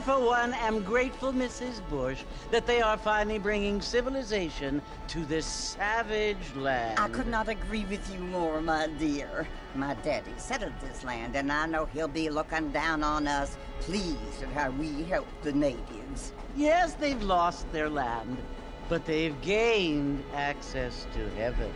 for one, am grateful, Mrs. Bush, that they are finally bringing civilization to this savage land. I could not agree with you more, my dear. My daddy settled this land, and I know he'll be looking down on us, pleased at how we help the natives. Yes, they've lost their land, but they've gained access to heaven.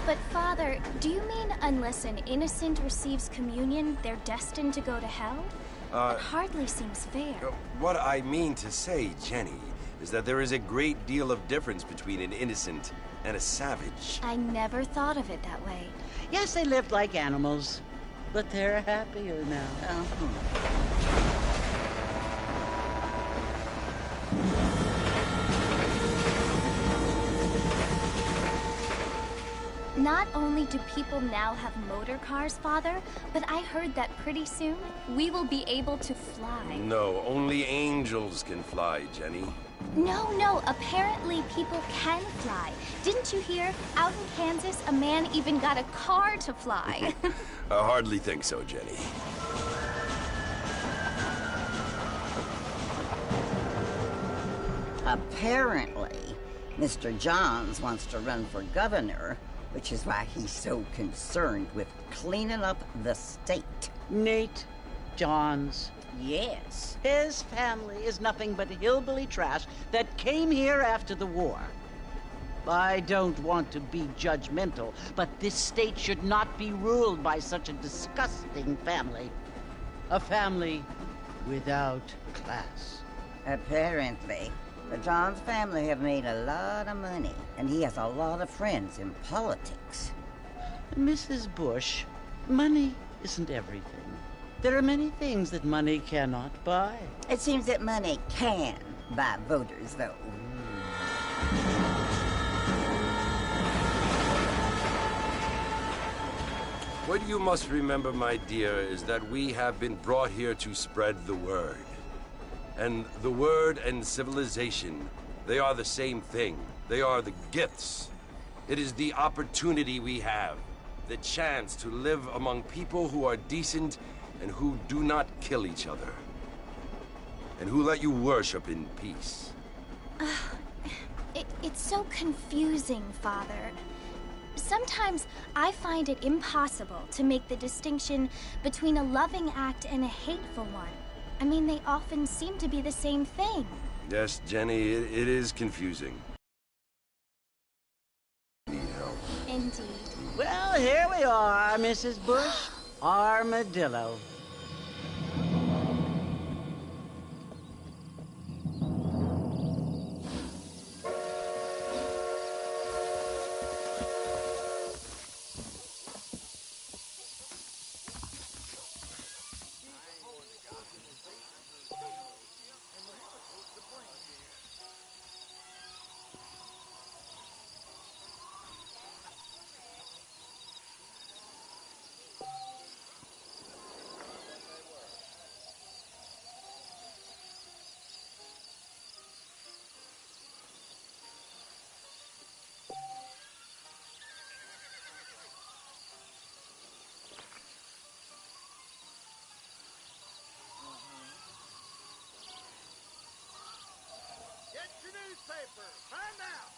But Father, do you mean unless an innocent receives communion, they're destined to go to hell? That hardly seems fair. What I mean to say, Jenny, is that there is a great deal of difference between an innocent and a savage. I never thought of it that way. Yes, they lived like animals, but they're happier now. Not only do people now have motor cars, Father, but I heard that pretty soon we will be able to fly. No, only angels can fly, Jenny. No, apparently people can fly. Didn't you hear? Out in Kansas, a man even got a car to fly. I hardly think so, Jenny. Apparently, Mr. Johns wants to run for governor, which is why he's so concerned with cleaning up the state. Nate Johns. Yes. His family is nothing but hillbilly trash that came here after the war. I don't want to be judgmental, but this state should not be ruled by such a disgusting family. A family without class. Apparently. The Johns family have made a lot of money, and he has a lot of friends in politics. Mrs. Bush, money isn't everything. There are many things that money cannot buy. It seems that money can buy voters, though. What you must remember, my dear, is that we have been brought here to spread the word. And the word and civilization, they are the same thing. They are the gifts. It is the opportunity we have, the chance to live among people who are decent and who do not kill each other, and who let you worship in peace. It's so confusing, Father. Sometimes I find it impossible to make the distinction between a loving act and a hateful one. I mean, they often seem to be the same thing. Yes, Jenny, it is confusing. Need help. Indeed. Well, here we are, Mrs. Bush. Armadillo. Get your newspaper. Find out.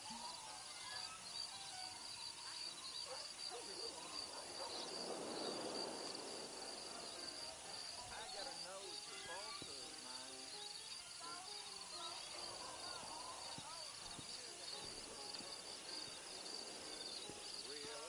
I got a nose for falsehood, man. Really?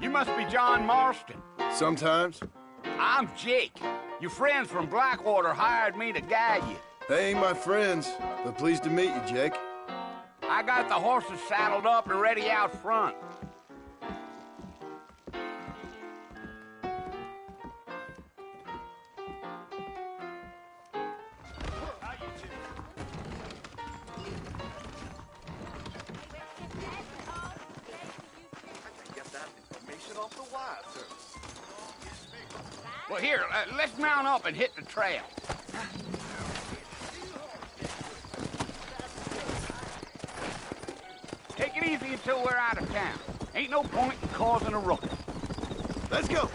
You must be John Marston. Sometimes. I'm Jake. Your friends from Blackwater hired me to guide you. They ain't my friends, but pleased to meet you, Jake. I got the horses saddled up and ready out front. Well, here, let's mount up and hit the trail. Take it easy until we're out of town. Ain't no point in causing a ruckus. Let's go.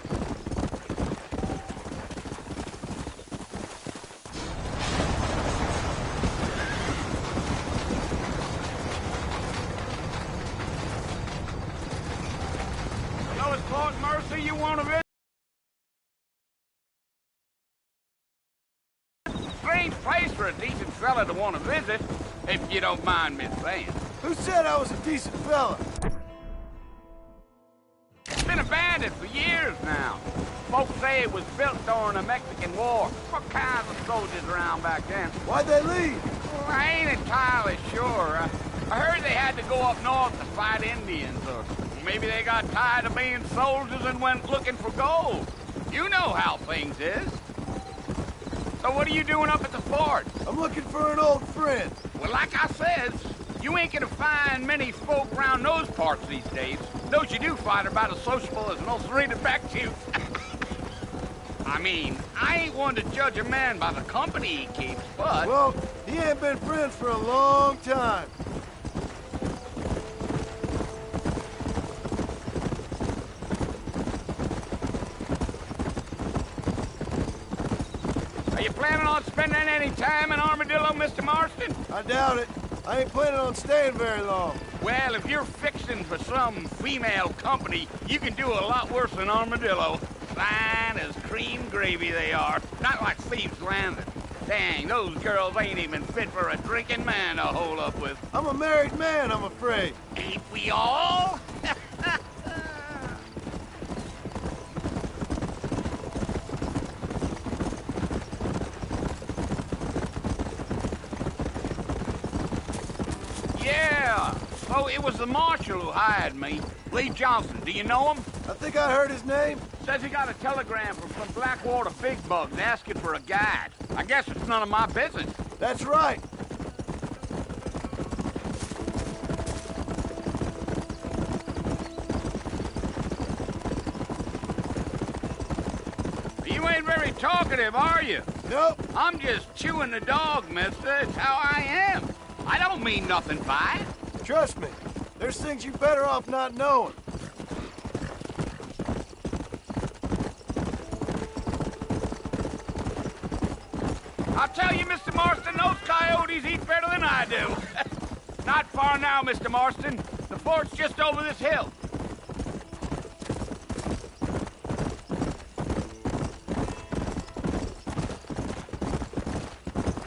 So is Fort Mercy you want to visit? Strange place for a decent fella to want to visit, if you don't mind me saying. Who said I was a decent fella? It's been abandoned for years now. Folks say it was built during the Mexican War. What kinds of soldiers around back then? Why'd they leave? Well, I ain't entirely sure. I heard they had to go up north to fight Indians, or maybe they got tired of being soldiers and went looking for gold. You know how things is. So what are you doing up at the fort? I'm looking for an old friend. Well, like I said, you ain't gonna find many folk around those parts these days. Those you do find are about as sociable as an ulcerated back tooth. I mean, I ain't one to judge a man by the company he keeps, but... Well, he ain't been friends for a long time. Are you planning on spending any time in Armadillo, Mr. Marston? I doubt it. I ain't planning on staying very long. Well, if you're fixing for some female company, you can do a lot worse than Armadillo. Fine as cream gravy they are. Not like Thieves' Landing. Dang, those girls ain't even fit for a drinking man to hole up with. I'm a married man, I'm afraid. Ain't we all? Yeah, so it was the marshal who hired me. Lee Johnson, do you know him? I think I heard his name. Says he got a telegram from some Blackwater big bugs asking for a guide. I guess it's none of my business. That's right. You ain't very talkative, are you? Nope. I'm just chewing the dog, mister. It's how I am. I don't mean nothing by it. Trust me. There's things you better off not knowing. I'll tell you, Mr. Marston, those coyotes eat better than I do. Not far now, Mr. Marston. The fort's just over this hill.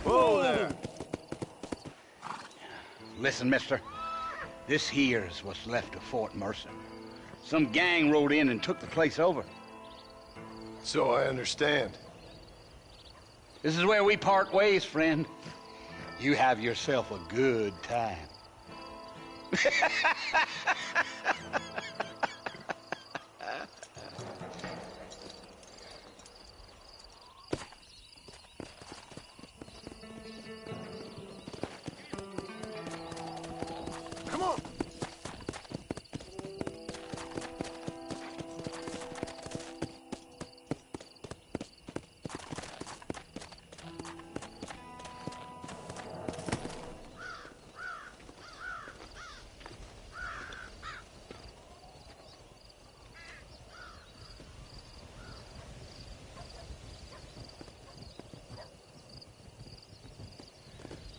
Whoa there. Listen, mister. This here's what's left of Fort Mercy. Some gang rode in and took the place over. So I understand. This is where we part ways, friend. You have yourself a good time. Come on.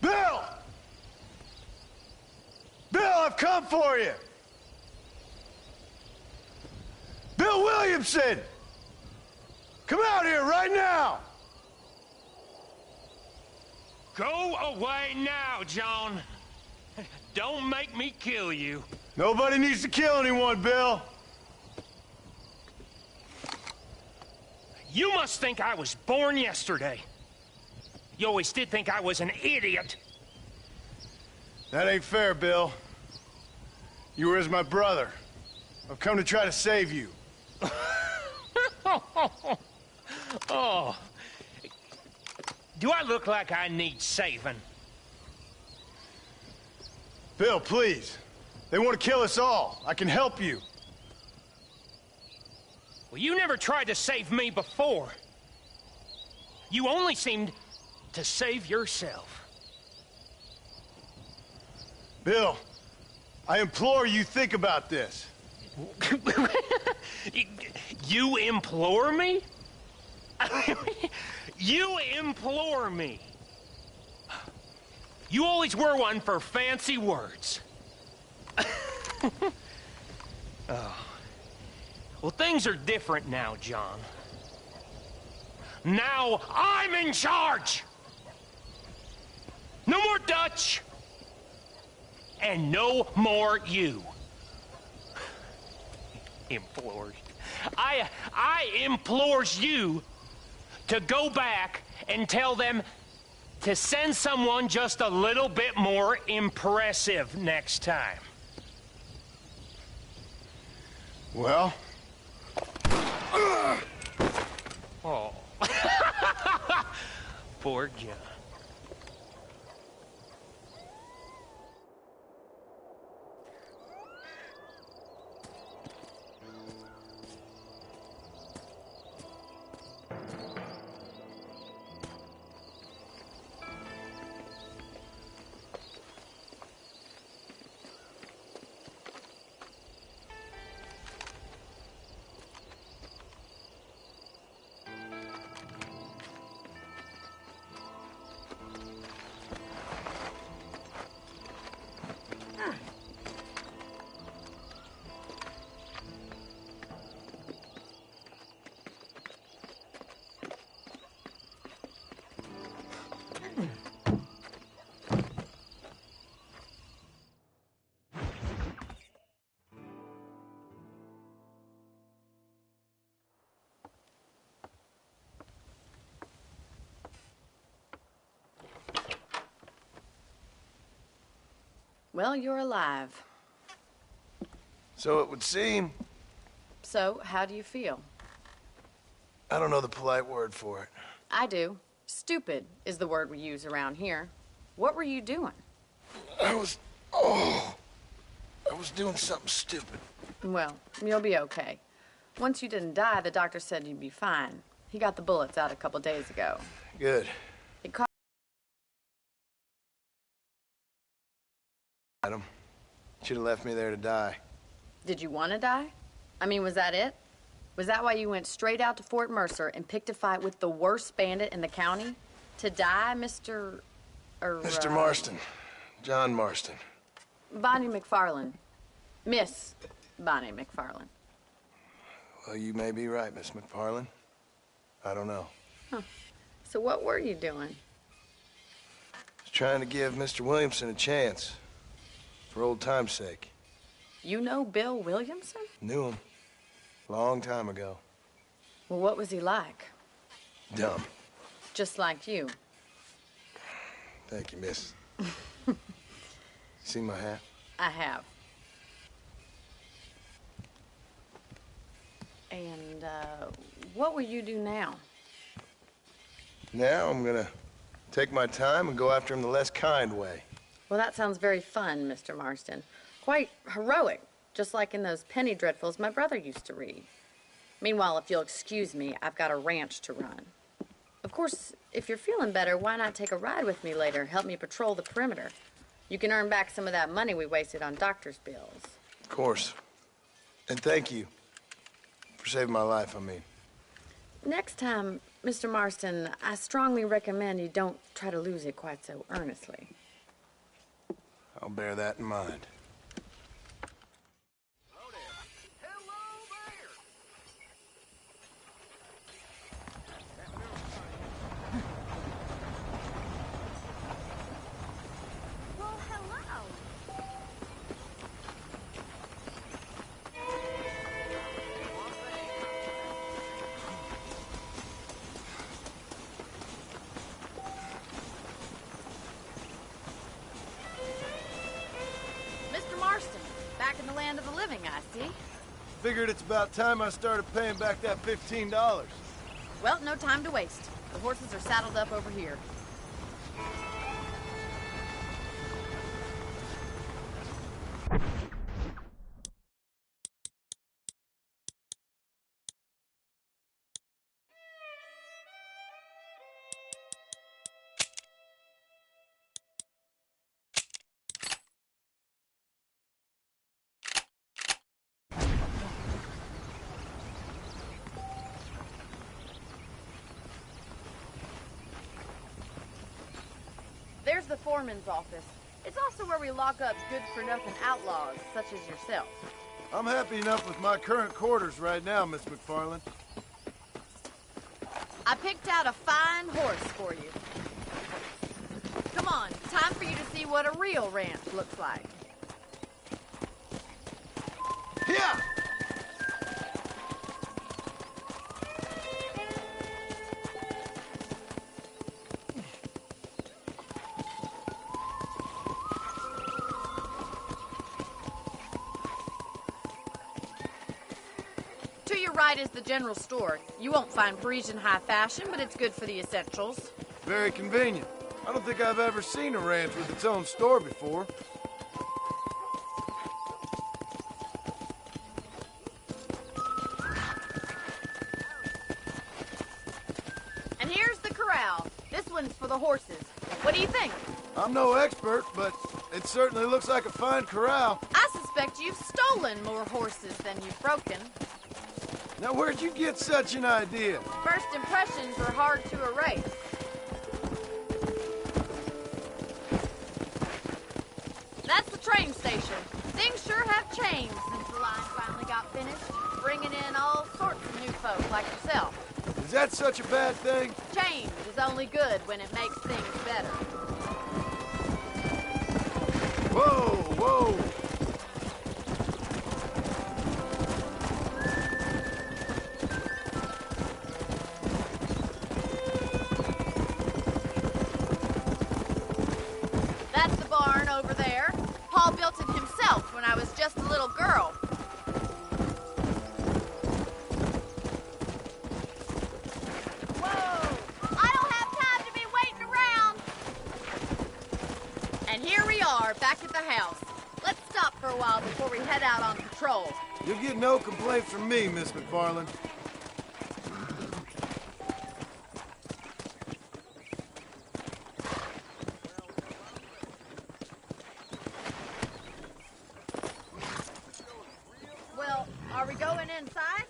Bill! Bill, I've come for you! Bill Williamson! Come out here right now! Go away now, John. Don't make me kill you. Nobody needs to kill anyone, Bill. You must think I was born yesterday. You always did think I was an idiot. That ain't fair, Bill. You were as my brother. I've come to try to save you. Oh. Do I look like I need saving? Bill, please. They want to kill us all. I can help you. Well, you never tried to save me before. You only seemed to save yourself. Bill, I implore you think about this. You implore me? You implore me. You always were one for fancy words. Oh. Well, things are different now, John. Now I'm in charge! No more Dutch! And no more you. Implores. I implores you to go back and tell them to send someone just a little bit more impressive next time. Well? Oh. Poor John. Well, you're alive. So it would seem. So, how do you feel? I don't know the polite word for it. I do. Stupid is the word we use around here. What were you doing? I was doing something stupid. Well, you'll be okay. Once you didn't die, the doctor said you'd be fine. He got the bullets out a couple days ago. Good. It cost Adam, should have left me there to die. Did you want to die? I mean, was that it? Was that why you went straight out to Fort Mercer and picked a fight with the worst bandit in the county? To die, Mr. Mr. Marston. John Marston. Bonnie McFarland. Miss Bonnie McFarland. Well, you may be right, Miss McFarland. I don't know. Huh. So what were you doing? I was trying to give Mr. Williamson a chance. For old time's sake. You know Bill Williamson? Knew him. Long time ago. Well, what was he like? Dumb. Just like you. Thank you, miss. See my hat? I have. And, what will you do now? Now I'm gonna take my time and go after him the less kind way. Well, that sounds very fun, Mr. Marston. Quite heroic, just like in those penny dreadfuls my brother used to read. Meanwhile, if you'll excuse me, I've got a ranch to run. Of course, if you're feeling better, why not take a ride with me later? Help me patrol the perimeter. You can earn back some of that money we wasted on doctor's bills. Of course. And thank you for saving my life, I mean. Next time, Mr. Marston, I strongly recommend you don't try to lose it quite so earnestly. I'll bear that in mind. Well, hello. see. Figured it's about time I started paying back that $15. Well, no time to waste. The horses are saddled up over here. There's the foreman's office. It's also where we lock up good-for-nothing outlaws, such as yourself. I'm happy enough with my current quarters right now, Miss McFarland. I picked out a fine horse for you. Come on, time for you to see what a real ranch looks like. Yeah! To your right is the general store. You won't find Parisian high fashion, but it's good for the essentials. Very convenient. I don't think I've ever seen a ranch with its own store before. And here's the corral. This one's for the horses. What do you think? I'm no expert, but it certainly looks like a fine corral. I suspect you've stolen more horses than you've broken. Now, where'd you get such an idea? First impressions are hard to erase. That's the train station. Things sure have changed since the line finally got finished, bringing in all sorts of new folk like yourself. Is that such a bad thing? Change is only good when it makes things better. Whoa, whoa! That's the barn over there. Paul built it himself when I was just a little girl. Whoa! I don't have time to be waiting around. And here we are, back at the house. Let's stop for a while before we head out on patrol. You'll get no complaints from me, Miss McFarland. Well, are we going inside?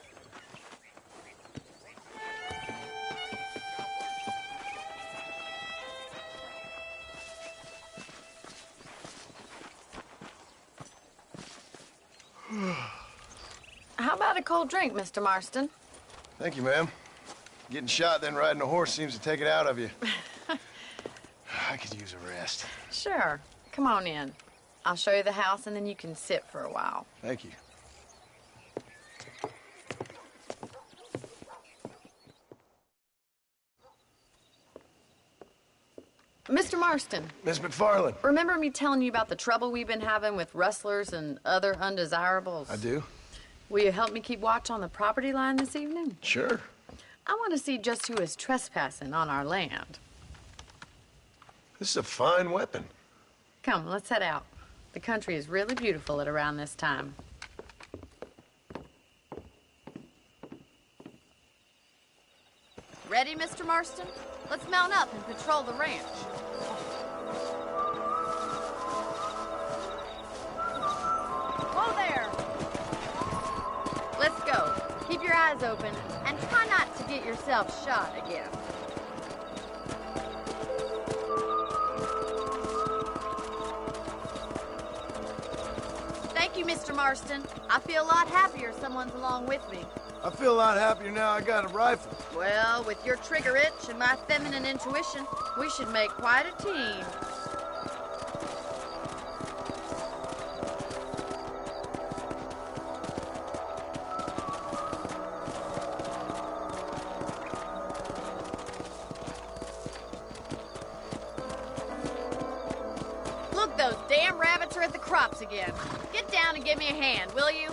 How about a cold drink, Mr. Marston? Thank you, ma'am. Getting shot then riding a horse seems to take it out of you. I could use a rest. Sure. Come on in. I'll show you the house, and then you can sit for a while. Thank you. Mr. Marston, Miss McFarland. remember me telling you about the trouble we've been having with rustlers and other undesirables? I do? Will you help me keep watch on the property line this evening? Sure. I want to see just who is trespassing on our land. This is a fine weapon. Come, let's head out. The country is really beautiful at around this time. Ready, Mr. Marston? Let's mount up and patrol the ranch. Whoa there! Let's go. Keep your eyes open and try not to get yourself shot again. Thank you, Mr. Marston. I feel a lot happier someone's along with me. I feel a lot happier now I got a rifle. Well, with your trigger itch and my feminine intuition, we should make quite a team. Look, those damn rabbits are at the crops again. Get down and give me a hand, will you?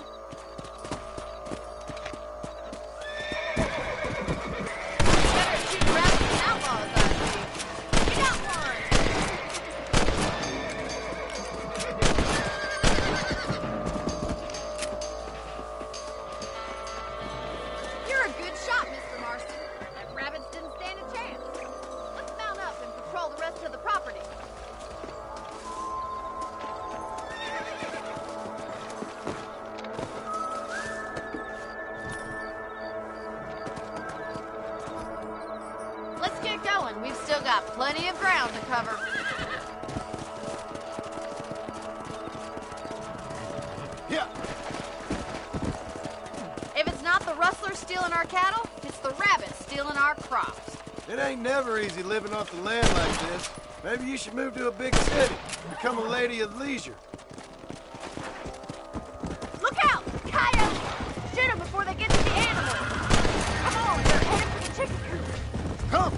We've still got plenty of ground to cover. Yeah. If it's not the rustlers stealing our cattle, it's the rabbits stealing our crops. It ain't never easy living off the land like this. Maybe you should move to a big city, become a lady of leisure. Look out! Coyotes! Shoot them before they get to the animals! Come on, they're headed for the chicken coop. Come!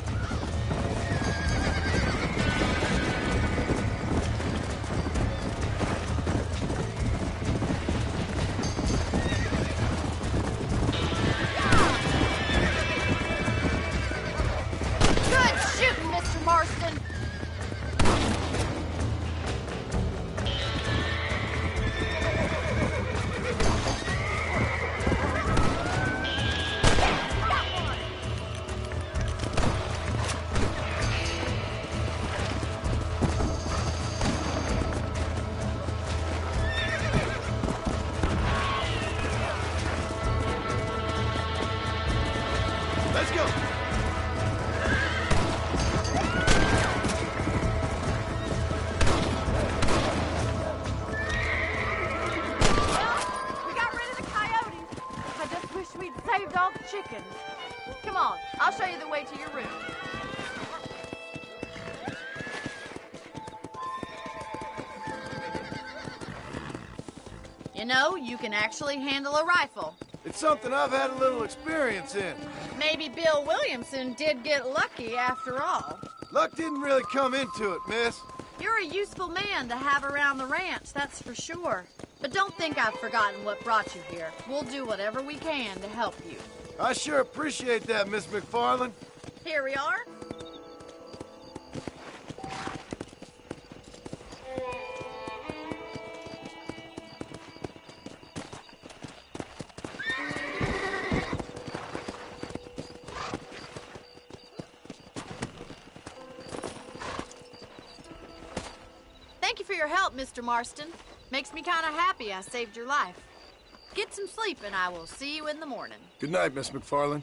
Good shooting, Mr. Marston! Let's go! We got rid of the coyotes. I just wish we'd saved all the chickens. Come on, I'll show you the way to your room. You know, you can actually handle a rifle. It's something I've had a little experience in. Maybe Bill Williamson did get lucky after all. Luck didn't really come into it, miss. You're a useful man to have around the ranch, that's for sure. But don't think I've forgotten what brought you here. We'll do whatever we can to help you. I sure appreciate that, Miss McFarland. Here we are. Thank you for your help, Mr. Marston. Makes me kind of happy I saved your life. Get some sleep and I will see you in the morning. Good night, Miss McFarland.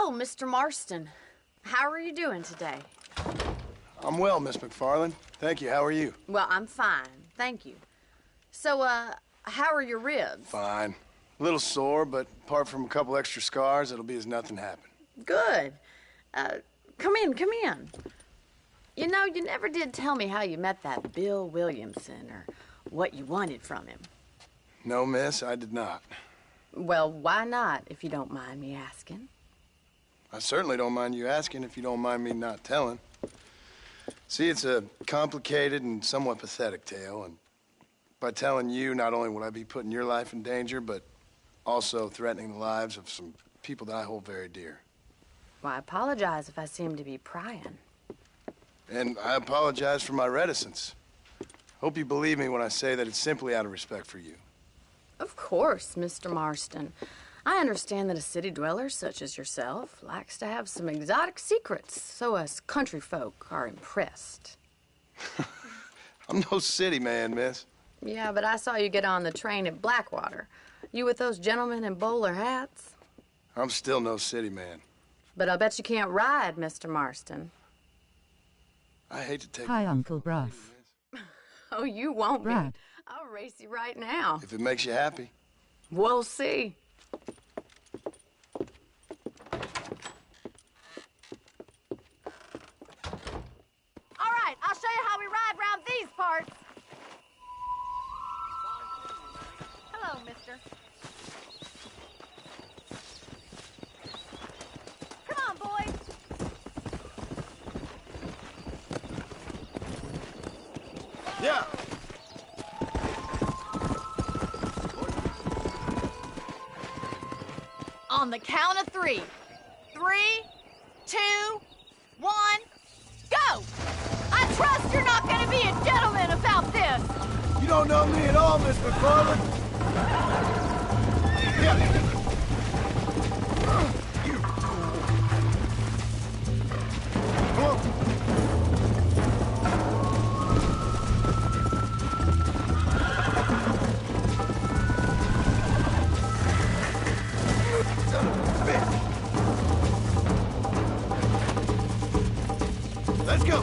Oh, Mr. Marston. How are you doing today? I'm well, Miss McFarland. Thank you. How are you? Well, I'm fine. Thank you. So, how are your ribs? Fine. A little sore, but apart from a couple extra scars, it'll be as nothing happened. Good. Come in, come in. You know, you never did tell me how you met that Bill Williamson or what you wanted from him. No, miss, I did not. Well, why not, if you don't mind me asking? I certainly don't mind you asking if you don't mind me not telling. See, it's a complicated and somewhat pathetic tale, and by telling you, not only would I be putting your life in danger, but also threatening the lives of some people that I hold very dear. Well, I apologize if I seem to be prying. And I apologize for my reticence. Hope you believe me when I say that it's simply out of respect for you. Of course, Mr. Marston. I understand that a city dweller such as yourself likes to have some exotic secrets, so us country folk are impressed. I'm no city man, miss. Yeah, but I saw you get on the train at Blackwater. You with those gentlemen in bowler hats? I'm still no city man. But I'll bet you can't ride, Mr. Marston. I hate to take... Hi, Uncle Bruff. Oh, you won't be. Brad. I'll race you right now. If it makes you happy. We'll see. All right, I'll show you how we ride round these parts. Hello, mister. Come on, boys. Yeah. On the count of 3. 3, 2, 1, go! I trust you're not going to be a gentleman about this. You don't know me at all, Miss McFarland. Yeah. Come on. Son of a bitch. Let's go.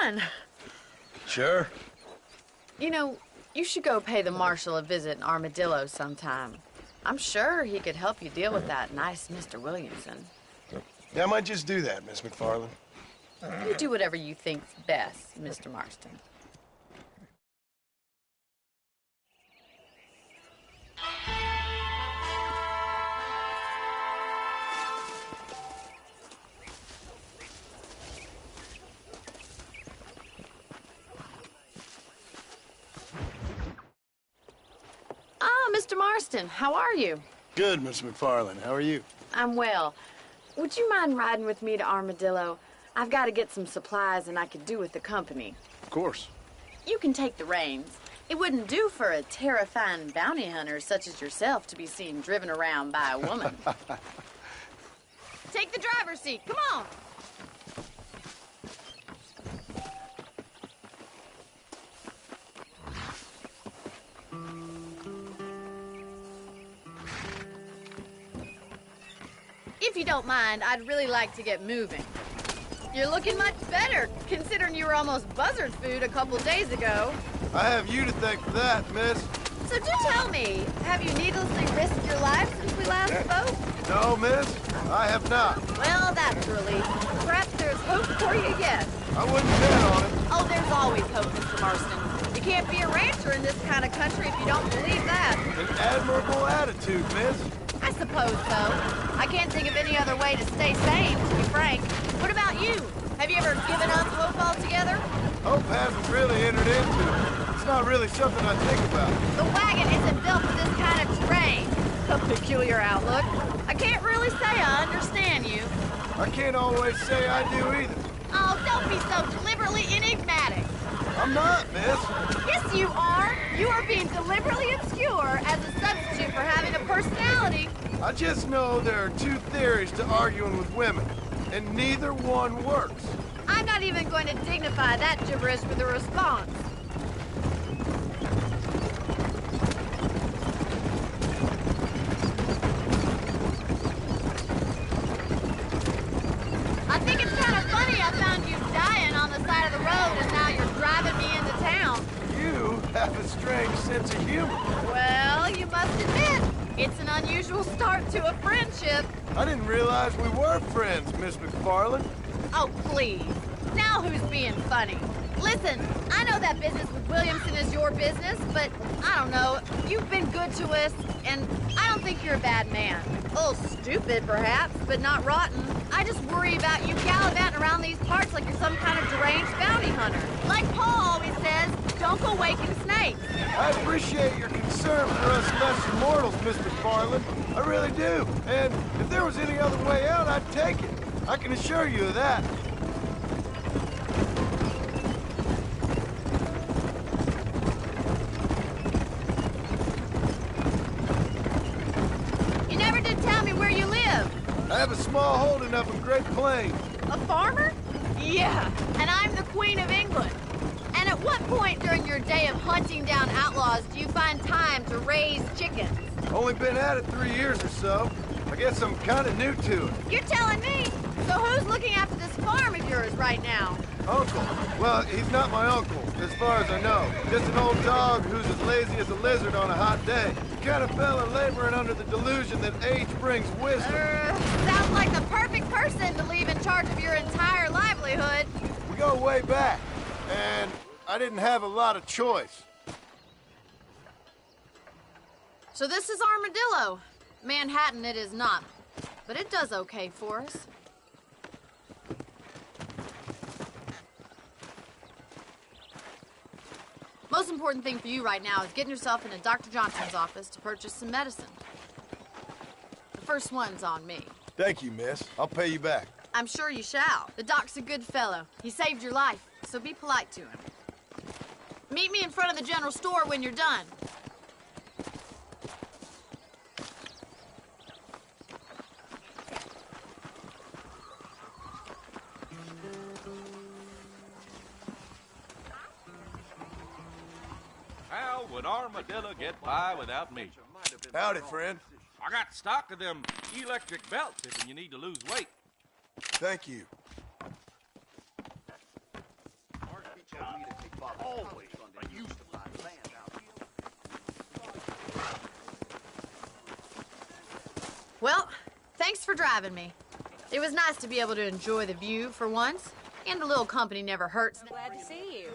fun. Sure. You know, you should go pay the marshal a visit in Armadillo sometime. I'm sure he could help you deal with that nice Mr. Williamson. Yeah, I might just do that, Miss McFarland. You do whatever you think's best, Mr. Marston. Mr. Marston, how are you? Good, Miss McFarland. How are you? I'm well. Would you mind riding with me to Armadillo? I've got to get some supplies and I could do with the company. Of course. You can take the reins. It wouldn't do for a terrifying bounty hunter such as yourself to be seen driven around by a woman. Take the driver's seat. Come on. If you don't mind, I'd really like to get moving. You're looking much better, considering you were almost buzzard food a couple days ago. I have you to thank for that, miss. So do tell me, have you needlessly risked your life since we last spoke? No, miss, I have not. Well, that's a relief. Perhaps there's hope for you yet. I wouldn't bet on it. Oh, there's always hope, Mr. Marston. You can't be a rancher in this kind of country if you don't believe that. An admirable attitude, miss. I suppose so. I can't think of any other way to stay sane, to be frank. What about you? Have you ever given up hope altogether? Hope hasn't really entered into it. It's not really something I think about. The wagon isn't built for this kind of terrain. A peculiar outlook. I can't really say I understand you. I can't always say I do either. Oh, don't be so deliberately enigmatic. I'm not, miss. Yes, you are. You are being deliberately obscure as a substitute for having a personality. I just know there are two theories to arguing with women, and neither one works. I'm not even going to dignify that gibberish with a response. I think it's kind of funny I found you dying on the side of the road and now you're driving me into town. You have a strange sense of humor. Well, you must admit, it's an unusual start to a friendship. I didn't realize we were friends, Miss McFarland. Oh, please. Now who's being funny? Listen, I know that business with Williamson is your business, but I don't know. You've been good to us, and I don't think you're a bad man. A little stupid, perhaps, but not rotten. I just worry about you gallivanting around these parts like you're some kind of deranged bounty hunter. Like Paul always says, don't go waking snakes. I appreciate your concern for us lesser mortals, Miss McFarland. I really do. And if there was any other way out, I'd take it. I can assure you of that. You never did tell me where you live. I have a small holding up in Great Plains. A farmer? Yeah, and I'm the Queen of England. And at what point during your day of hunting down outlaws do you find time to raise chickens? Only been at it 3 years or so. I guess I'm kind of new to it. You're telling me? So who's looking after this farm of yours right now? Uncle. Well, he's not my uncle, as far as I know. Just an old dog who's as lazy as a lizard on a hot day. The kind of fella laboring under the delusion that age brings wisdom. Sounds like the perfect person to leave in charge of your entire livelihood. We go way back, and I didn't have a lot of choice. So this is Armadillo. Manhattan it is not, but it does okay for us. Most important thing for you right now is getting yourself into Dr. Johnson's office to purchase some medicine. The first one's on me. Thank you, miss. I'll pay you back. I'm sure you shall. The doc's a good fellow. He saved your life, so be polite to him. Meet me in front of the general store when you're done. How would Armadillo get by without me? Howdy, friend. I got stock of them electric belts if you need to lose weight. Thank you. always. I used to find land out here. Well, thanks for driving me. It was nice to be able to enjoy the view for once, and a little company never hurts. Glad to see you.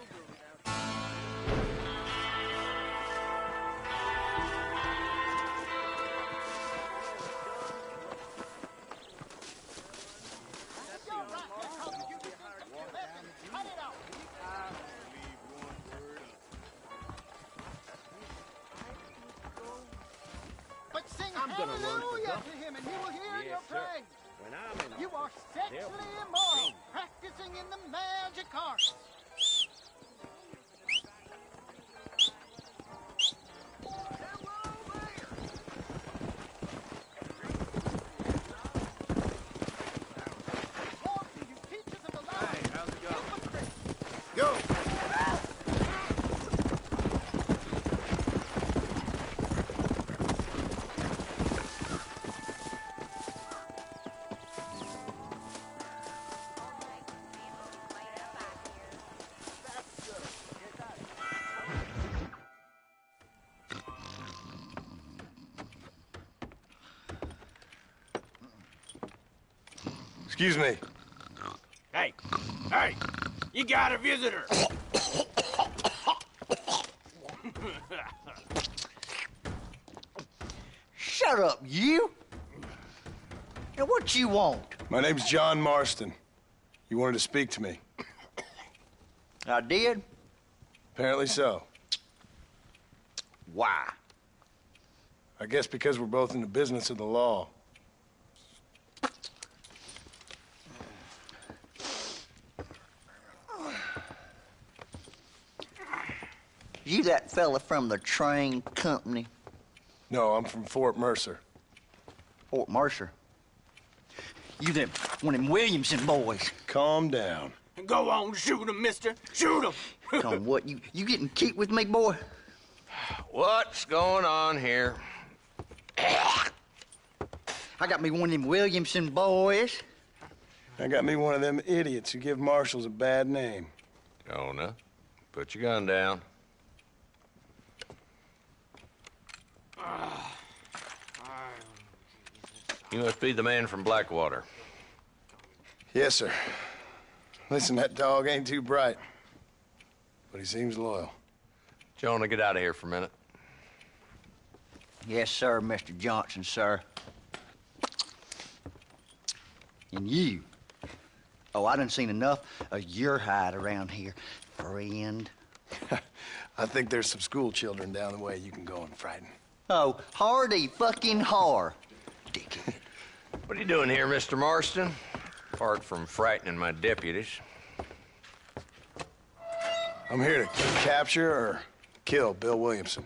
But sing hallelujah to him, and he will hear your praise. You are sexually immoral, practicing in the magic art. Go! Excuse me. Hey, hey, you got a visitor. Shut up, you! Now, what you want? My name's John Marston. You wanted to speak to me. I did? Apparently so. Why? I guess because we're both in the business of the law. You that fella from the train company? No, I'm from Fort Mercer. Fort Mercer? You them one of them Williamson boys? Calm down. Go on, shoot him, mister. Shoot him. Come what, you getting cute with me, boy? What's going on here? I got me one of them Williamson boys. I got me one of them idiots who give marshals a bad name. Jonah, put your gun down. You must be the man from Blackwater. Yes, sir. Listen, that dog ain't too bright, but he seems loyal. Jonah, get out of here for a minute. Yes, sir, Mr. Johnson, sir. And you. Oh, I done seen enough of your hide around here, friend. I think there's some school children down the way you can go and frighten. Oh, hardy fucking har. Dickhead. What are you doing here, Mr. Marston? Apart from frightening my deputies. I'm here to capture or kill Bill Williamson.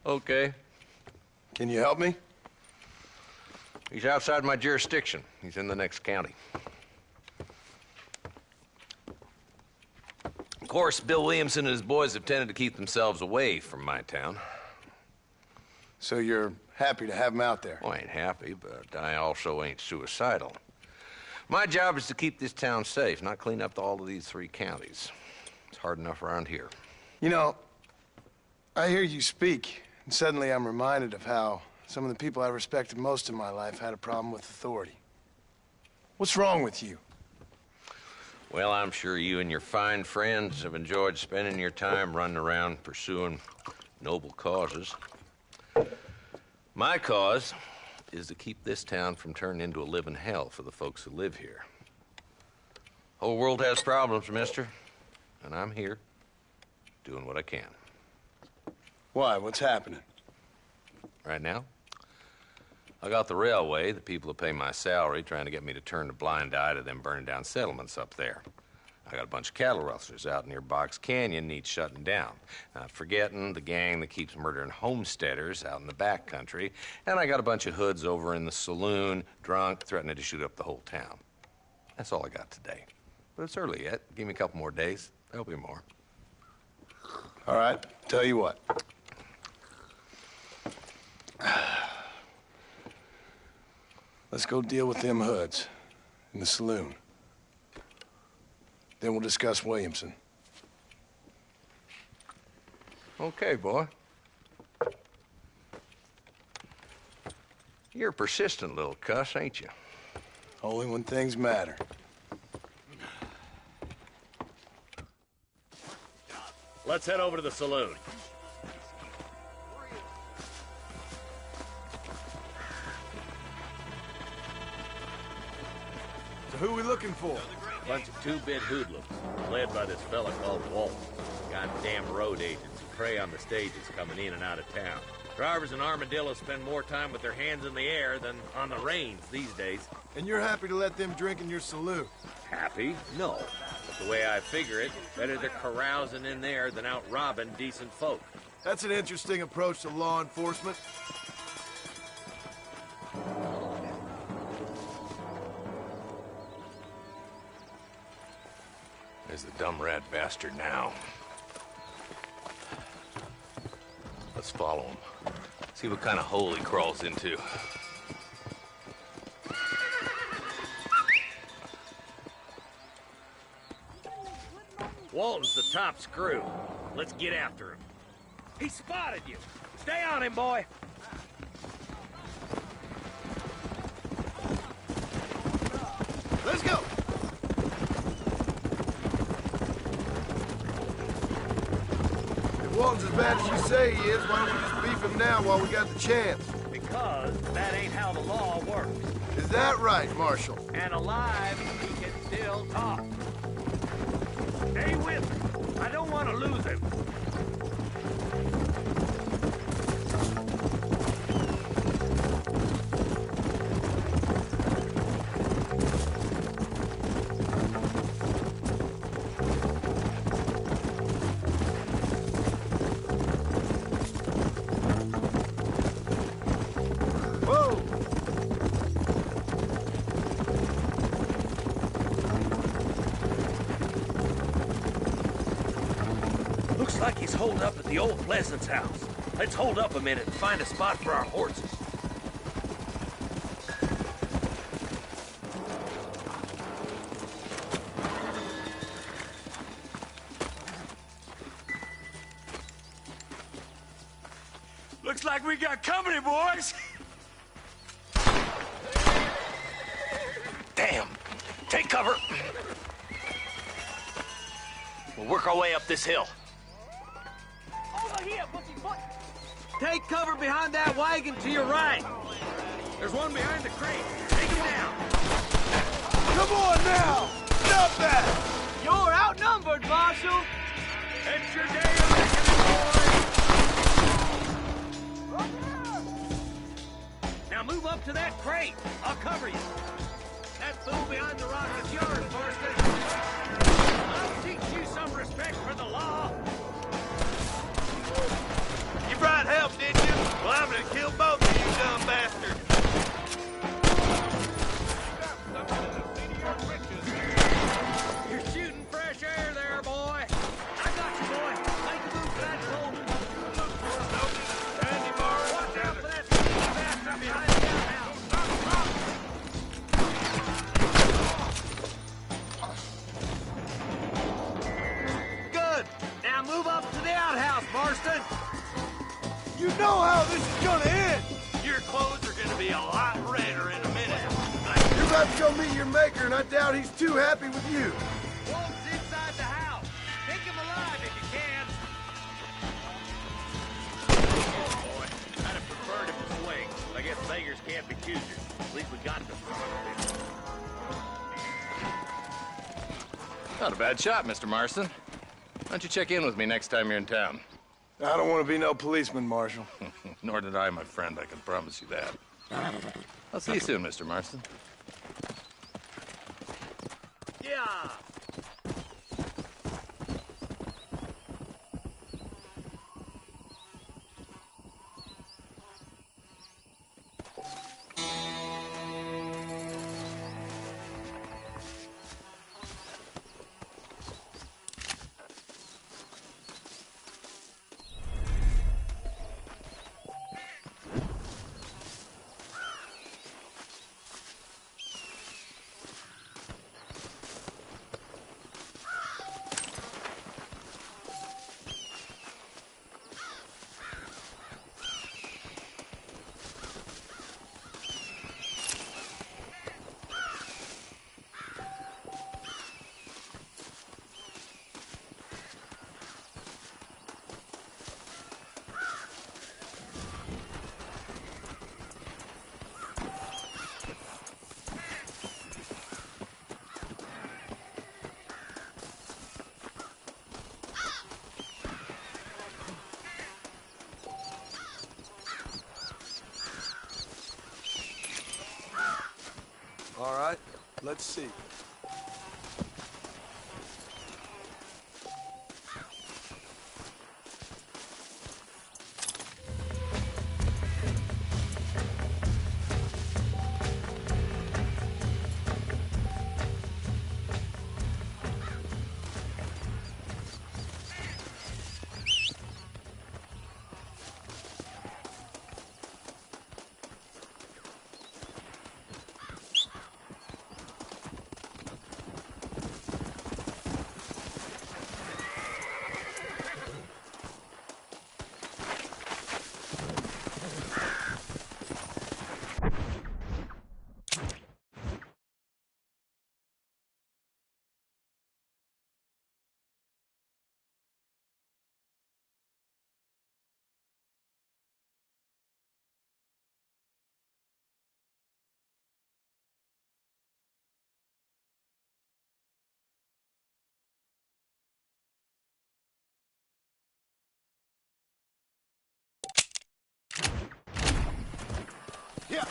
Okay. Can you help me? He's outside my jurisdiction. He's in the next county. Of course, Bill Williamson and his boys have tended to keep themselves away from my town. So you're happy to have him out there? Well, I ain't happy, but I also ain't suicidal. My job is to keep this town safe, not clean up all of these 3 counties. It's hard enough around here. You know, I hear you speak, and suddenly I'm reminded of how some of the people I respected most in my life had a problem with authority. What's wrong with you? Well, I'm sure you and your fine friends have enjoyed spending your time running around pursuing noble causes. My cause is to keep this town from turning into a living hell for the folks who live here. Whole world has problems, mister, and I'm here doing what I can. Why? What's happening? Right now, I got the railway, the people who pay my salary, trying to get me to turn a blind eye to them burning down settlements up there. I got a bunch of cattle rustlers out near Box Canyon needs shutting down. Not forgetting the gang that keeps murdering homesteaders out in the back country. And I got a bunch of hoods over in the saloon, drunk, threatening to shoot up the whole town. That's all I got today. But it's early yet. Give me a couple more days. There'll be more. All right, tell you what. Let's go deal with them hoods in the saloon. Then we'll discuss Williamson. Okay, boy. You're a persistent little cuss, ain't you? Only when things matter. Let's head over to the saloon. So who we looking for? Bunch of two-bit hoodlums, led by this fella called Walt. Goddamn road agents who prey on the stages coming in and out of town. Drivers in Armadillo spend more time with their hands in the air than on the reins these days. And you're happy to let them drink in your saloon? Happy? No. But the way I figure it, better they're carousing in there than out robbing decent folk. That's an interesting approach to law enforcement. There's the dumb rat bastard now. Let's follow him. See what kind of hole he crawls into. Walton's the top screw. Let's get after him. He spotted you. Stay on him, boy. Let's go! If Walton's as bad as you say he is, why don't we just beef him now while we got the chance? Because that ain't how the law works. Is that right, Marshal? And alive, he can still talk. Stay with me. I don't want to lose him. Looks like he's holed up at the old Pleasance house. Let's hold up a minute and find a spot for our horses. Looks like we got company, boys. Damn! Take cover! We'll work our way up this hill. Over here, pussyfoot! Take cover behind that wagon to your right. There's one behind the crate. Take him down. Come on now! Stop that! You're outnumbered, Marshal. It's your day of reckoning, boys. Now move up to that crate. I'll cover you. That fool behind the rock is yours, Marston. I'll teach you some respect for the law. You brought help, did you? Well, I'm gonna kill both of you dumb bastards. You're shooting fresh air there, boy. I got you, boy. Make a move for that shoulder. Andy Morris. Watch out for that bastard behind the outhouse. Good. Now move up to the outhouse, Marston. You know how this is gonna end. Your clothes are gonna be a lot redder in a minute. You're about to go meet your maker, and I doubt he's too happy with you. Walt's inside the house. Take him alive if you can. Oh, boy. I'd have preferred him to swing. I guess beggars can't be choosers. At least we got the Not a bad shot, Mr. Marston. Why don't you check in with me next time you're in town? I don't want to be no policeman, Marshal. Nor did I, my friend. I can promise you that. I'll see you soon, Mr. Marston. Yeah. Let's see. Yeah.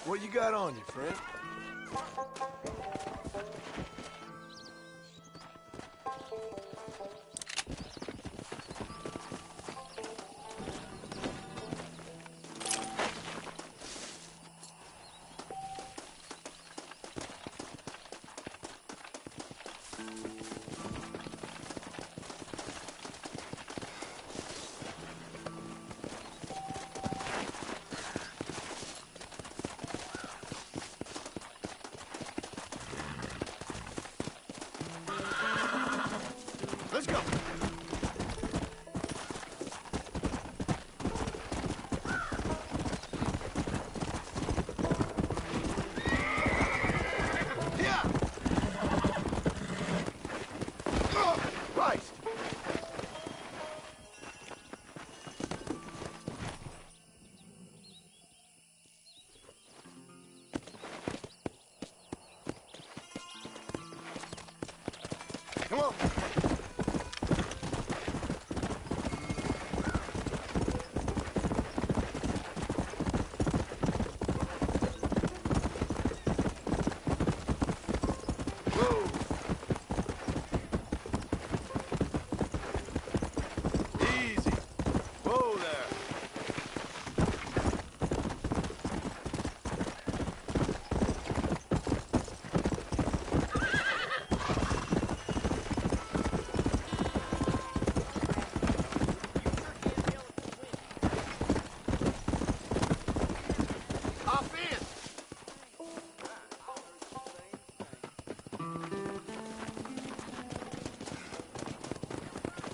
What you got on you, friend? Let's go. Yeah. Oh, Christ. Come on.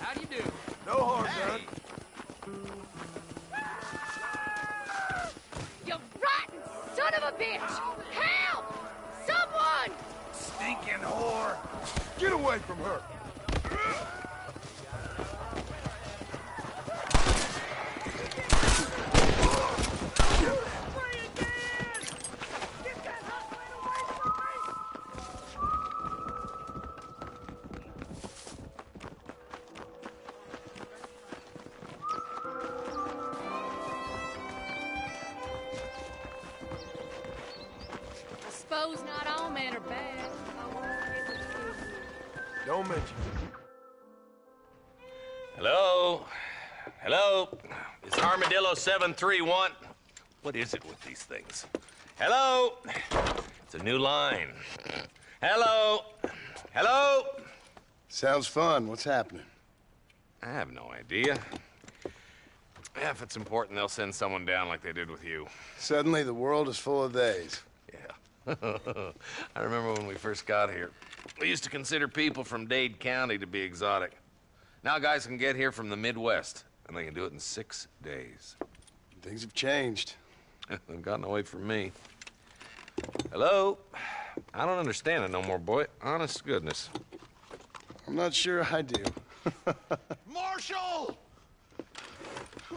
How do you do? No harm done. You rotten son of a bitch! Help! Someone! Stinking whore. Get away from her. I suppose not all men are bad. Don't mention it. Hello? Hello? It's Armadillo 731. What is it with these things? Hello? It's a new line. Hello? Hello? Sounds fun. What's happening? I have no idea. Yeah, if it's important, they'll send someone down like they did with you. Suddenly, the world is full of theys. Yeah. I remember when we first got here. We used to consider people from Dade County to be exotic. Now guys can get here from the Midwest, and they can do it in 6 days. Things have changed. They've gotten away from me. Hello? I don't understand it no more, boy. Honest to goodness. I'm not sure I do. Marshal!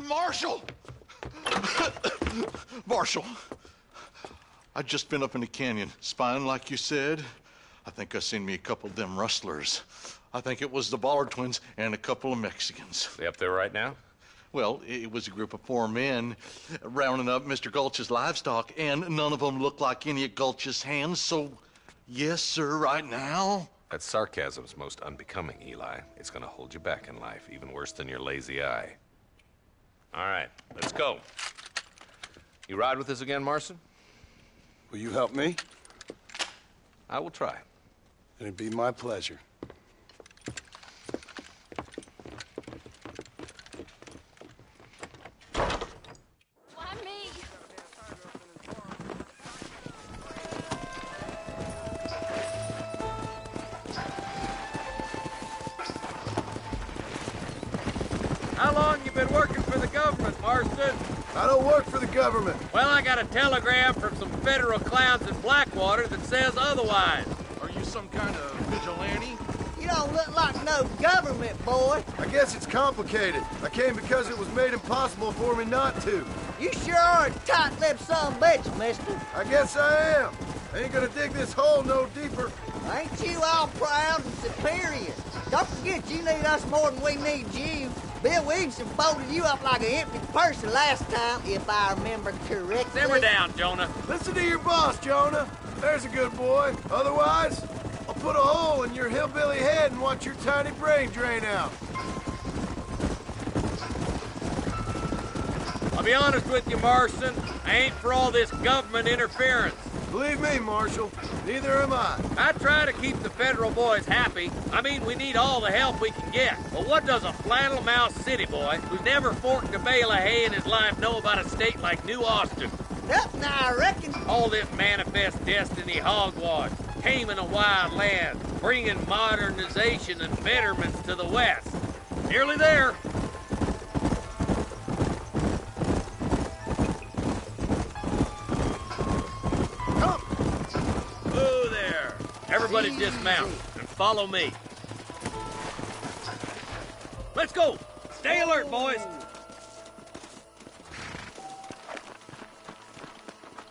Marshal! Marshal! I just been up in the canyon, spying like you said. I think I seen me a couple of them rustlers. I think it was the Ballard twins and a couple of Mexicans. They up there right now? Well, it was a group of 4 men rounding up Mr. Gulch's livestock, and none of them looked like any of Gulch's hands, so yes, sir, right now. That sarcasm's most unbecoming, Eli. It's gonna hold you back in life, even worse than your lazy eye. All right, let's go. You ride with us again, Marston? Will you help me? I will try. It'd be my pleasure. Why me? How long you been working for the government, Marston? I don't work for the government. Well, I got a telegram from some federal clowns in Blackwater that says otherwise. Are you some kind of vigilante? You don't look like no government, boy. I guess it's complicated. I came because it was made impossible for me not to. You sure are a tight-lipped son of a bitch, mister. I guess I am. I ain't gonna dig this hole no deeper. Ain't you all proud and superior? Don't forget you need us more than we need you. Bill Williamson folded you up like an empty person last time, if I remember correctly. Simmer down, Jonah. Listen to your boss, Jonah. There's a good boy. Otherwise, I'll put a hole in your hillbilly head and watch your tiny brain drain out. I'll be honest with you, Marston. I ain't for all this government interference. Believe me, Marshal, neither am I. I try to keep the federal boys happy. I mean, we need all the help we can get. But what does a flannel-mouthed city boy who's never forked a bale of hay in his life know about a state like New Austin? Nothing, I reckon. All this manifest destiny hogwash, taming a wild land, bringing modernization and betterments to the West. Nearly there. Everybody dismount and follow me. Let's go. Stay alert, boys.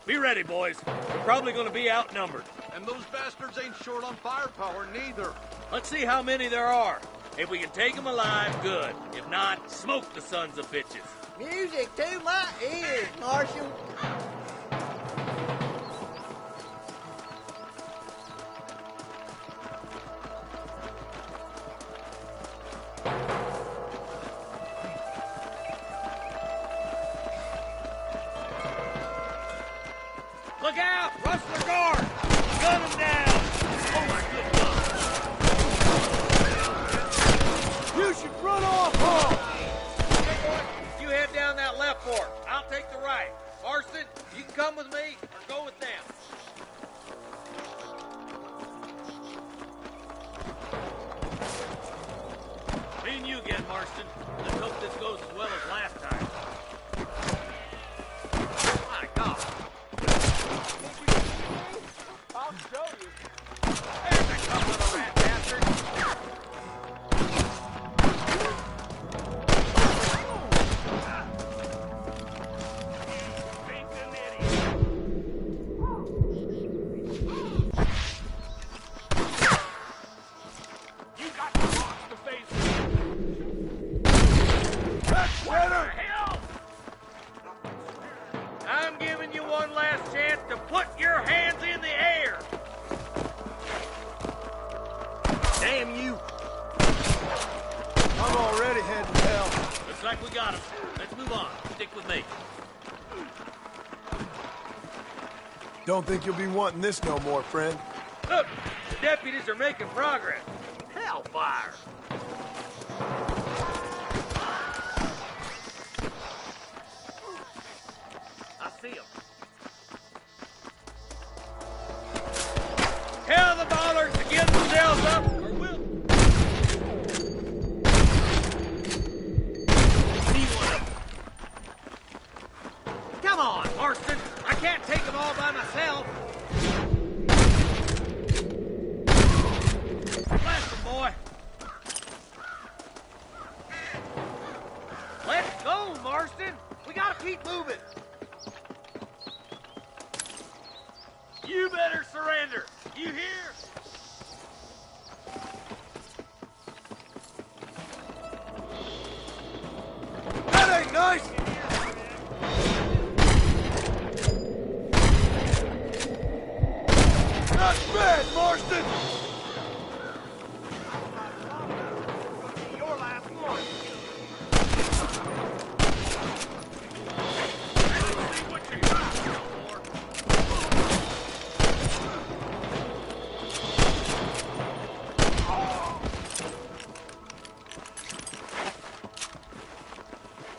Be ready, boys. We're probably going to be outnumbered. And those bastards ain't short on firepower, neither. Let's see how many there are. If we can take them alive, good. If not, smoke the sons of bitches. Music to my ears, Marshal. Look out! Rustler guard! Gun him down! Oh my goodness! You should run off, Paul! Hey, boy, you head down that left fork. I'll take the right. Marston, you can come with me or go with them. Me and you again, Marston. Let's hope this goes as well as last time. My God. I'll show you. There's a couple of the rat bastards. You got to watch the face. What the hell? I'm giving you one last chance to put your hands in the air. Damn you. I'm already heading to hell. Looks like we got him. Let's move on. Stick with me. Don't think you'll be wanting this no more, friend. Look, the deputies are making progress. Hellfire. by myself. Blast him, boy. Let's go, Marston. We gotta keep moving. You better surrender. You hear? That ain't nice! Not bad, Marston! Your last one.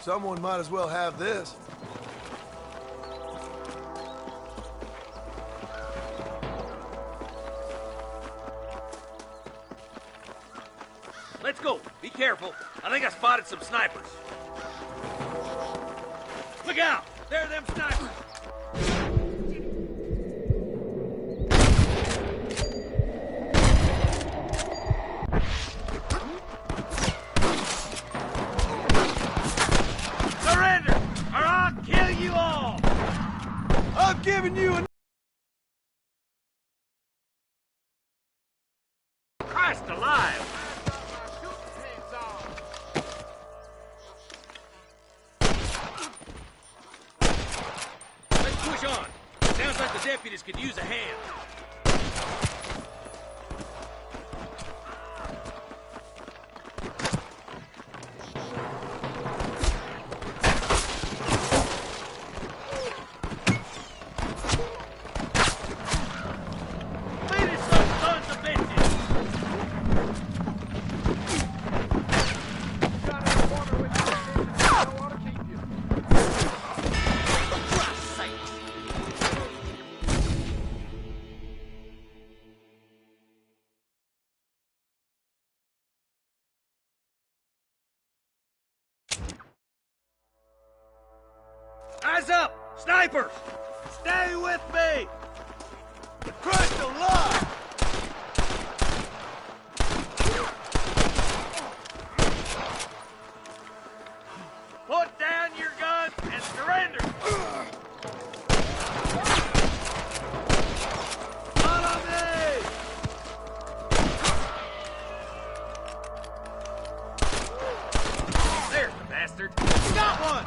Someone might as well have this. Let's go. Be careful. I think I spotted some snipers. Look out! There are them snipers! Surrender, or I'll kill you all! I'm giving you a... Christ alive! Let's push on. Sounds like the deputies could use a hand. Finish those sons of bitches! Eyes up! Snipers! Stay with me! Christ alive! Put down your guns and surrender! Follow me! There's the bastard! Got one!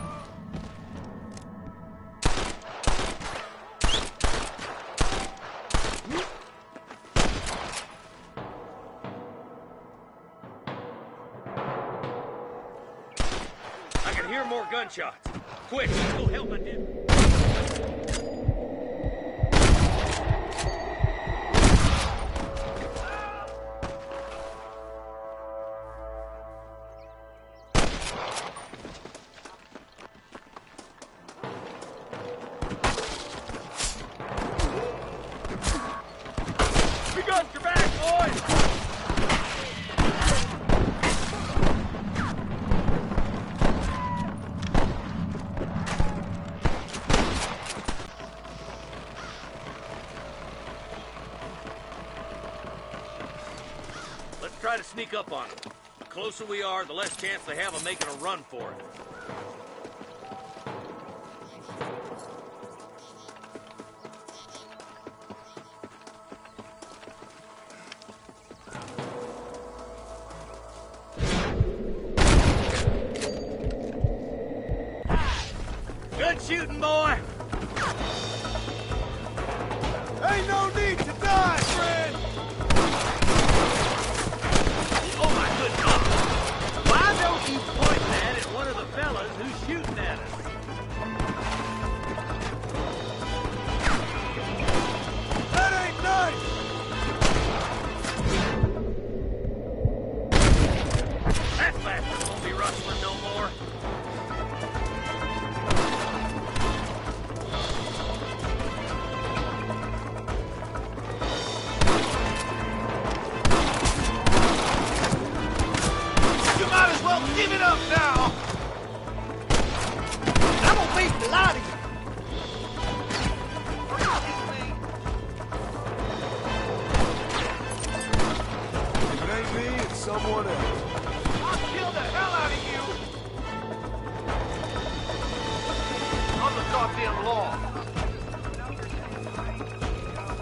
I can hear more gunshots. Quick, let's go help my dude. We got your back, boys! Let's try to sneak up on them. The closer we are, the less chance they have of making a run for it. Good shooting, boy! Ain't no need to die, friend! Oh my good God! Why don't you point that at one of the fellas who's shooting at us? That ain't nice! That bastard won't be rustling no more. You might as well give it up now! I'm gonna beat the lot of you. someone else. I'll kill the hell out of you! On the goddamn law!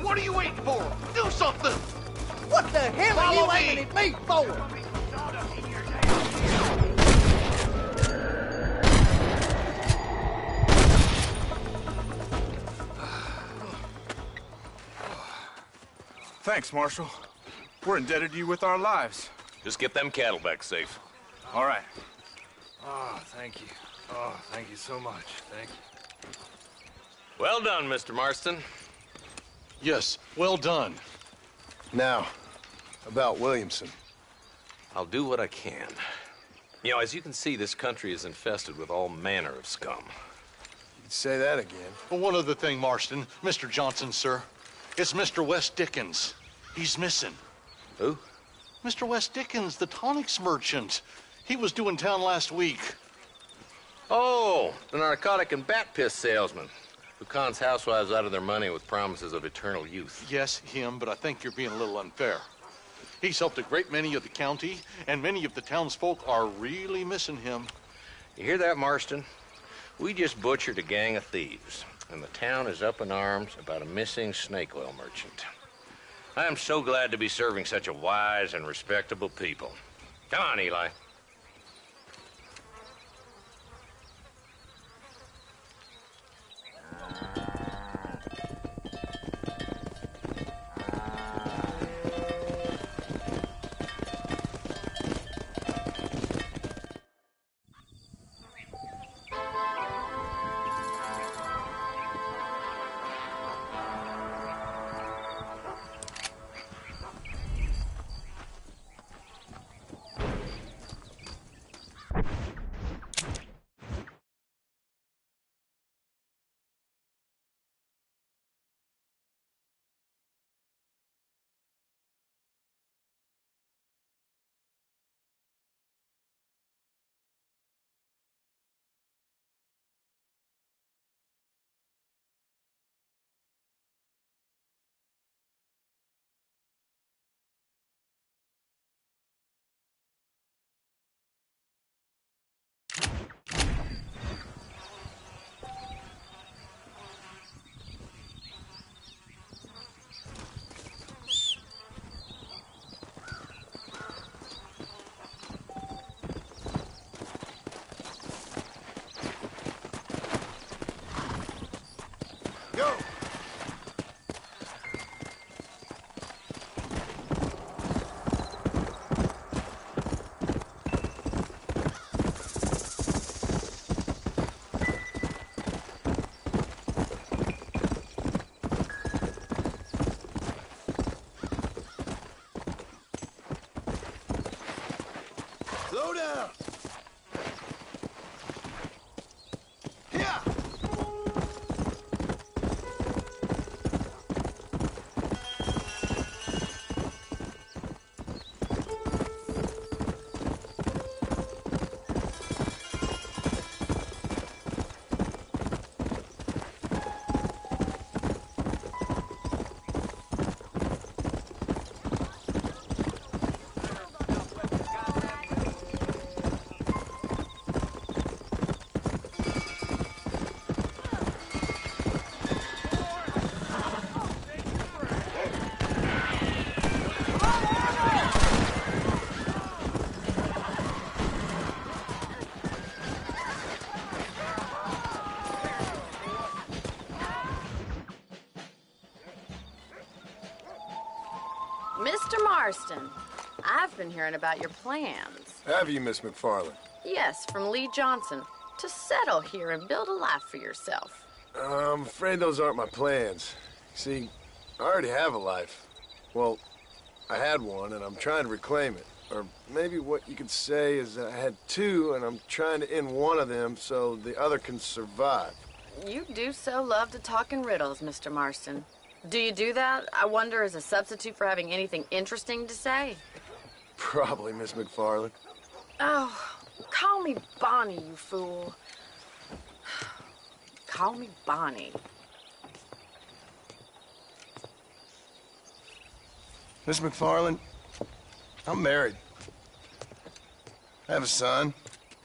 What are you waiting for? Do something! What the hell are you aiming at me for? Thanks, Marshal. We're indebted to you with our lives. Just get them cattle back safe. All right. Oh, thank you. Oh, thank you so much. Thank you. Well done, Mr. Marston. Yes, well done. Now, about Williamson. I'll do what I can. You know, as you can see, this country is infested with all manner of scum. You'd say that again. Well, one other thing, Marston. Mr. Johnson, sir. It's Mr. Wes Dickens. He's missing. Who? Mr. Wes Dickens, the tonics merchant. He was due in town last week. Oh, the narcotic and bat piss salesman who cons housewives out of their money with promises of eternal youth. Yes, him, but I think you're being a little unfair. He's helped a great many of the county, and many of the townsfolk are really missing him. You hear that, Marston? We just butchered a gang of thieves, and the town is up in arms about a missing snake oil merchant. I am so glad to be serving such a wise and respectable people. Come on, Eli. Slow down. Here. Mr. Marston, I've been hearing about your plans. Have you, Miss McFarland? Yes, from Lee Johnson, to settle here and build a life for yourself. I'm afraid those aren't my plans. See, I already have a life. Well, I had one, and I'm trying to reclaim it. Or maybe what you could say is that I had two, and I'm trying to end one of them so the other can survive. You do so love to talk in riddles, Mr. Marston. Do you do that, I wonder, as a substitute for having anything interesting to say? Probably, Miss McFarland. Oh, call me Bonnie, you fool. Call me Bonnie. Miss McFarland, I'm married. I have a son.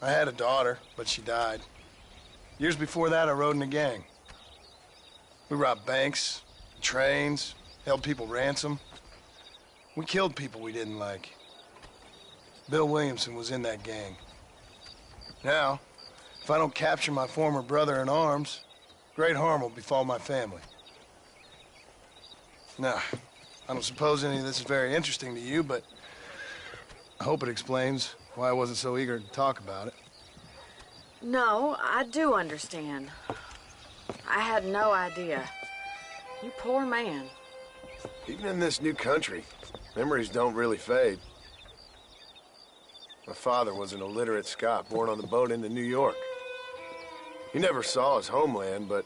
I had a daughter, but she died. Years before that, I rode in a gang. We robbed banks, trains, held people ransom. We killed people we didn't like. Bill Williamson was in that gang. Now, if I don't capture my former brother-in-arms, great harm will befall my family. Now, I don't suppose any of this is very interesting to you, but I hope it explains why I wasn't so eager to talk about it. No, I do understand. I had no idea. You poor man. Even in this new country, memories don't really fade. My father was an illiterate Scot born on the boat into New York. He never saw his homeland, but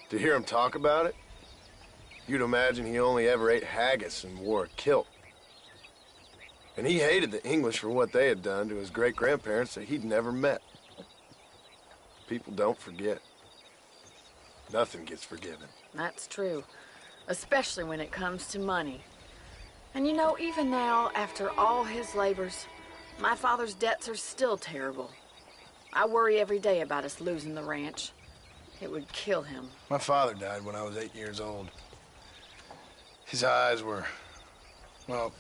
to hear him talk about it, you'd imagine he only ever ate haggis and wore a kilt. And he hated the English for what they had done to his great-grandparents that he'd never met. People don't forget. Nothing gets forgiven. That's true, especially when it comes to money. And you know, even now, after all his labors, my father's debts are still terrible. I worry every day about us losing the ranch. It would kill him. My father died when I was 8 years old. His eyes were, well,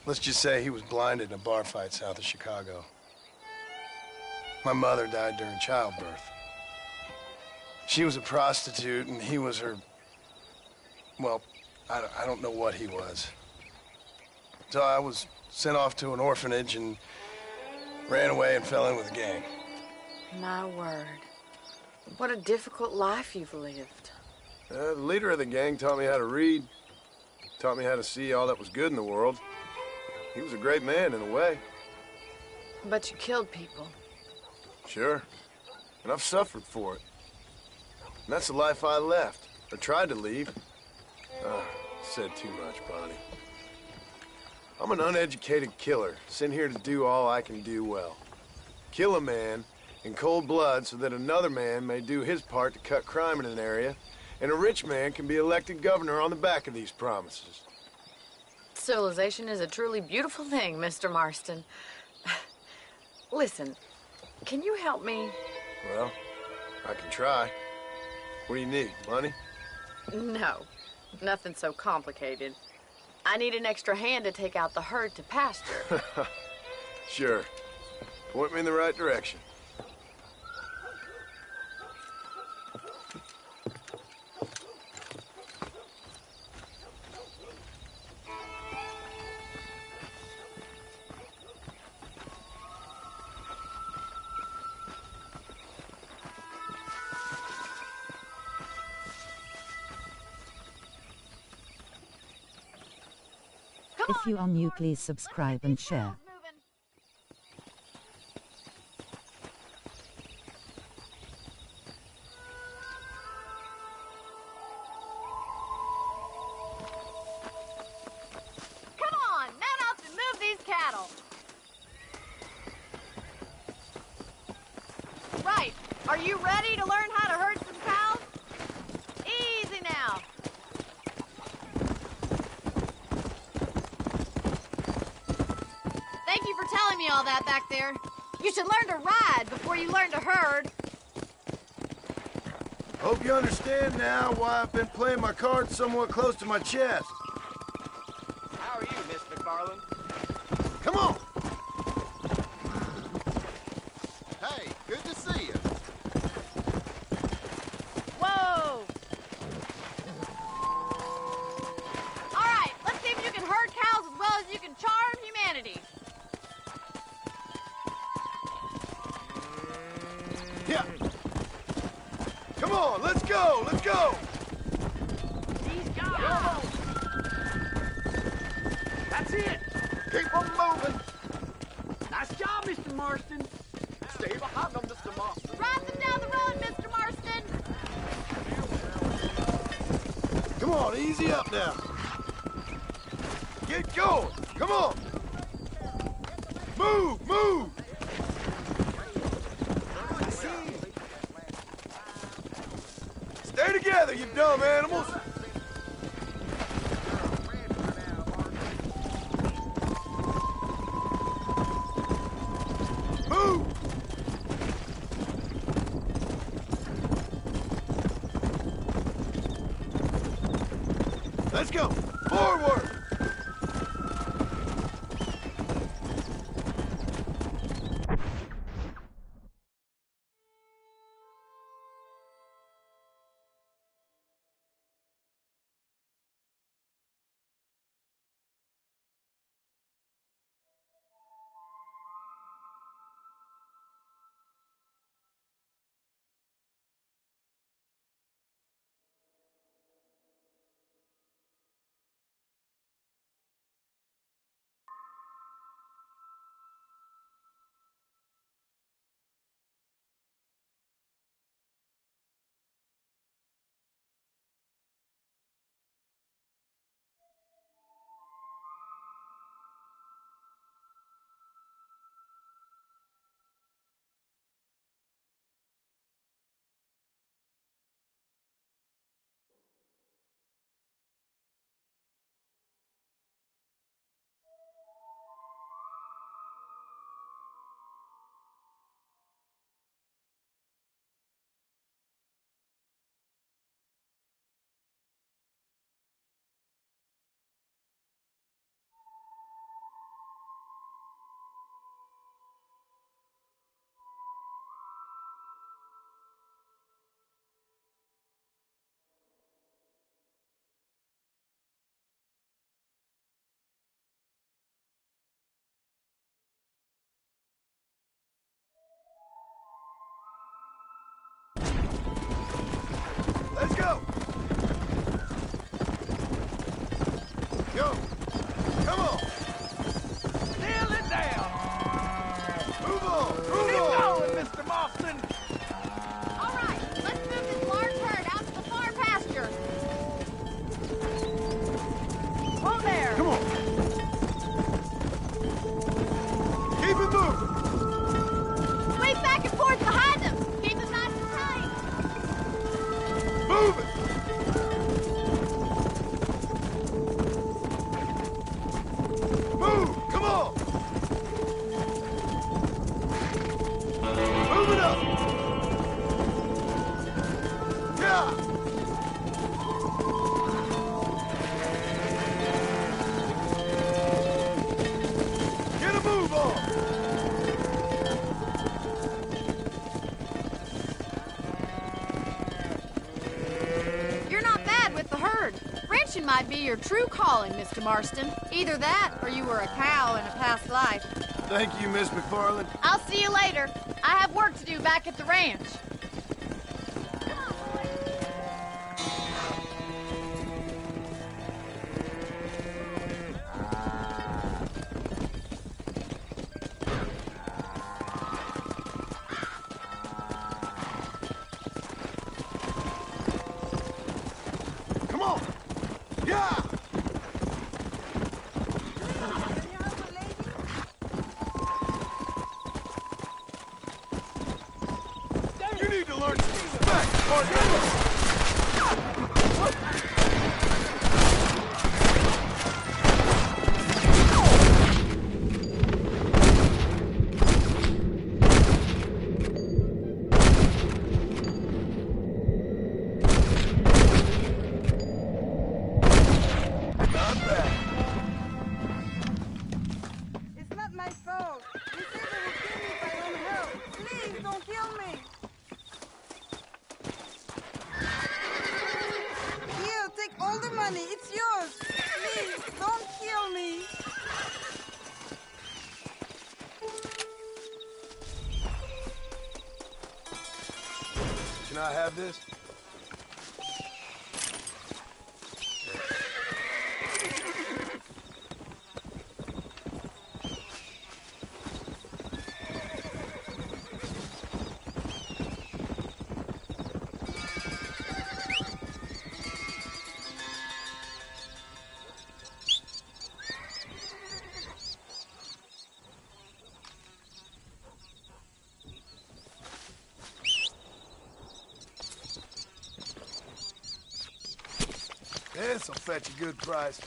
let's just say he was blinded in a bar fight south of Chicago. My mother died during childbirth. She was a prostitute and he was her, well, I don't know what he was. So I was sent off to an orphanage and ran away and fell in with a gang. My word. What a difficult life you've lived. The leader of the gang taught me how to read, taught me how to see all that was good in the world. He was a great man in a way. But you killed people. Sure. And I've suffered for it. And that's the life I left, or tried to leave. Said too much, Bonnie. I'm an uneducated killer, sent here to do all I can do well. Kill a man in cold blood so that another man may do his part to cut crime in an area, and a rich man can be elected governor on the back of these promises. Civilization is a truly beautiful thing, Mr. Marston. Listen, can you help me? Well, I can try. What do you need, money? No, nothing so complicated. I need an extra hand to take out the herd to pasture. Sure. Point me in the right direction. If you are new, please subscribe and share. Come on, mount up and move these cattle. Right, are you ready to learn how to herd some cows? Easy now. Thank you for telling me all that back there. You should learn to ride before you learn to herd. Hope you understand now why I've been playing my cards somewhat close to my chest. How are you, Miss McFarland? Come on! Hey, good to see you. Whoa! All right, let's see if you can herd cows as well as you can charm humanity. Yeah. Come on, let's go, let's go! These guys. That's it. Keep them moving. Nice job, Mr. Marston. Stay behind them, Mr. Marston. Ride them down the road, Mr. Marston. Come on, easy up now. Get going, come on. Move, move. Stay together, you dumb animals. Let's go! Go! Come on! Nail it down! Move on! Move Keep on! going, Mr. Marston! All right, let's move this large herd out to the far pasture. Whoa there! Come on! Keep it moving! Swing back and forth behind them. Keep it nice and tight. Move it! Move! Come on! Move it up! Yeah! Get a move on! You're not bad with the herd. Ranching might be your true calling, Mr. Marston. Either that, or you were a cow in a past life. Thank you, Miss McFarland. I'll see you later. I have work to do back at the ranch. Come on! Yeah! You need to learn some respect, partner! Not bad. It's not my fault. You said they would kill me if I don't help. Please, don't kill me. Here, take all the money. It's yours. Please, don't kill me. Can I have this? This'll fetch a good price.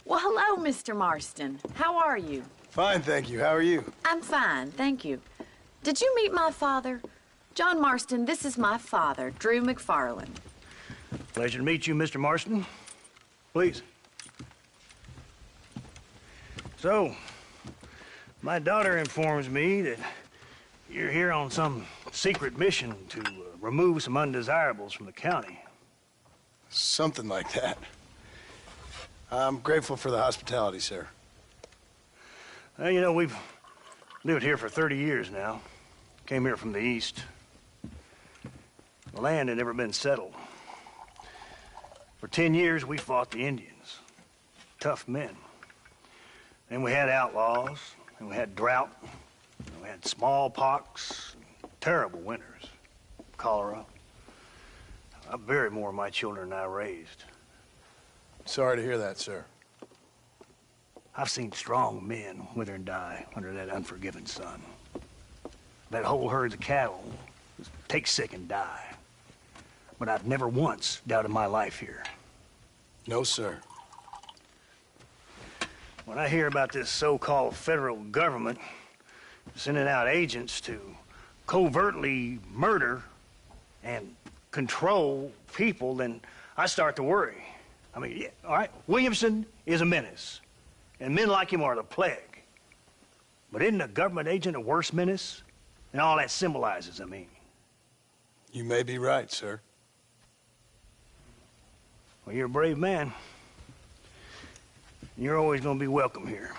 Well, hello, Mr. Marston. How are you? Fine, thank you. How are you? I'm fine, thank you. Did you meet my father? John Marston, this is my father, Drew McFarland. Pleasure to meet you, Mr. Marston. Please. So, my daughter informs me that you're here on some secret mission to remove some undesirables from the county. Something like that. I'm grateful for the hospitality, sir. Well, you know, we've lived here for 30 years now. Came here from the east. The land had never been settled. For 10 years, we fought the Indians. Tough men. Then we had outlaws, and we had drought, and we had smallpox, terrible winters, cholera. I buried more of my children than I raised. Sorry to hear that, sir. I've seen strong men wither and die under that unforgiving sun. That whole herds of cattle just take sick and die. But I've never once doubted my life here. No, sir. When I hear about this so-called federal government sending out agents to covertly murder and control people, then I start to worry. I mean, yeah, all right, Williamson is a menace, and men like him are the plague. But isn't a government agent a worse menace? And all that symbolizes, I mean. You may be right, sir. Well, you're a brave man. You're always gonna be welcome here.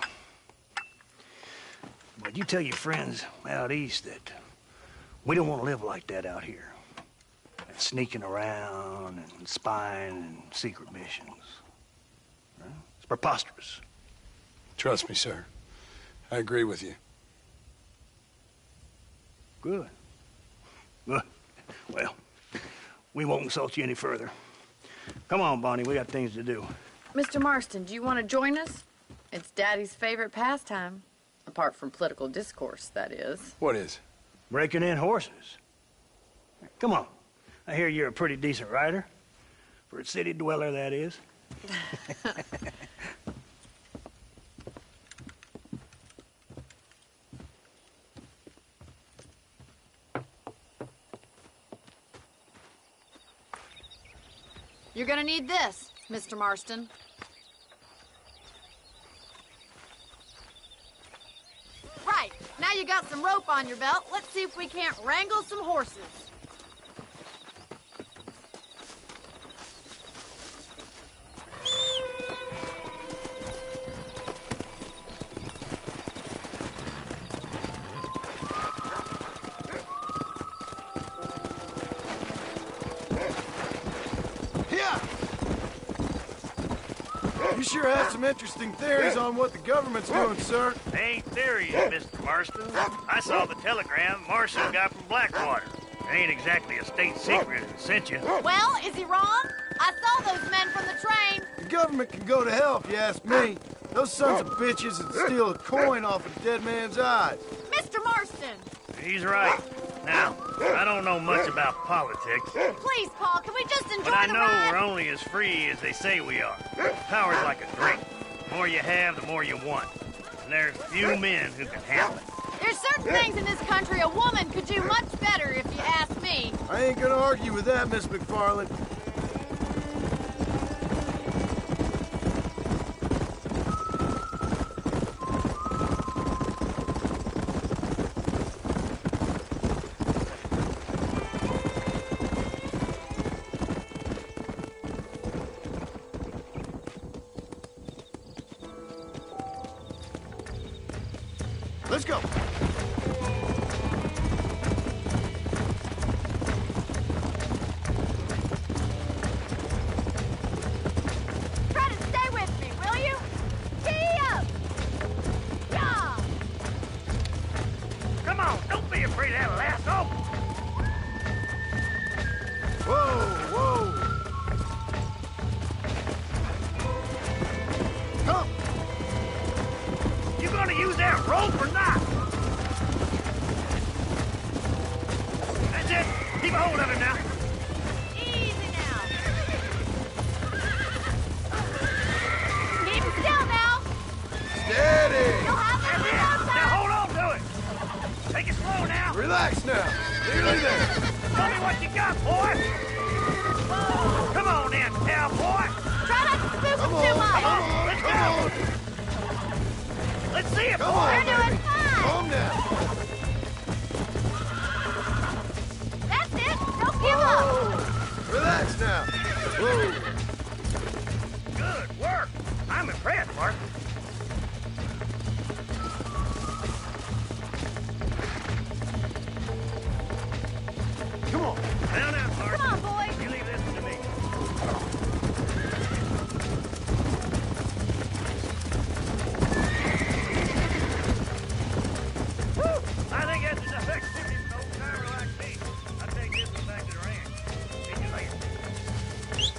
But you tell your friends out east that we don't want to live like that out here. Sneaking around and spying and secret missions. Right? It's preposterous. Trust me, sir. I agree with you. Good. Good. Well, we won't insult you any further. Come on, Bonnie, we got things to do. Mr. Marston, do you want to join us? It's Daddy's favorite pastime. Apart from political discourse, that is. What is? Breaking in horses. Come on. I hear you're a pretty decent rider. For a city dweller, that is. You're gonna need this, Mr. Marston. Right, now you got some rope on your belt. Let's see if we can't wrangle some horses. You sure have some interesting theories on what the government's doing, sir. They ain't theories, Mr. Marston. I saw the telegram Marshall got from Blackwater. It ain't exactly a state secret that sent you. Well, is he wrong? I saw those men from the train. The government can go to hell if you ask me. Those sons of bitches would steal a coin off a dead man's eyes. Mr. Marston! He's right. Now, I don't know much about politics. Please, Paul, can we just enjoy But I the know ride? we're only as free as they say we are. Power's like a drink. The more you have, the more you want. And there's few men who can handle it. There's certain things in this country a woman could do much better, if you ask me. I ain't gonna argue with that, Miss McFarland. Let's go. Try to stay with me, will you? Tee up! Yeah! Come on, don't be afraid of that lasso. Whoa, whoa. Come. You gonna use that rope or not? That's it. Keep a hold of him now. Easy now. Keep still now. Steady. You'll have it in no Now time. hold on to it. Take it slow now. Relax now. Nearly there. Show me what you got, boy. Come on then, cowboy. Try not to spook him too much. Come on, let's go. Let's see it, Come boy. on, You're doing baby. fine. Calm down. That's it. Don't give up. Relax now. Whoa. Good work. I'm impressed, Mark. Come on. Down out, Mark. Come on, boys. You leave this to me. Woo! I think that's enough activity for an old-timer like me. I'll take this one back to the ranch. See you later.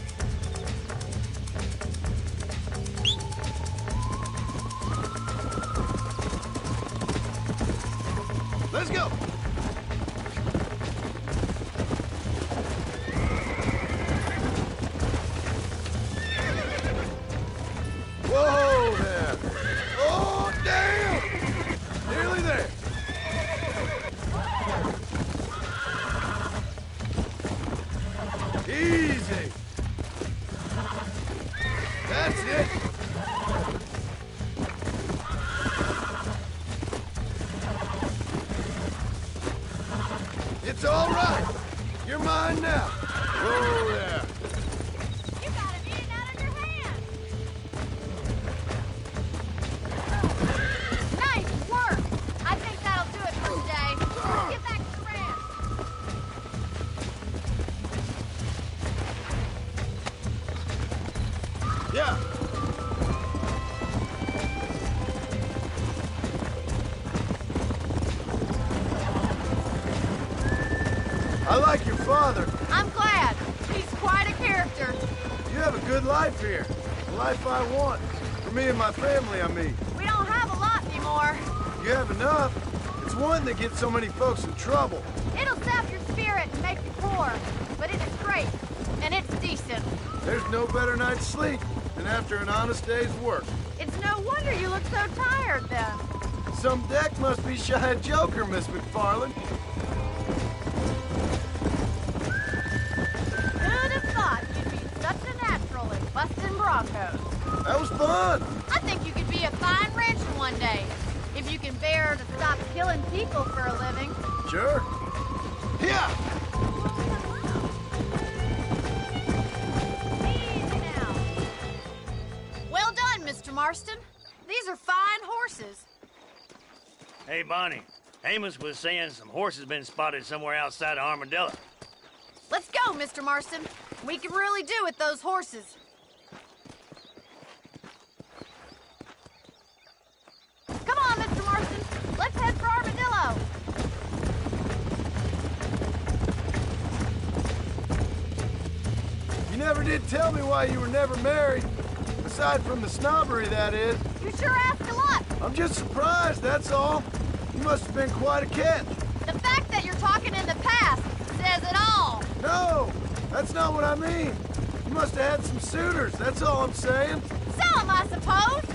Let's go. Whoa there. Oh, damn. Nearly there. It's all right. You're mine now. Whoa there. You got him eating out of your hand. Nice work. I think that'll do it for today. Let's get back to the ranch. Yeah. I like your father. I'm glad. He's quite a character. You have a good life here. The life I want. For me and my family, I mean. We don't have a lot anymore. You have enough. It's one that gets so many folks in trouble. It'll sap your spirit and make you poor. But it's great. And it's decent. There's no better night's sleep than after an honest day's work. It's no wonder you look so tired then. Some deck must be shy of Joker, Miss McFarland. Who'd have thought you'd be such a natural at busting broncos? That was fun. I think you could be a fine rancher one day. If you can bear to stop killing people for a living. Sure. Yeah. Easy now. Well done, Mr. Marston. These are fine horses. Hey, Bonnie. Amos was saying some horses been spotted somewhere outside of Armadillo. Let's go, Mr. Marston. We can really do with those horses. Come on, Mr. Marston. Let's head for Armadillo. You never did tell me why you were never married. Aside from the snobbery, that is. You sure ask a lot. I'm just surprised, that's all. You must have been quite a catch. The fact that you're talking in the past says it all. No, that's not what I mean. You must have had some suitors, that's all I'm saying. Some, I suppose.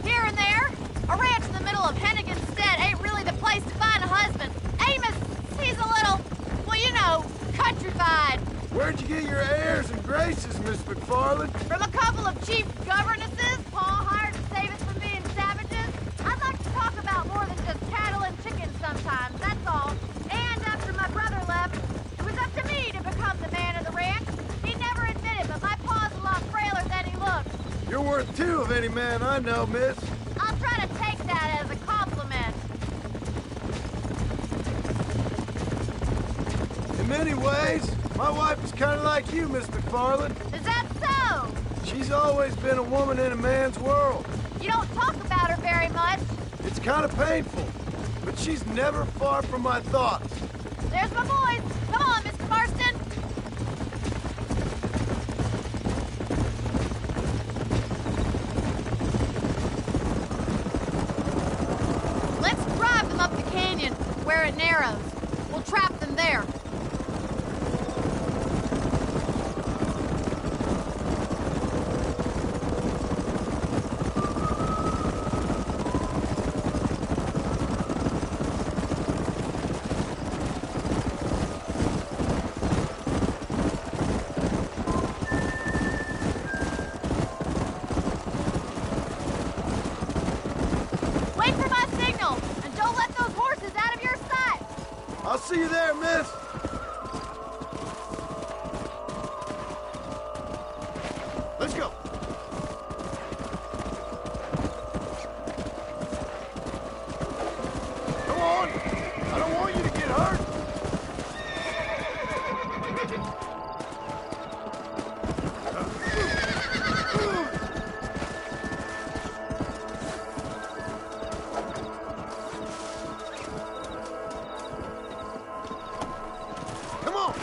Here and there. A ranch in the middle of Hennigan's Stead ain't really the place to find a husband. Amos, he's a little, well, you know, countrified. Where'd you get your airs and graces, Miss McFarland? From a couple of cheap governesses Pa hired to save us from being savages. I'd like to talk about more than just cattle and chickens sometimes, that's all. And after my brother left, it was up to me to become the man of the ranch. He never admitted, but my pa's a lot frailer than he looks. You're worth two of any man I know, miss. I'll try to take that as a compliment. In many ways, my wife is kind of like you, Miss McFarland. Is that so? She's always been a woman in a man's world. You don't talk about her very much. It's kind of painful, but she's never far from my thoughts. There's my boys. Come on, Mr. Marston. Let's drive them up the canyon where it narrows. We'll trap them there. Wait for my signal, and don't let those horses out of your sight. I'll see you there, miss. Let's go. Come on. I don't want you to get hurt. Come on.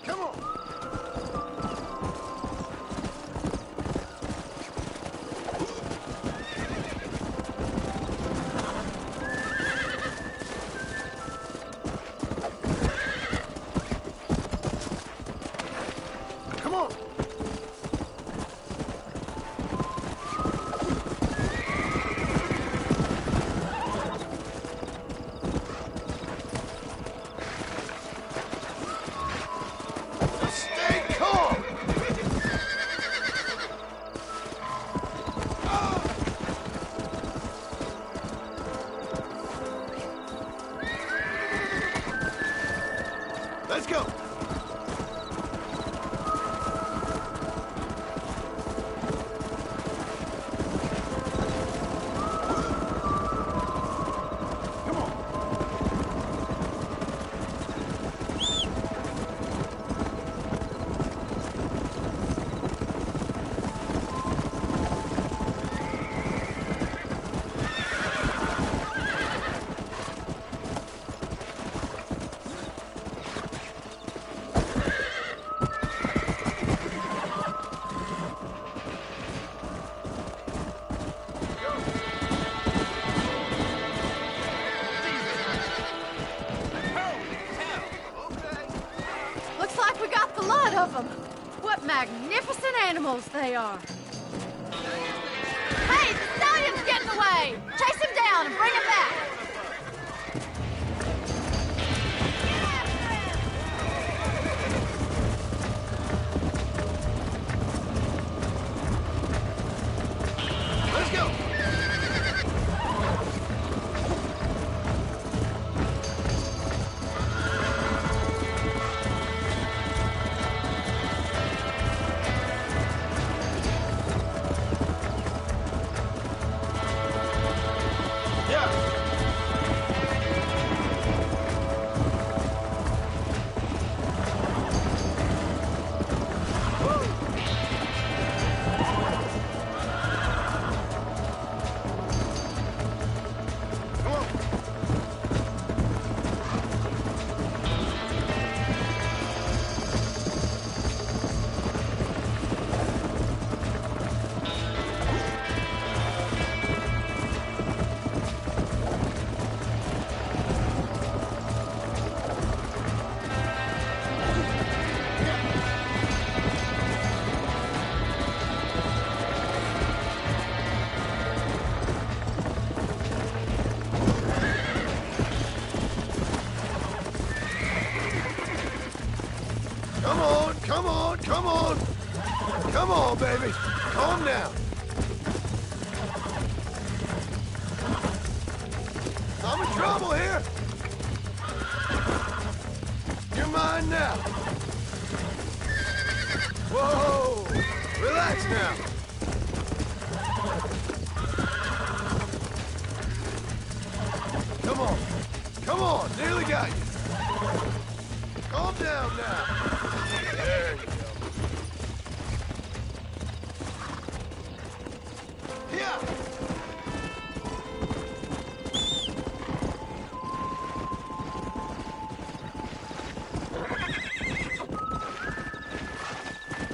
Come on. Come on. lot of them. What magnificent animals they are. Hey, the stallion's getting away. Chase him down and bring him back. Let's go. Come on, baby. Calm down. I'm in trouble here. You're mine now. Whoa! Relax now. Come on. Come on. Nearly got you. Calm down now. There you go. Yeah.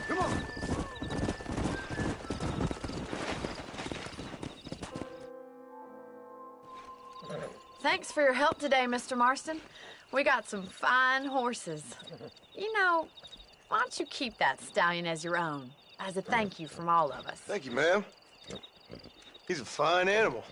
Come on. Thanks for your help today, Mr. Marston. We got some fine horses. You know, why don't you keep that stallion as your own, as a thank you from all of us? Thank you, ma'am. He's a fine animal.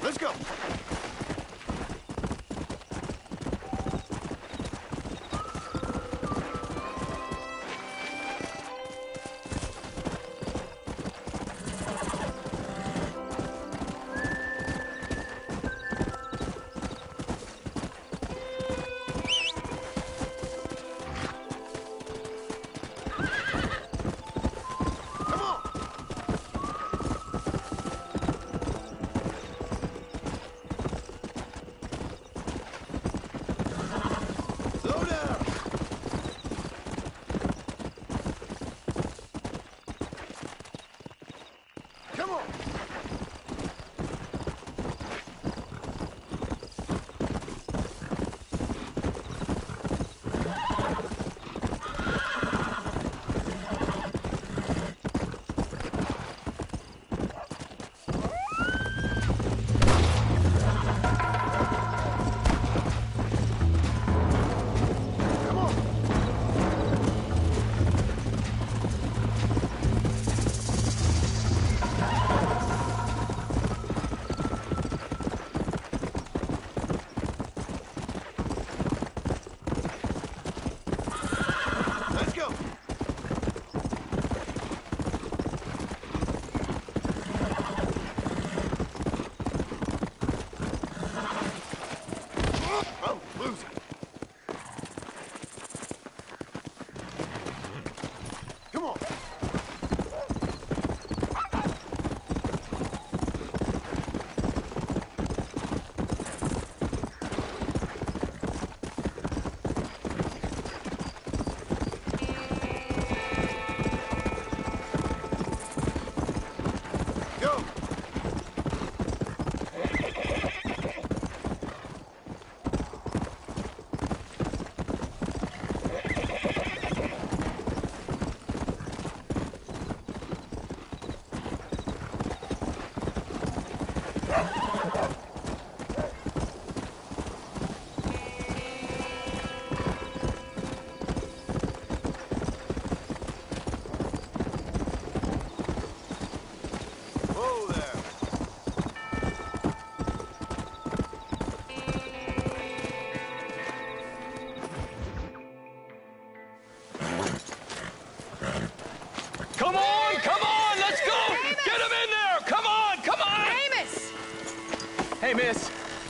Let's go.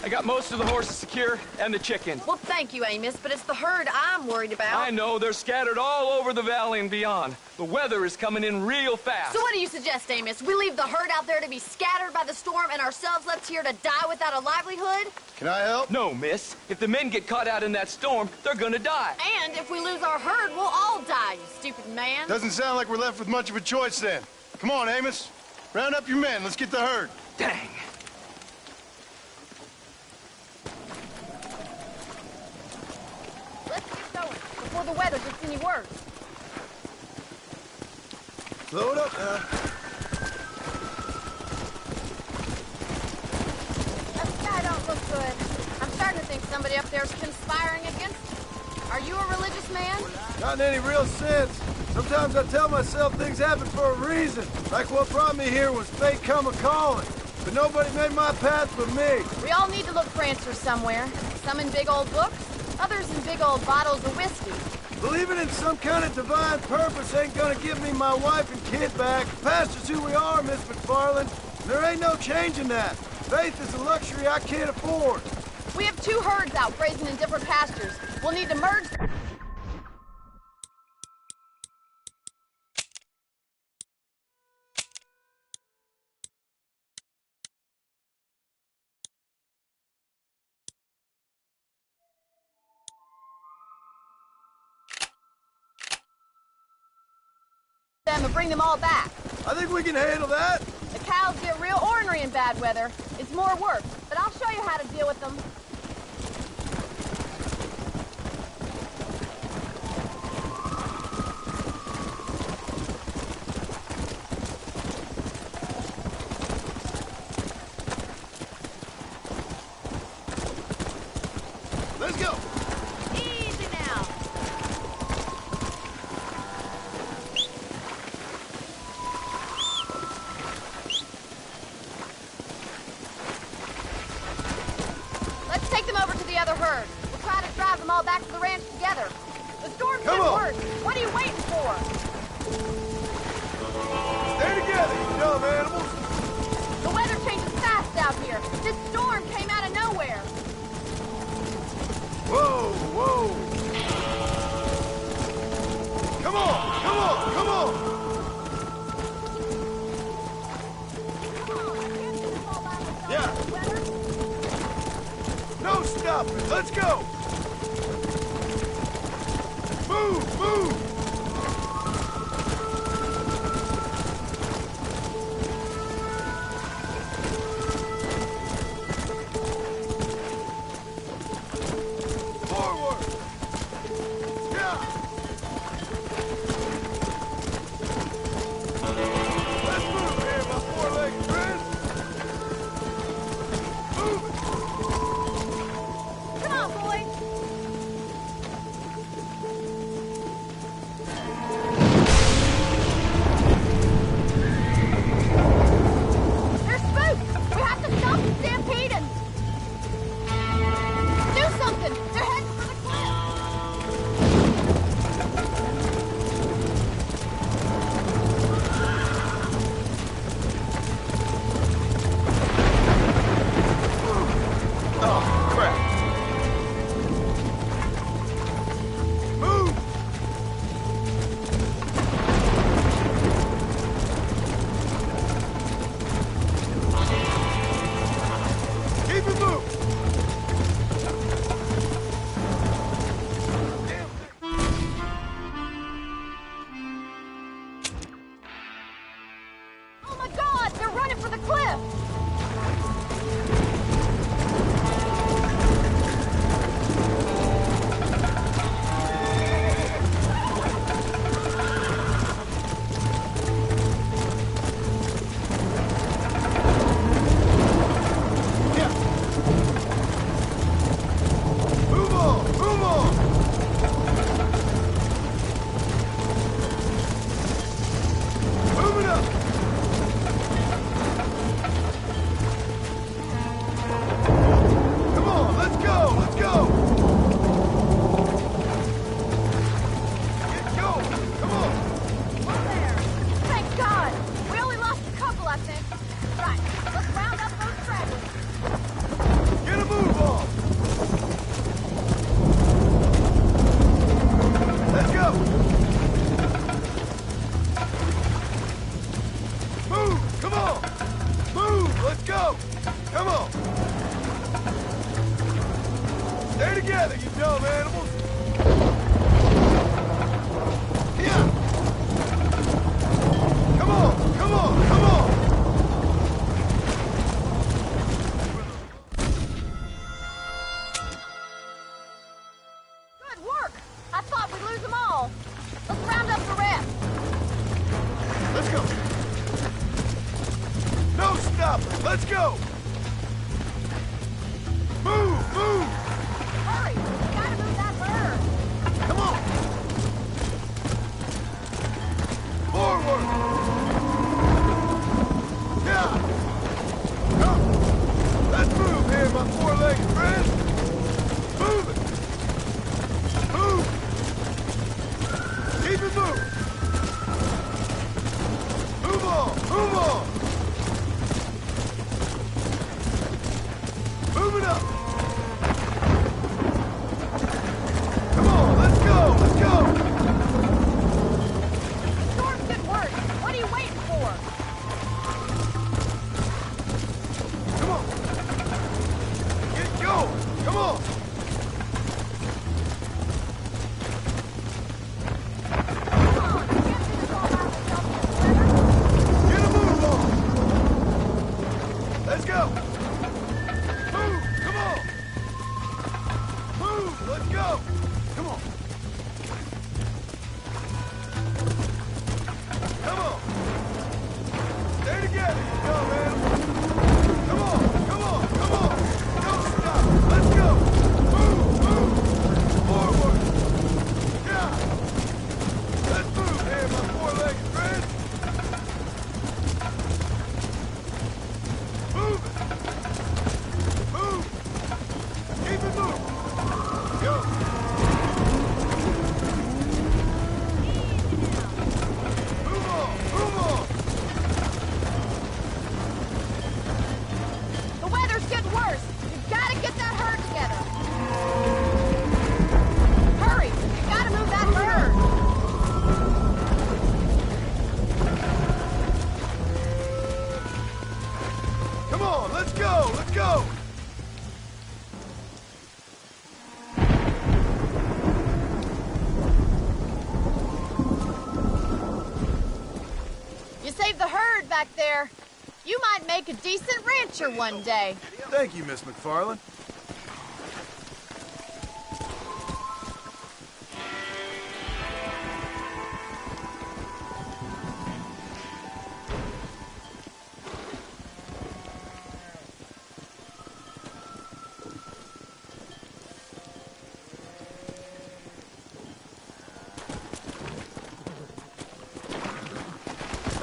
I got most of the horses secure and the chickens. Well, thank you, Amos, but it's the herd I'm worried about. I know, they're scattered all over the valley and beyond. The weather is coming in real fast. So what do you suggest, Amos? We leave the herd out there to be scattered by the storm and ourselves left here to die without a livelihood? Can I help? No, miss. If the men get caught out in that storm, they're gonna die. And if we lose our herd, we'll all die, you stupid man. Doesn't sound like we're left with much of a choice then. Come on, Amos. Round up your men. Let's get the herd. Dang. Let's get going before the weather gets any worse. Load up now. That sky don't look good. I'm starting to think somebody up there's conspiring against us. Are you a religious man? Not in any real sense. Sometimes I tell myself things happen for a reason. Like what brought me here was fate come a-calling. But nobody made my path but me. We all need to look for answers somewhere. Some in big old books, others in big old bottles of whiskey. Believing in some kind of divine purpose ain't gonna give me my wife and kid back. Past is who we are, Miss McFarland. There ain't no changing that. Faith is a luxury I can't afford. We have 2 herds out grazing in different pastures. We'll need to merge them and bring them all back. I think we can handle that. The cows get real ornery in bad weather. It's more work, but I'll show you how to deal with them. Let's go. Easy now. Let's take them over to the other herd. We'll try to drive them all back to the ranch together. The storm's Come getting on. worse. What are you waiting for? Stay together, you dumb animals. The weather changes fast out here. This storm came out of nowhere. Whoa, whoa. Come on, come on, come on. Yeah. No stopping. Let's go. Move, move. Forward. Yeah. Let's move here, my four-legged friends. Move it. Come on, boys. They're spooked. We have to stop the stampede and do something. They're heading for the animals! Yeah! Come on! Come on! Come on! Good work! I thought we'd lose them all. Let's round up the rest. Let's go! No stopping! Let's go! Move! Move! Hurry! We gotta move that bird. Come on! Forward! Yeah! Come! Let's move here, my four-legged friend! Move it! Move! Keep it moving! Move on! Move on! Move it up! Come on, let's go! Let's go! Storm's good work. What are you waiting for? Come on! Get going! Come on! Get a move on! Let's go! Move! Come on! Move! Let's go! Come on! Come on! Stay together, you dumb animals! Come on! Come on! Come on! Don't stop! Let's go! Move! Move! Forward! Yeah! Let's move here, my four-legged friend! Move it! Move! Keep it moving! Go! Move on! Move on! The weather's getting worse. We've gotta get that herd together. Hurry! You gotta move that bird. Come on, let's go! Let's go! You saved the herd back there. You might make a decent rancher one day. Thank you, Miss McFarland.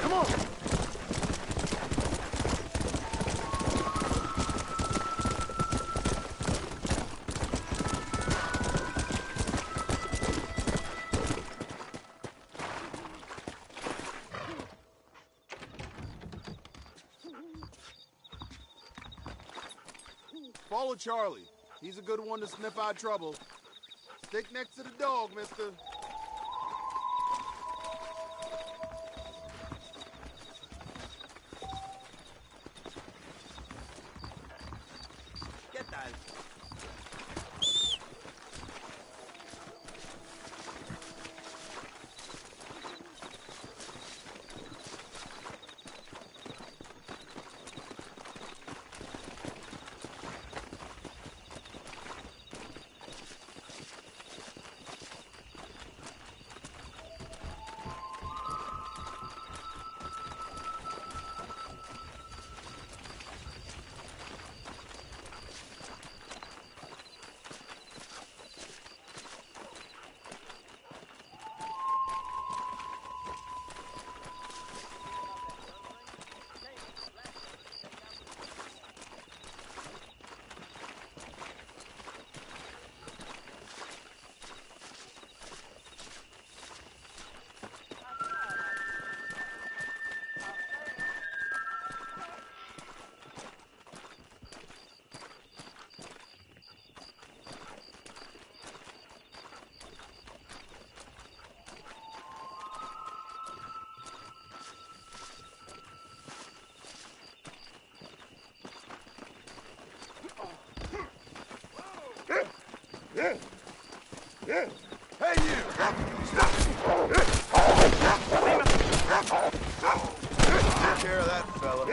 Come on! Follow Charlie. He's a good one to sniff out trouble. Stick next to the dog, mister. Get that. Hey, you! Stop! Take care of that, fella.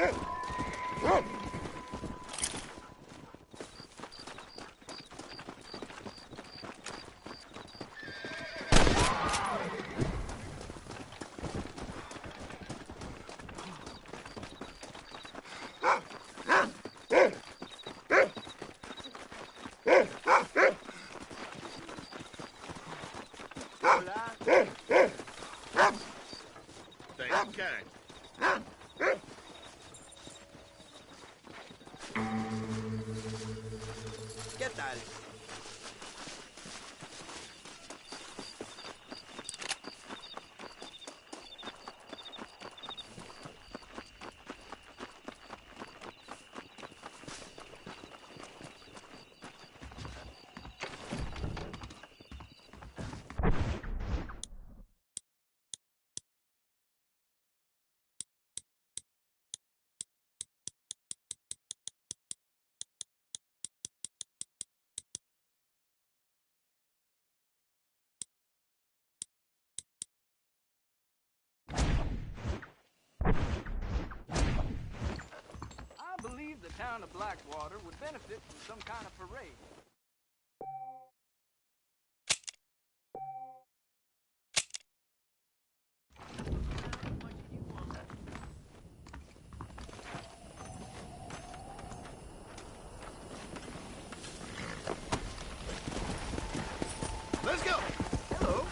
Get that. I believe the town of Blackwater would benefit from some kind of parade. Let's go! Hello.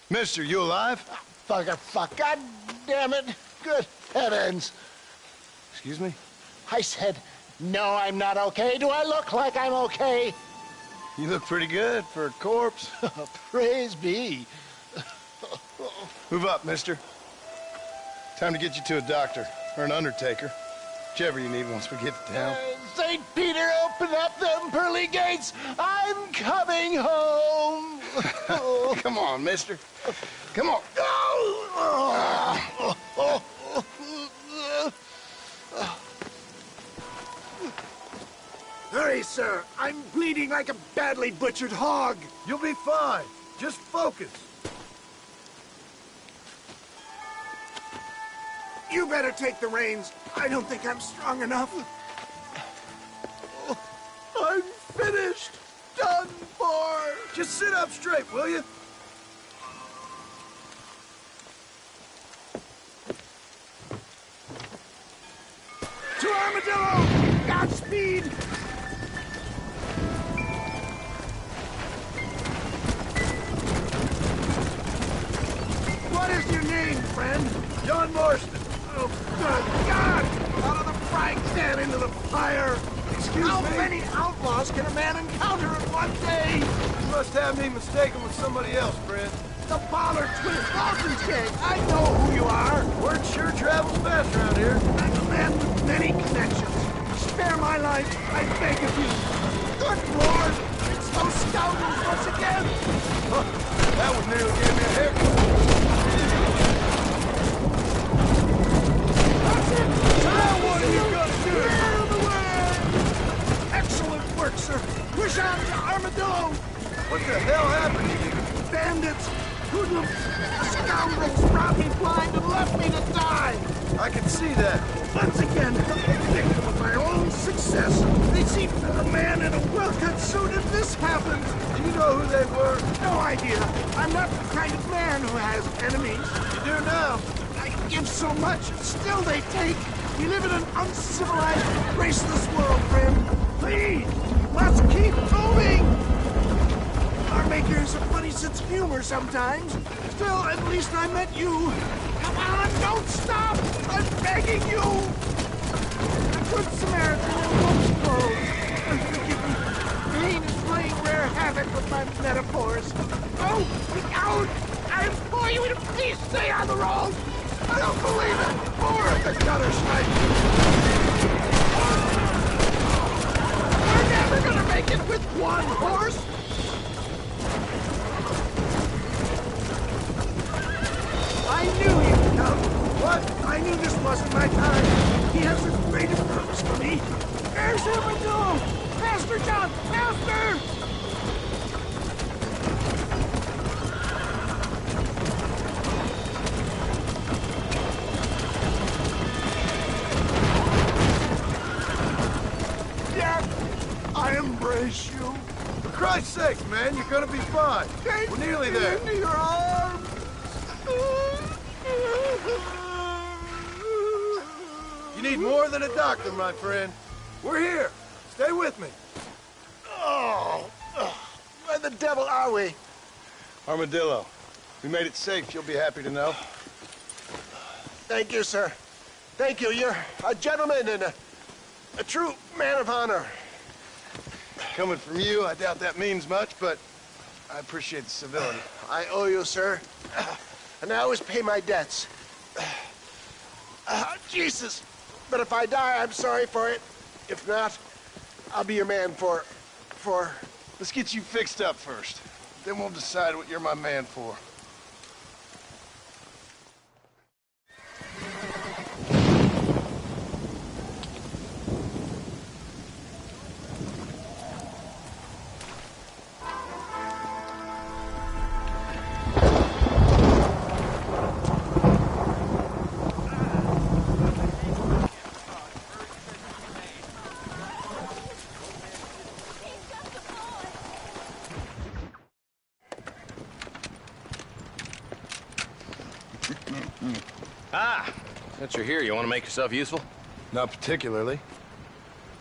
Mister, you alive? Fuck. God damn it. Good heavens. Excuse me? I said, no, I'm not okay. Do I look like I'm okay? You look pretty good for a corpse. Praise be. Move up, mister. Time to get you to a doctor or an undertaker. Whichever you need once we get to town. St. Peter, open up them pearly gates. I'm coming home. Come on, mister. Come on. Hurry, sir. I'm bleeding like a badly butchered hog. You'll be fine. Just focus. You better take the reins. I don't think I'm strong enough. I'm finished. Done for. Just sit up straight, will you? To Armadillo! Godspeed! What is your name, friend? John Marston. Oh, good God! Out of the frying pan into the fire! Excuse How me? many outlaws can a man encounter in one day? You must have me mistaken with somebody else, friend. The Pollard twins, Lawson's gang. I know who you are. Word sure travels fast around here. I'm a man with many connections. Spare my life, I beg of you. Good Lord! It's those scoundrels once again! That one nearly gave me a haircut. That's it! Now what are you gonna do? Clear the way! Excellent work, sir. Push on to Armadillo! What the hell happened to you? Bandits! Hoodlums! Scoundrels brought me blind and left me to die! I can see that. Once again, a victim of my own success. They seemed for a man in a well-cut suit if this happened. Do you know who they were? No idea. I'm not the kind of man who has enemies. You do now. I give so much, and still they take. We live in an uncivilized, graceless world, friend. Please, let's keep moving. Our maker has a funny sense of humor sometimes. Still, at least I met you. Come on, don't stop! I'm begging you! A good Samaritan in wolf's clothes. Forgive me. Pain is playing rare havoc with my metaphors. Oh, look out! I implore you to please stay on the road! I don't believe it! More of the gutter snipe! We're never gonna make it with one horse! I knew he'd come. What? I knew this wasn't my time. He has a greater purpose for me. There's Armadillo! Faster, John! Faster! Yeah, I embrace you. For Christ's sake, man, you're gonna be fine. We're nearly there. Into your arms. You need more than a doctor, my friend. We're here. Stay with me. Oh, where the devil are we? Armadillo. We made it safe, you'll be happy to know. Thank you, sir. Thank you. You're a gentleman and a true man of honor. Coming from you, I doubt that means much, but I appreciate the civility. I owe you, sir. And I always pay my debts. Jesus. But if I die, I'm sorry for it. If not, I'll be your man for... Let's get you fixed up first. Then we'll decide what you're my man for. Ah, since you're here, you want to make yourself useful? Not particularly.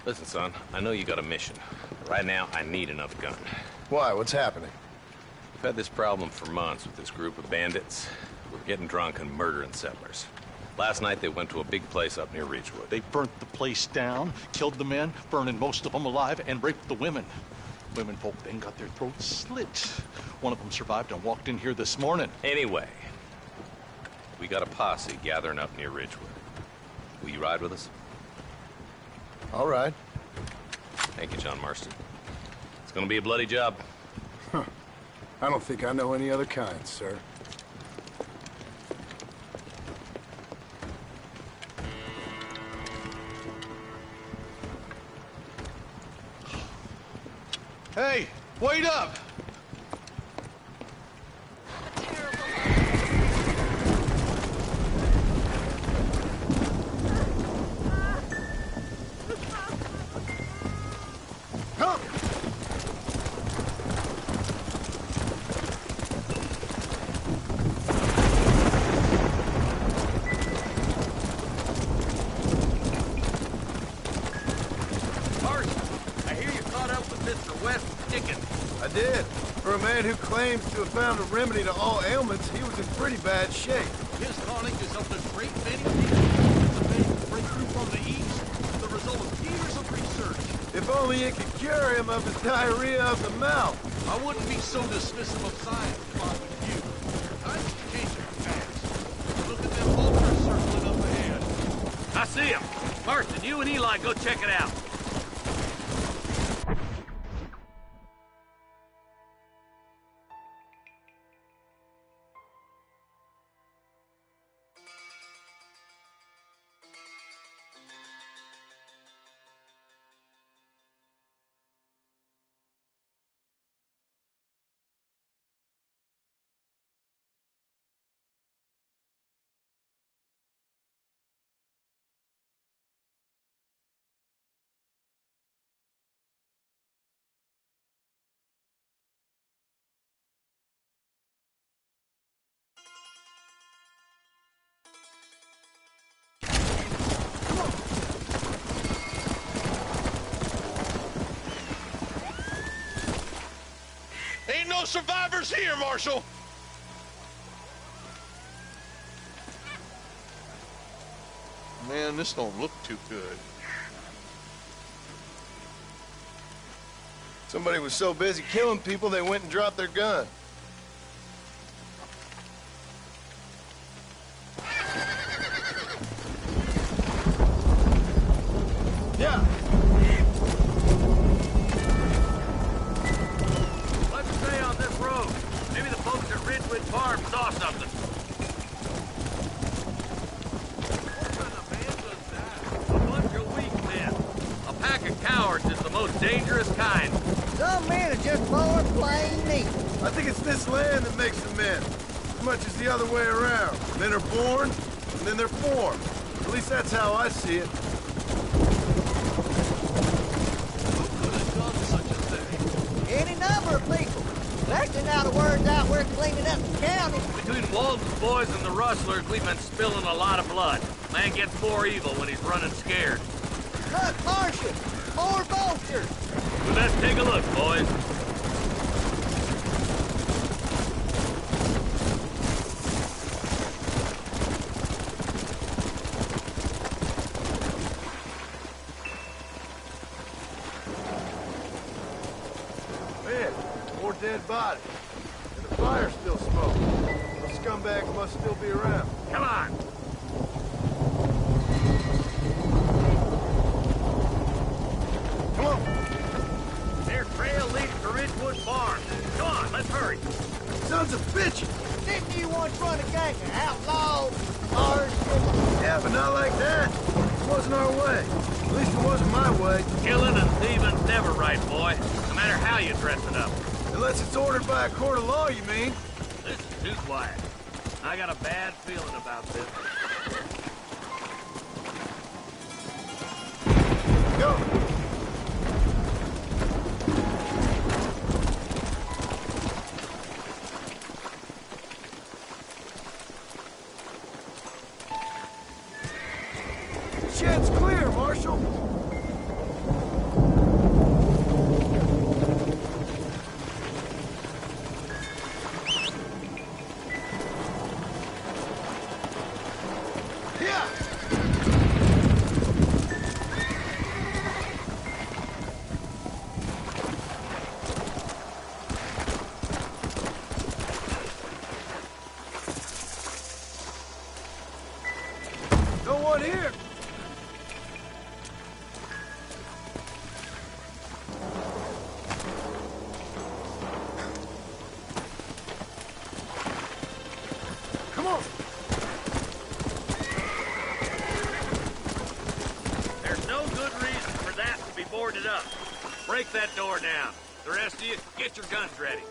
Listen, son, I know you got a mission. Right now, I need another gun. Why? What's happening? had this problem for months with this group of bandits. We're getting drunk and murdering settlers. Last night they went to a big place up near Ridgewood. They burnt the place down, killed the men, burning most of them alive, and raped the women. Women folk then got their throats slit. One of them survived and walked in here this morning. Anyway, we got a posse gathering up near Ridgewood. Will you ride with us? All right. Thank you, John Marston. It's gonna be a bloody job. Huh. I don't think I know any other kind, sir. Hey, wait up! Who claims to have found a remedy to all ailments, he was in pretty bad shape. His tonic has helped a great many people. The big breakthrough from the east, the result of years of research. If only it could cure him of his diarrhea of the mouth. I wouldn't be so dismissive of science if I was you. Times are changing fast. Look at them vultures circling up ahead. I see him. Marston, you and Eli go check it out. Ain't no survivors here, Marshal! Man, this don't look too good. Somebody was so busy killing people, they went and dropped their gun. Yeah. Let's stay on this road. Maybe the folks at Ridgewood Farm saw something. A bunch of weak men. A pack of cowards is the most dangerous kind. Some men are just born plain neat. I think it's this land that makes them men, as much as the other way around. Men are born, and then they're formed. At least that's how I see it. Any number of people. Especially now the word's out we're cleaning up the county. Between Walton's boys and the rustlers, we've been spilling a lot of blood. Man gets more evil when he's running scared. Look, Marshal! More vultures! Well, let's take a look, boys. Man, more dead bodies. And the fire's still smoking. Those scumbags must still be around. Come on! Come on! Their trail leads to Ridgewood Farm. Come on, let's hurry. Sons of bitches! Didn't you once run a gang of outlaws? Marshal? Yeah, but not like that. It wasn't our way. At least it wasn't my way. Killing and thieving's never right, boy. No matter how you dress it up. Unless it's ordered by a court of law, you mean? This is too quiet. I got a bad feeling about this. Go! Shed's clear, Marshal! one here. Come on. There's no good reason for that to be boarded up. Break that door down. The rest of you, get your guns ready.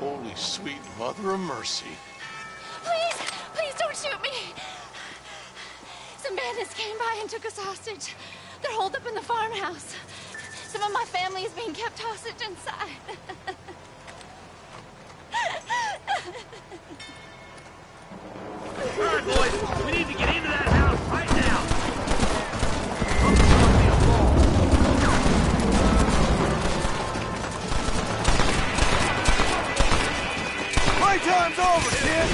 Holy sweet mother of mercy. Please, please don't shoot me. Some bandits came by and took us hostage. They're holed up in the farmhouse. Some of my family is being kept hostage inside. All right, boys, we need to get into that house right now. Playtime's over, kid!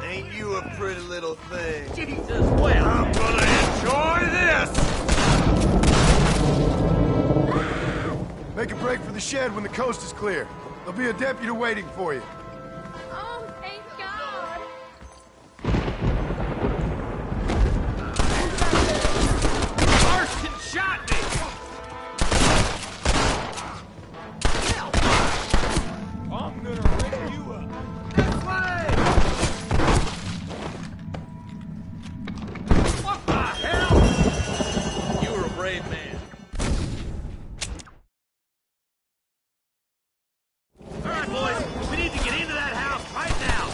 Ain't you a pretty little thing? Jesus, well, I'm gonna enjoy this! Make a break for the shed when the coast is clear. There'll be a deputy waiting for you. Oh, thank God. Marston shot me! I'm gonna rip you up. This way! What the hell? You were a brave man. All right, boys, we need to get into that house right now.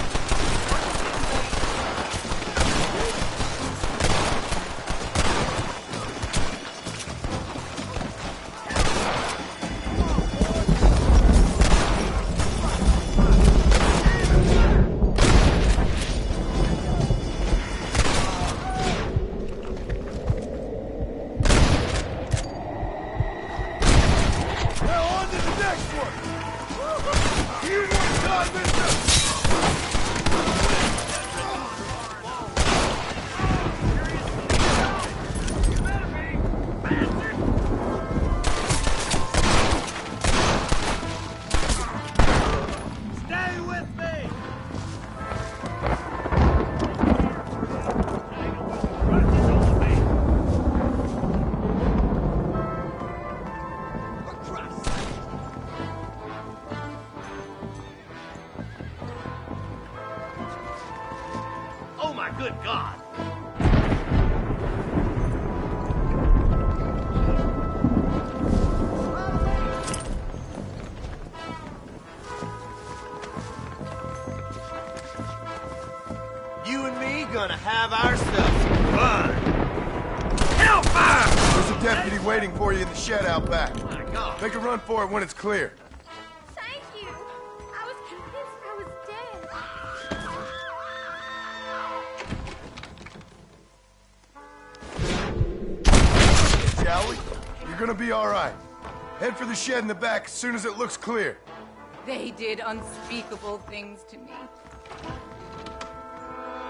Now on to the next one! You want God, mister! Stay with me! Oh my good God! You and me gonna have ourselves some fun. Hellfire! There's a deputy waiting for you in the shed out back. Oh my God! Make a run for it when it's clear. Thank you. I was convinced I was dead. Shall we? You're gonna be all right. Head for the shed in the back as soon as it looks clear. They did unspeakable things to me.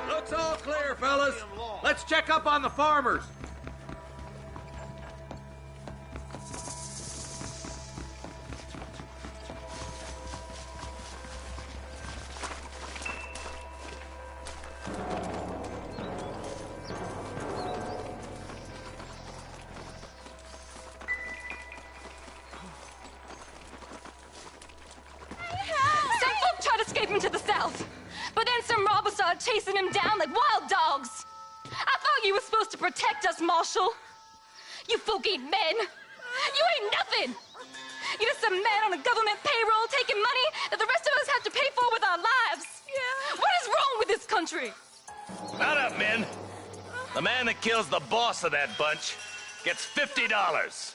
Looks all clear, fellas. Let's check up on the farmers. Some folk tried escaping to the south, but then some robbers started chasing him down like wild dogs. I thought thought you were supposed to protect us, Marshal. You folk ain't men. You ain't nothing. You're just some man on a government payroll taking money that the rest of us have to pay for with our lives. Yeah. What is wrong with this country? Shut up, men. The man that kills the boss of that bunch gets $50.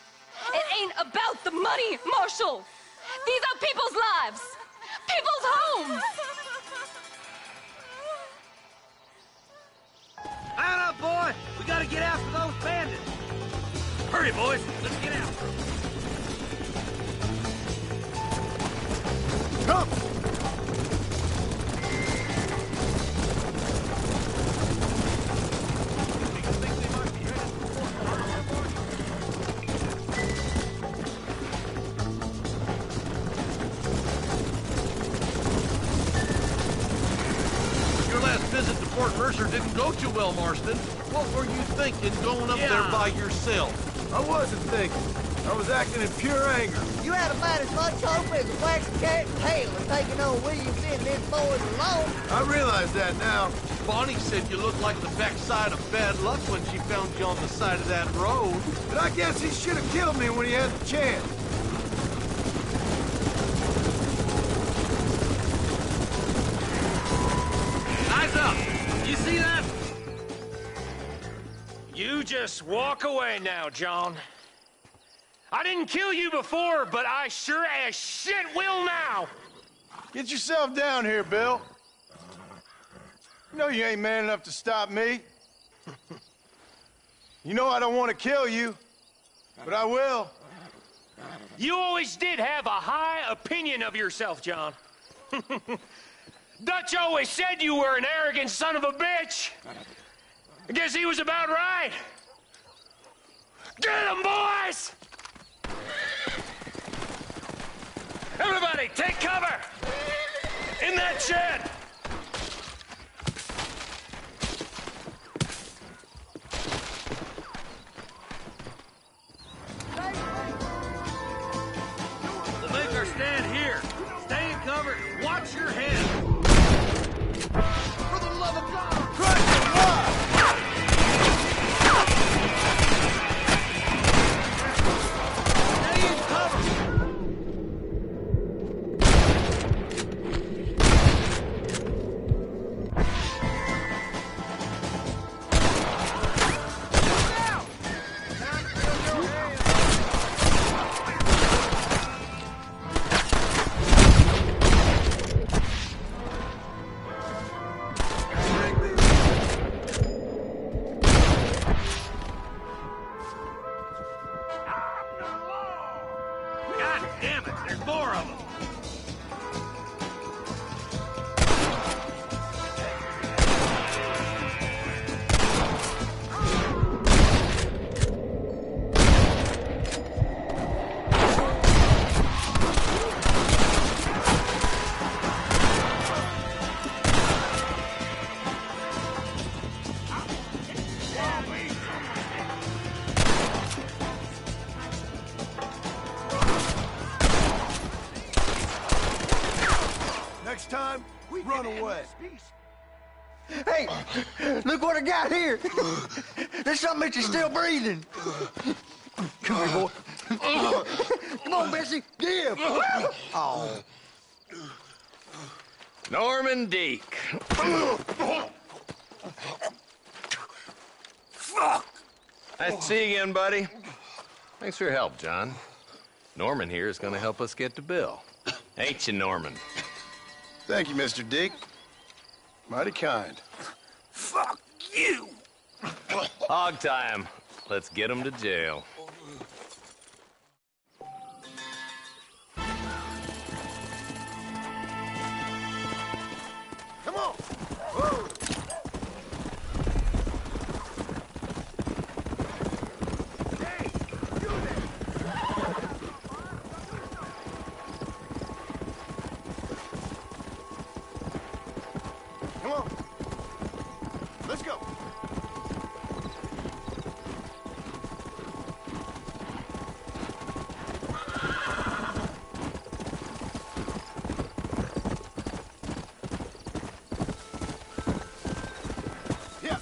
It ain't about the money, Marshal. These are people's lives, people's homes. Mount up, boy! We gotta get after those bandits! Hurry, boys! Let's get out! Come! Your last visit to Fort Mercer didn't go too well, Marston. What were you thinking going up there by yourself? I wasn't thinking. I was acting in pure anger. You had about as much hope as a wax cat tail of taking on Williams and them boys alone. I realize that now. Bonnie said you looked like the backside of bad luck when she found you on the side of that road. But I guess he should have killed me when he had the chance. Eyes up! You see that? You just walk away now, John. I didn't kill you before, but I sure as shit will now! Get yourself down here, Bill. You know you ain't man enough to stop me. You know I don't want to kill you, but I will. You always did have a high opinion of yourself, John. Dutch always said you were an arrogant son of a bitch. I guess he was about right. Get him, boys! Everybody, take cover! In that shed! We'll make our stand here. Stay in cover and watch your head. For the love of God! Christ alive! Stay in cover! God damn it, there's more of them! Next time, we run away. Hey, look what I got here. There's something that you're still breathing. Come here, boy. Come on, Bessie. Give. Oh. Norman Deek. Fuck! Nice to see you again, buddy. Thanks for your help, John. Norman here is gonna help us get to Bill. Ain't you, Norman? Thank you, Mr. Deek. Mighty kind. Fuck you! Hog time. Let's get him to jail. Come on! Whoa. Hey, you there! Come on. Let's go. Yeah.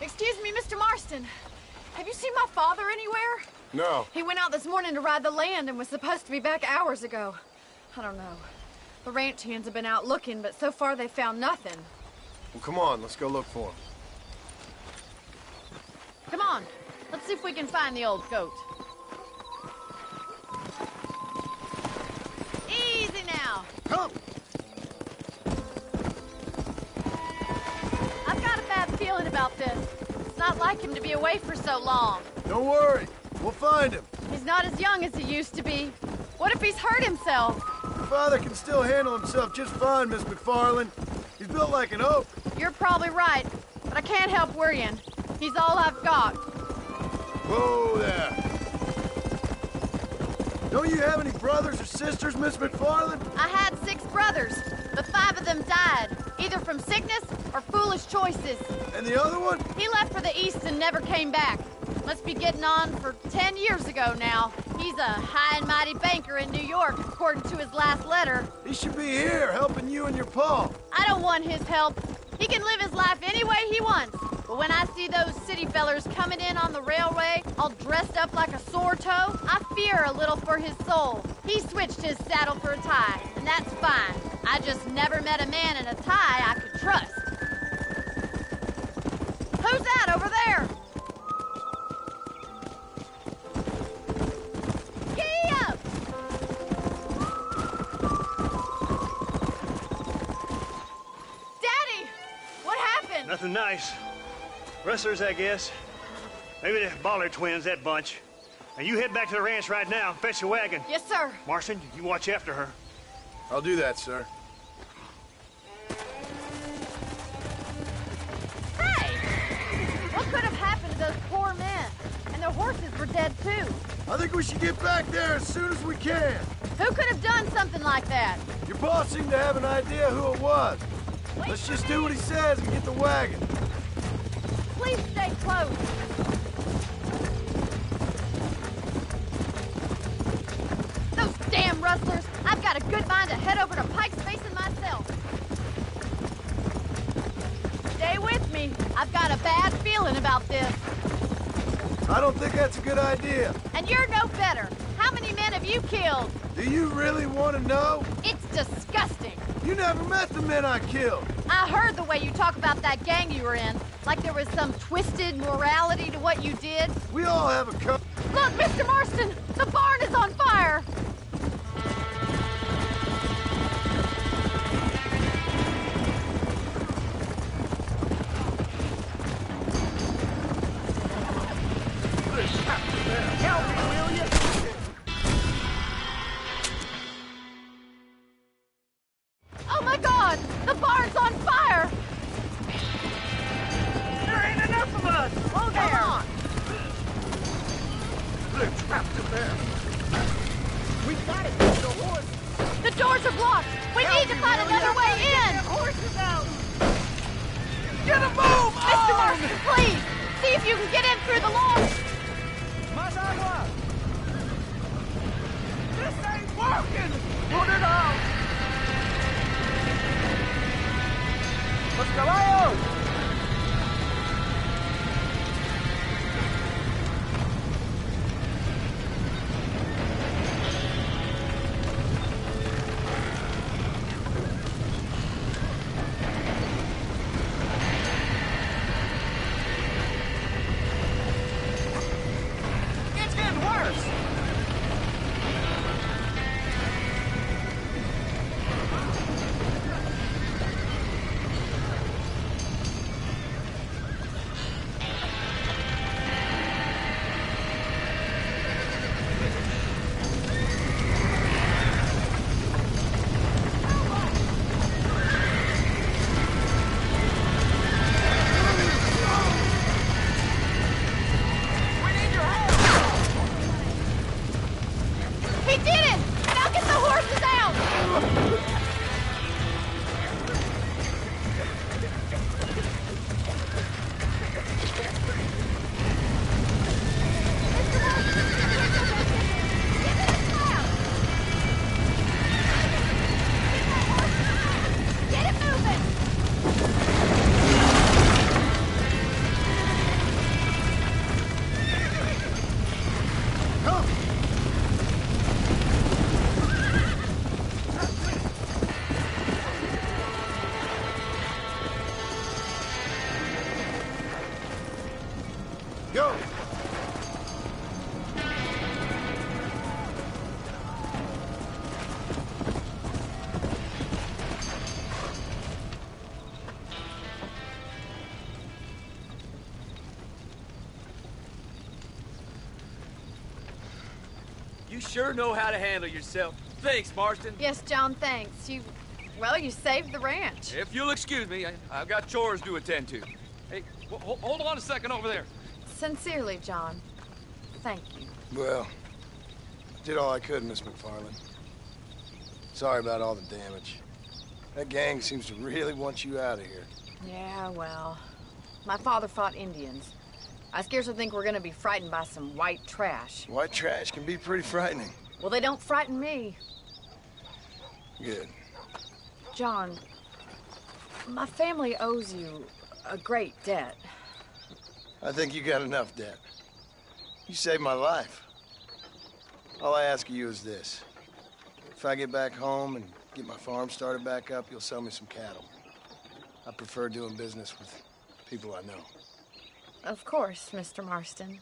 Excuse me, Mr. Marston. Have you seen my father anywhere? No. He went out this morning to ride the land and was supposed to be back hours ago. I don't know. The ranch hands have been out looking, but so far they found nothing. Well, come on, let's go look for him. Come on, let's see if we can find the old goat. Easy now. Come. I've got a bad feeling about this. It's not like him to be away for so long. Don't worry, we'll find him. He's not as young as he used to be. What if he's hurt himself? Your father can still handle himself just fine, Miss McFarland. He's built like an oak. You're probably right, but I can't help worrying. He's all I've got. Whoa there. Don't you have any brothers or sisters, Miss McFarland? I had 6 brothers, but 5 of them died, either from sickness or foolish choices. And the other one? He left for the East and never came back. Must be getting on for 10 years ago now. He's a high and mighty banker in New York, according to his last letter. He should be here, helping you and your pa. I don't want his help. He can live his life any way he wants. But when I see those city fellers coming in on the railway, all dressed up like a sore toe, I fear a little for his soul. He switched his saddle for a tie, and that's fine. I just never met a man in a tie I could trust. Who's that over there? Giddy up! Daddy! What happened? Nothing nice. Rustlers, I guess. Maybe the Ballard twins, that bunch. Now you head back to the ranch right now and fetch a wagon. Yes, sir. Marston, you watch after her. I'll do that, sir. Hey! What could have happened to those poor men? And their horses were dead, too. I think we should get back there as soon as we can. Who could have done something like that? Your boss seemed to have an idea who it was. Let's just do what he says and get the wagon. Please stay close. Those damn rustlers! I've got a good mind to head over to Pike's Basin myself. Stay with me. I've got a bad feeling about this. I don't think that's a good idea. And you're no better. How many men have you killed? Do you really want to know? It's disgusting. You never met the men I killed. I heard the way you talk about that gang you were in. Like there was some twisted morality to what you did. We all have a cup. Look, Mr. Marston! The barn is on fire! Help me, will you? Oh my God! The barn's on fire! There ain't enough of us! Oh, there! Come on! They're trapped in there. We gotta get the horse. The doors are blocked! We need to find another way in! Get horses out! Get a move! Mr. Marston, please! See if you can get in through the lawn! Más agua! This ain't working! Put it out! Los caballos! It's getting worse! Go! You sure know how to handle yourself. Thanks, Marston. Yes, John, thanks. Well, you saved the ranch. If you'll excuse me, I've got chores to attend to. Hey, hold on a second over there. Sincerely, John. Thank you. Well, did all I could, Miss McFarland. Sorry about all the damage. That gang seems to really want you out of here. Yeah, well, my father fought Indians. I scarcely think we're gonna be frightened by some white trash. White trash can be pretty frightening. Well, they don't frighten me. Good. John, my family owes you a great debt. I think you got enough debt. You saved my life. All I ask of you is this. If I get back home and get my farm started back up, you'll sell me some cattle. I prefer doing business with people I know. Of course, Mr. Marston.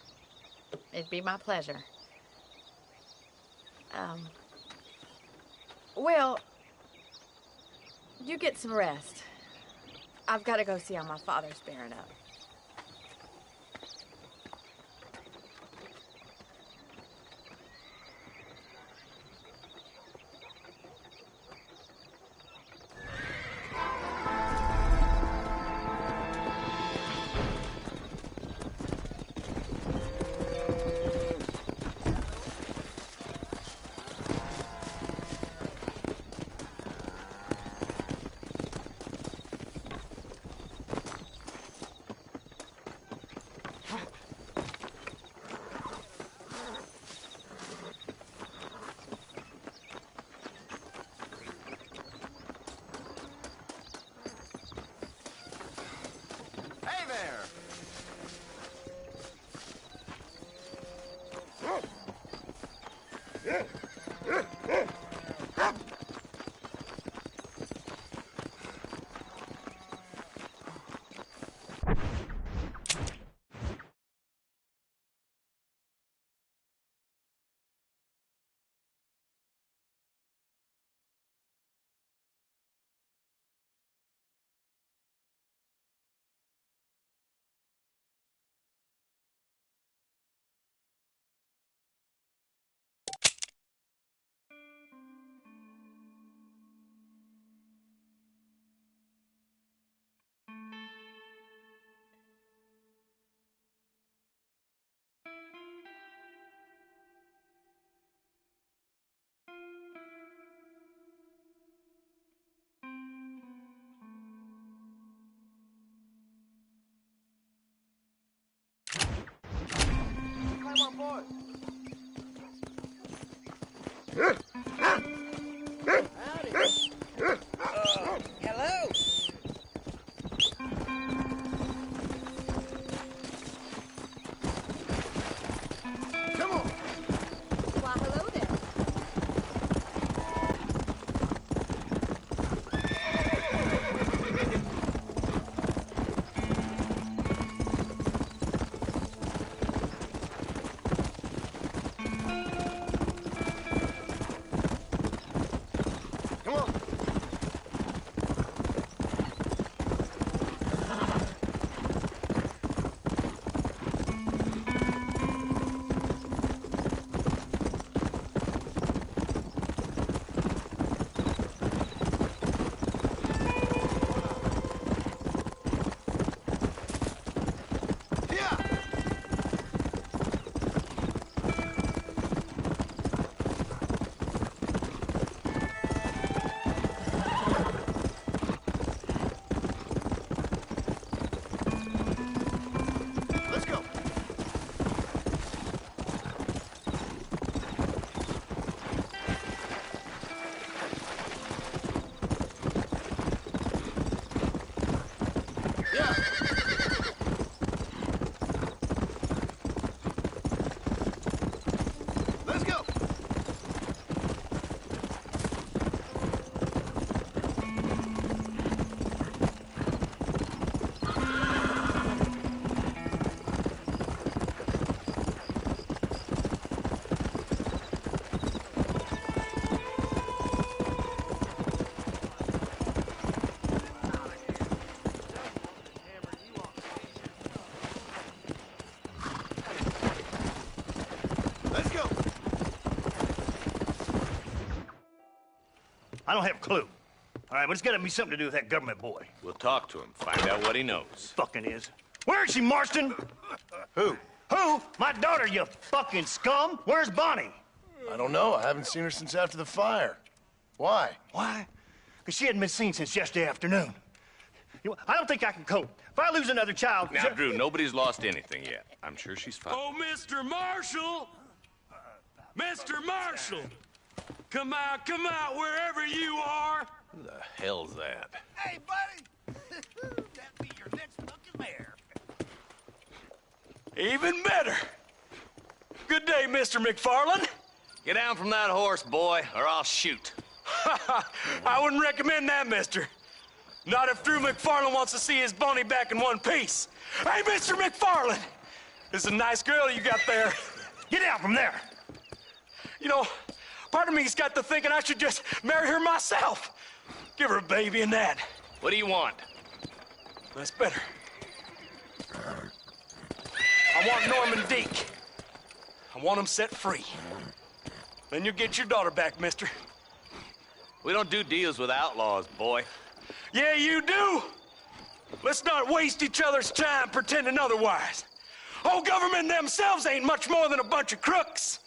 It'd be my pleasure. Well, you get some rest. I've got to go see how my father's bearing up. Come on, boy. Hello. Come on. Why, hello there. I don't have a clue. All right, but it's gotta be something to do with that government boy. We'll talk to him, find out what he knows. Fucking is. Where is she, Marston? Who? Who? My daughter, you fucking scum! Where's Bonnie? I don't know. I haven't seen her since after the fire. Why? Why? Because she hadn't been seen since yesterday afternoon. I don't think I can cope. If I lose another child... Now, Drew, nobody's lost anything yet. I'm sure she's fine. Oh, Mr. Marshall! Mr. Marshall! Come out, wherever you are! Who the hell's that? Hey, buddy! That be your next fucking mayor. Even better! Good day, Mr. McFarland. Get down from that horse, boy, or I'll shoot. I wouldn't recommend that, mister. Not if Drew McFarland wants to see his Bonnie back in one piece. Hey, Mr. McFarland! This is a nice girl you got there. Get out from there! You know, part of me's got to thinking I should just marry her myself. Give her a baby and that. What do you want? That's better. I want Norman Deek. I want him set free. Then you'll get your daughter back, mister. We don't do deals with outlaws, boy. Yeah, you do! Let's not waste each other's time pretending otherwise. Old government themselves ain't much more than a bunch of crooks.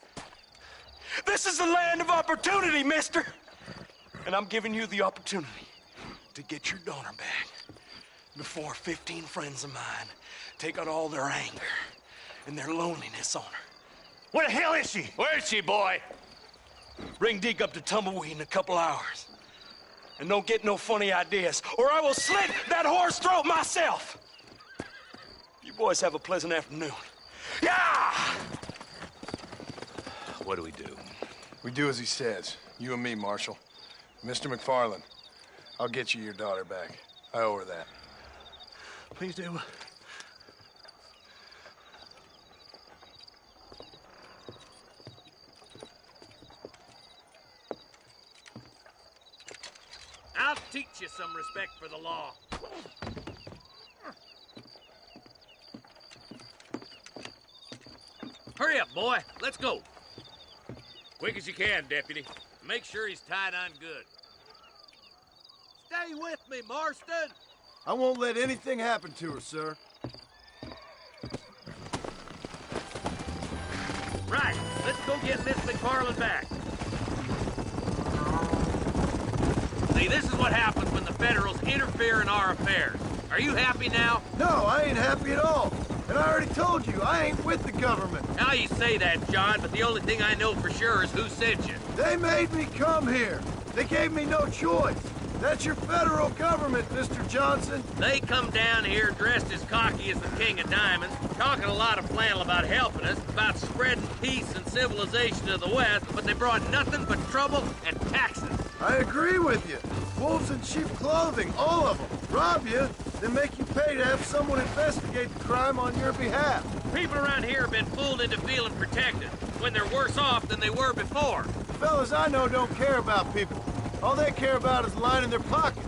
This is the land of opportunity, mister. And I'm giving you the opportunity to get your daughter back before 15 friends of mine take out all their anger and their loneliness on her. Where the hell is she? Where is she, boy? Bring Deke up to Tumbleweed in a couple hours. And don't get no funny ideas, or I will slit that whore's throat myself. You boys have a pleasant afternoon. Yeah! What do we do? We do as he says. You and me, Marshal. Mr. McFarland, I'll get you your daughter back. I owe her that. Please do. I'll teach you some respect for the law. Hurry up, boy. Let's go. Quick as you can, Deputy. Make sure he's tied on good. Stay with me, Marston. I won't let anything happen to her, sir. Right. Let's go get Miss McFarland back. See, this is what happens when the Federals interfere in our affairs. Are you happy now? No, I ain't happy at all. And I already told you, I ain't with the government. Now you say that, John, but the only thing I know for sure is who sent you. They made me come here. They gave me no choice. That's your federal government, Mr. Johnson. They come down here dressed as cocky as the King of Diamonds, talking a lot of flannel about helping us, about spreading peace and civilization to the West, but they brought nothing but trouble and taxes. I agree with you. Wolves in sheep clothing, all of them. Rob you, then make you pay to have someone investigate the crime on your behalf. People around here have been fooled into feeling protected, when they're worse off than they were before. The fellas I know don't care about people. All they care about is lining their pockets.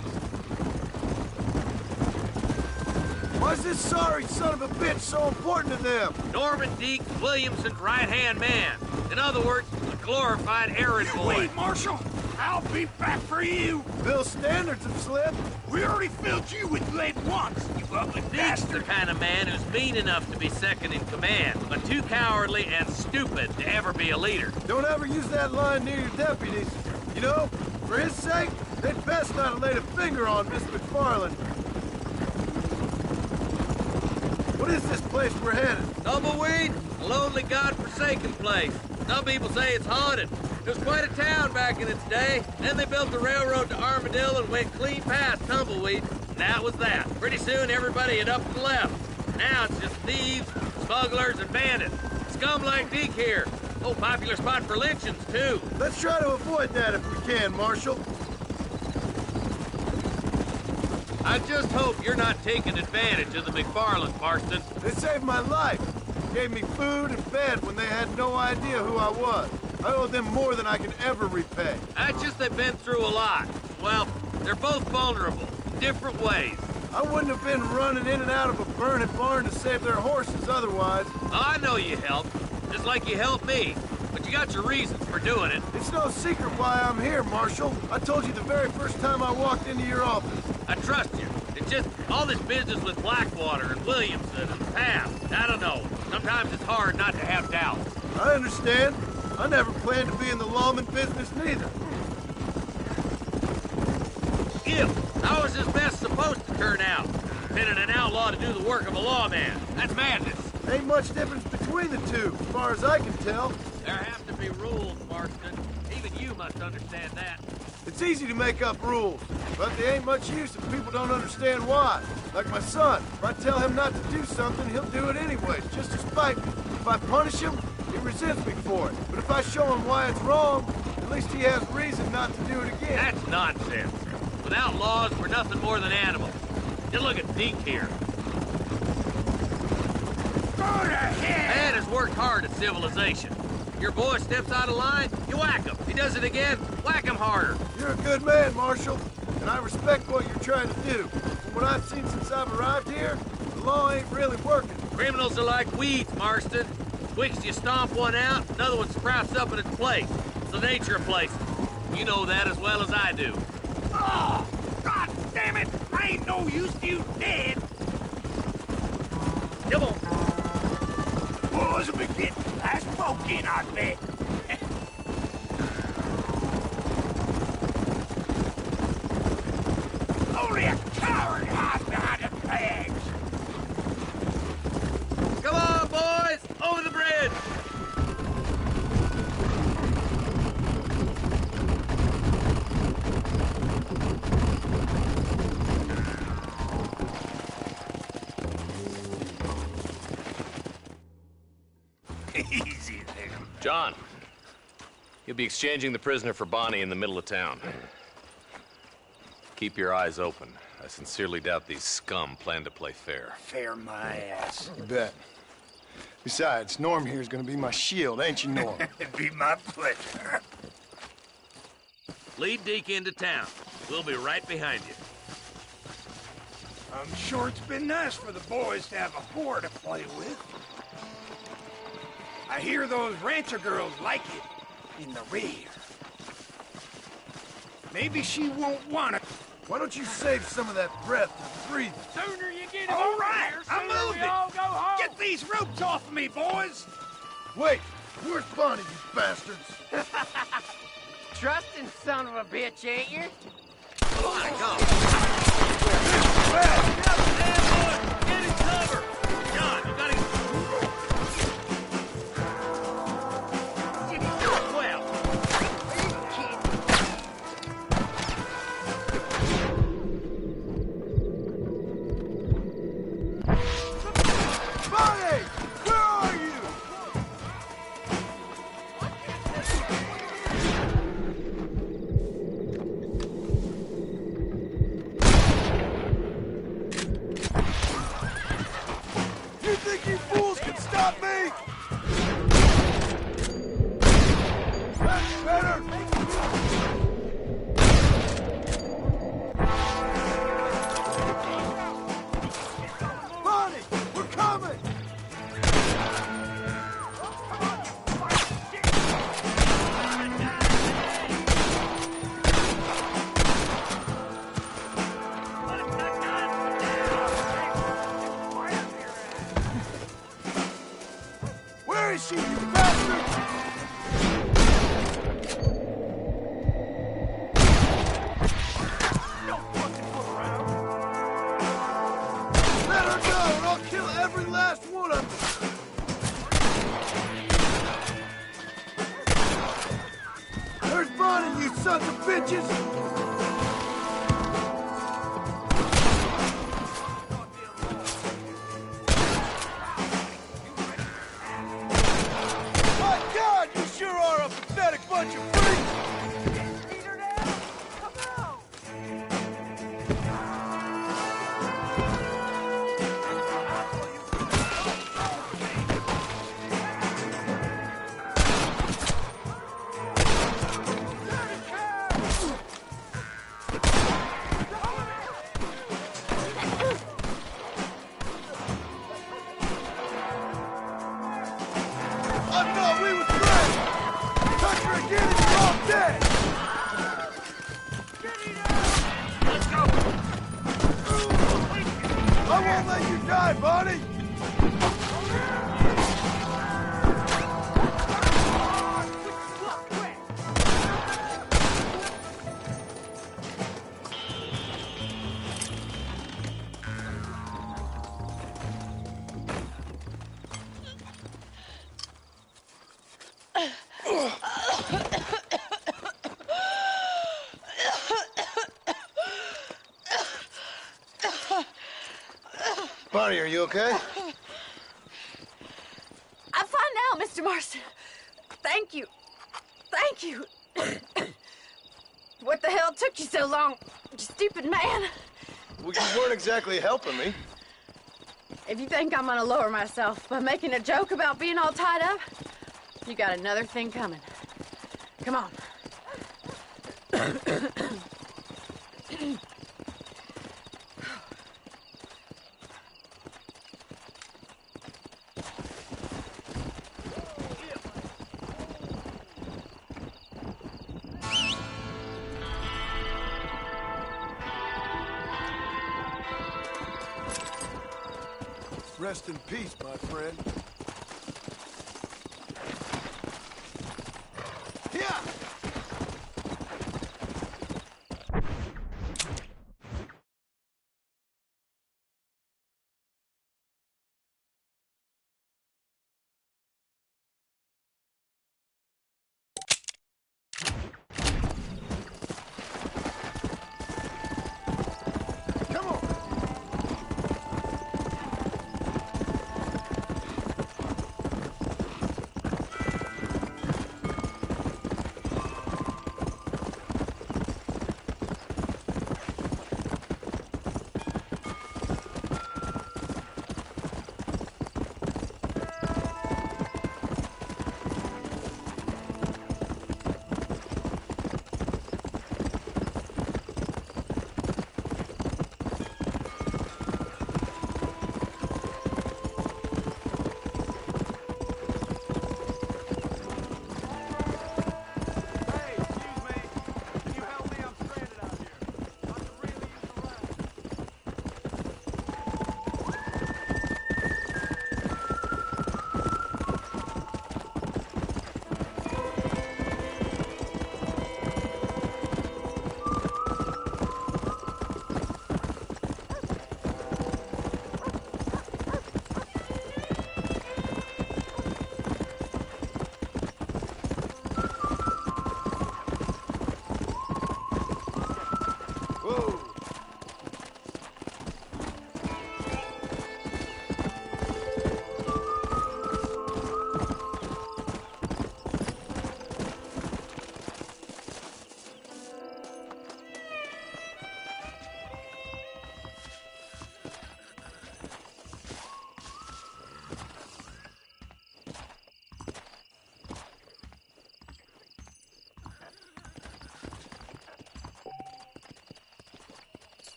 Why is this sorry son of a bitch so important to them? Norman Deek, Williamson's right-hand man. In other words, a glorified errand boy. Wait, Marshal. I'll be back for you. Bill's standards have slipped. We already filled you with lead once, you ugly Deek's bastard. the kind of man who's mean enough to be second in command, but too cowardly and stupid to ever be a leader. Don't ever use that line near your deputies. You know, for his sake, they'd best not have laid a finger on Miss McFarland. What is this place we're headed? Tumbleweed, a lonely, godforsaken place. Some people say it's haunted. It was quite a town back in its day. Then they built the railroad to Armadillo and went clean past Tumbleweed. And that was that. Pretty soon everybody had up and left. Now it's just thieves, smugglers, and bandits. Scum like Deke here. Oh, popular spot for lynchings, too. Let's try to avoid that if we can, Marshal. I just hope you're not taking advantage of the McFarland, Marston. They saved my life. Gave me food and bed when they had no idea who I was. I owe them more than I can ever repay. That's just they've been through a lot. Well, they're both vulnerable, in different ways. I wouldn't have been running in and out of a burning barn to save their horses otherwise. I know you helped, just like you helped me. But You got your reasons for doing it. It's no secret why I'm here, Marshal. I told you the very first time I walked into your office. I trust you. It's just all this business with Blackwater and Williamson and Pap. I don't know. Sometimes it's hard not to have doubts. I understand. I never planned to be in the lawman business neither. How is this best supposed to turn out? Pinning an outlaw to do the work of a lawman. That's madness. Ain't much difference between the two, as far as I can tell. There have to be rules, Marston. Even you must understand that. It's easy to make up rules, but they ain't much use if people don't understand why. Like my son. If I tell him not to do something, he'll do it anyways, just to spite me. If I punish him, he resents me for it. But if I show him why it's wrong, at least he has reason not to do it again. That's nonsense. Without laws, we're nothing more than animals. Just look at Deke here. Go to hell! Man has worked hard at civilization. Your boy steps out of line, you whack him. He does it again, whack him harder. You're a good man, Marshal, and I respect what you're trying to do. From what I've seen since I've arrived here, the law ain't really working. Criminals are like weeds, Marston. Quick as you stomp one out, another one sprouts up in its place. It's the nature of places. You know that as well as I do. Oh, God damn it! I ain't no use to you dead! Come on. Boys will be getting last smoke in, I bet. Only a coward hides behind the bags. Come on, boys! Over the bridge! Easy there. John, you'll be exchanging the prisoner for Bonnie in the middle of town. Keep your eyes open. I sincerely doubt these scum plan to play fair. Fair my ass. You bet. Besides, Norm here's gonna be my shield, ain't you, Norm? It'd be my pleasure. Lead Deke into town. We'll be right behind you. I'm sure it's been nice for the boys to have a whore to play with. I hear those rancher girls like it in the rear. Maybe she won't want it. Why don't you save some of that breath to breathe? Sooner you get it all right, I'm moving. All go home. Get these ropes off of me, boys. Wait, where's Bonnie, you bastards? Trusting son of a bitch, ain't you? Get in cover! John, you gotta... Well... Bonnie! Where are you? You think you fools can stop me? That's better! Bonnie! We're coming! Where is she, you bastard? Let her go, and I'll kill every last one of them! There's Bonnie, you sons of bitches! My God, you sure are a pathetic bunch of freaks! Beat her down. Come on. dead! Let's go! I won't let you die, Bonnie! Bonnie, are you okay? I'm fine now, Mr. Marston. Thank you. Thank you. What the hell took you so long, you stupid man? Well, you weren't exactly helping me. If you think I'm gonna lower myself by making a joke about being all tied up, you got another thing coming. Come on. Rest in peace, my friend. Yeah!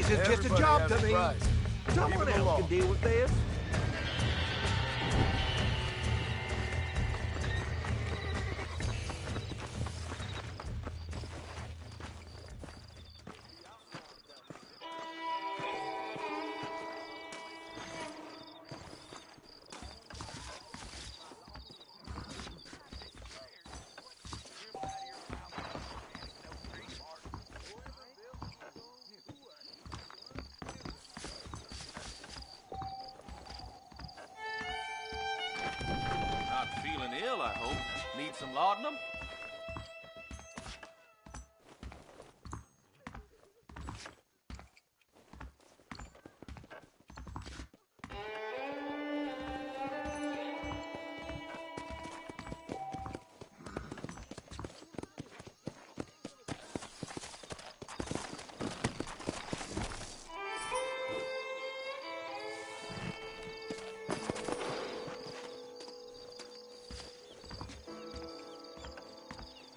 This is just a Everybody job has to a me. price. Someone Even the else law. can deal with this. Not feeling ill, I hope. Need some laudanum?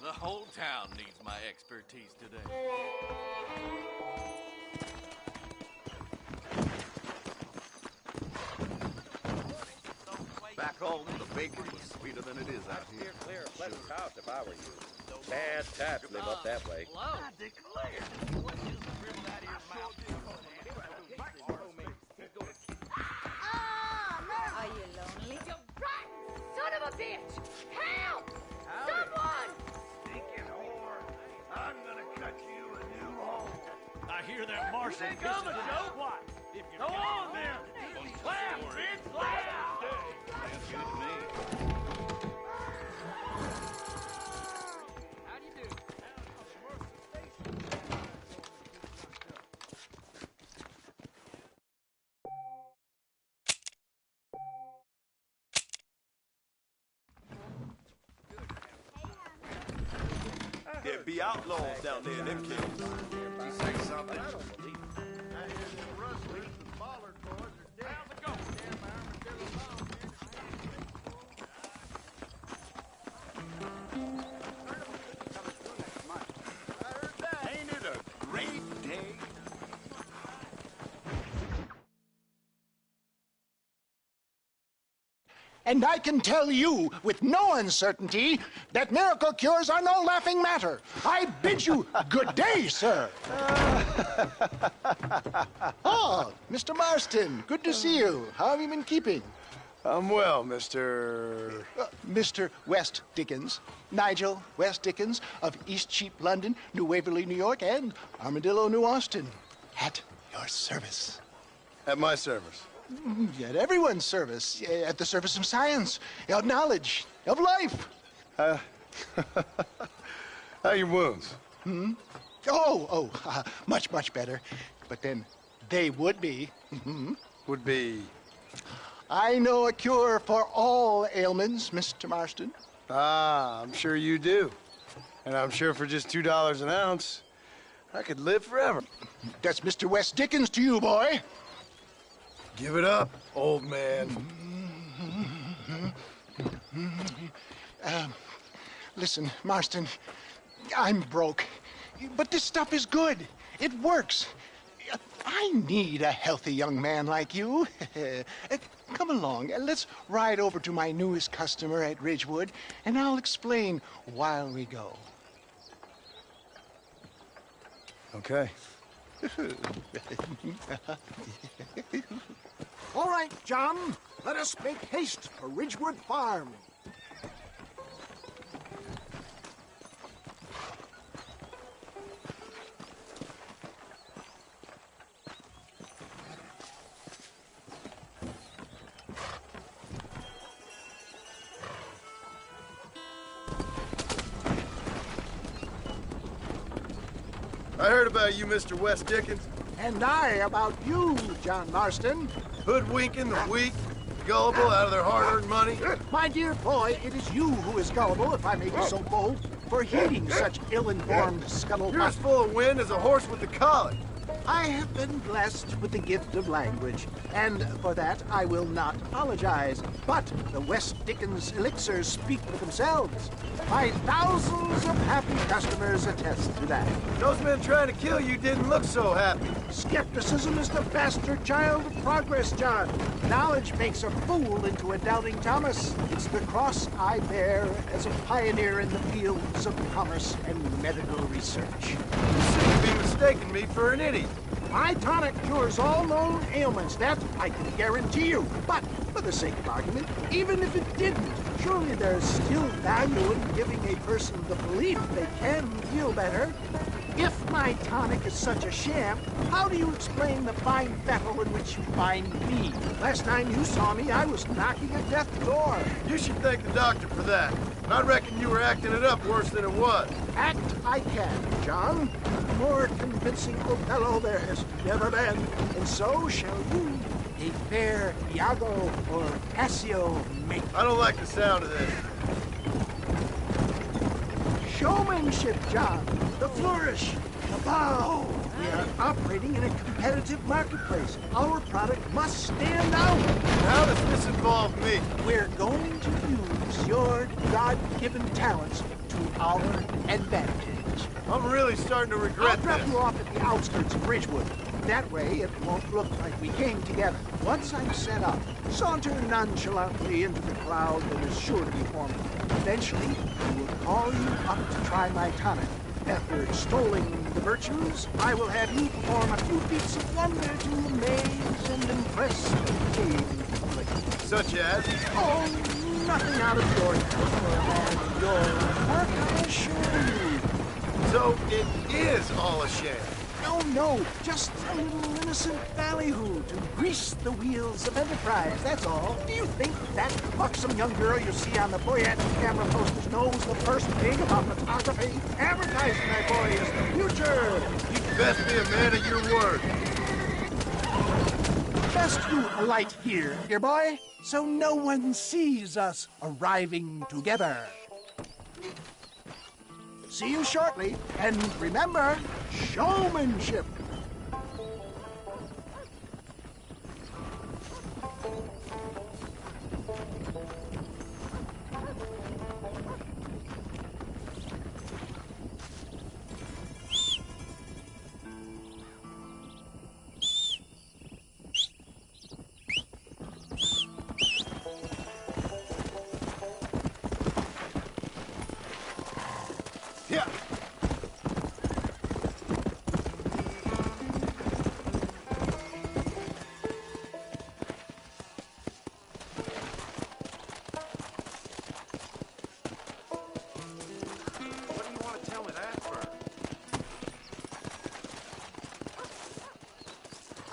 The whole town needs my expertise today. Back home, the bacon was sweeter than it is out here. Clear a pleasant house if I were you. Bad taps live up that way. I declare. Are you lonely? You rotten son of a bitch! Help! Someone! Stinking whore. I'm gonna cut you a new hole. I hear that Martian coming, Joe. What? Go on then. Slam, bitch, slam! Sounds good to me. How do you do? There'd be outlaws down there in them caves. You say something? I don't believe it. I hear them rustlers and bollard boys are dead. How's it going? Damn armadillo bombs. I heard that. Ain't it a great day? And I can tell you with no uncertainty that miracle cures are no laughing matter. I bid you good day, sir. Oh, Mr. Marston, good to see you. How have you been keeping? I'm well, Mr. Mr. West Dickens, Nigel West Dickens of East Cheap, London, New Waverly, New York, and Armadillo, New Austin. At your service. At my service. At everyone's service. At the service of science, of knowledge, of life. How are your wounds? Much, much better. But then they would be. Would be. I know a cure for all ailments, Mr. Marston. Ah, I'm sure you do. And I'm sure for just $2 an ounce, I could live forever. That's Mr. West Dickens to you, boy. Give it up, old man. Listen, Marston, I'm broke. But this stuff is good. It works. I need a healthy young man like you. Come along, let's ride over to my newest customer at Ridgewood, and I'll explain while we go. Okay. All right, John, let us make haste for Ridgewood Farm. I heard about you, Mr. West Dickens. And I about you, John Marston. Hoodwinking the weak, gullible out of their hard-earned money. My dear boy, it is you who is gullible, if I may be so bold, for heeding such ill-informed scuttlebutt. You're as full of wind as a horse with the colic. I have been blessed with the gift of language, and for that I will not apologize. But the West Dickens elixirs speak for themselves. My thousands of happy customers attest to that. Those men trying to kill you didn't look so happy. Skepticism is the bastard child of progress, John. Knowledge makes a fool into a doubting Thomas. It's the cross I bear as a pioneer in the fields of commerce and medical research. You seem to be mistaking me for an idiot. My tonic cures all known ailments, that I can guarantee you. But, for the sake of argument, even if it didn't, surely there's still value in giving a person the belief they can feel better. If my tonic is such a sham, how do you explain the fine fettle in which you find me? Last time you saw me, I was knocking at death's door. You should thank the doctor for that. I reckon you were acting it up worse than it was. Act I can, John. More convincing Othello there has never been, and so shall you. A fair Iago or Cassio make. I don't like the sound of this. Showmanship, John. The flourish. The bow. We are operating in a competitive marketplace. Our product must stand out. How does this involve me? We're going to use your God-given talents to our advantage. I'm really starting to regret I'll drop this. you off at the outskirts of Ridgewood. That way, it won't look like we came together. Once I'm set up, saunter nonchalantly into the cloud that is sure to be forming. Eventually, I will call you up to try my tonic. After extolling the virtues, I will have you perform a few feats of wonder to amaze and impress the caving public. Such as? Oh, nothing out of the ordinary for a man of your work, I assure you. So it is all a sham. No, just a little innocent ballyhoo to grease the wheels of enterprise, that's all. Do you think that buxom young girl you see on the Boyette camera posters knows the first thing about photography? Advertising, my boy, is the future. You'd best be a man of your word. Best you alight here, dear boy, so no one sees us arriving together. See you shortly, and remember, showmanship. Yeah. What do you want to tell me that for?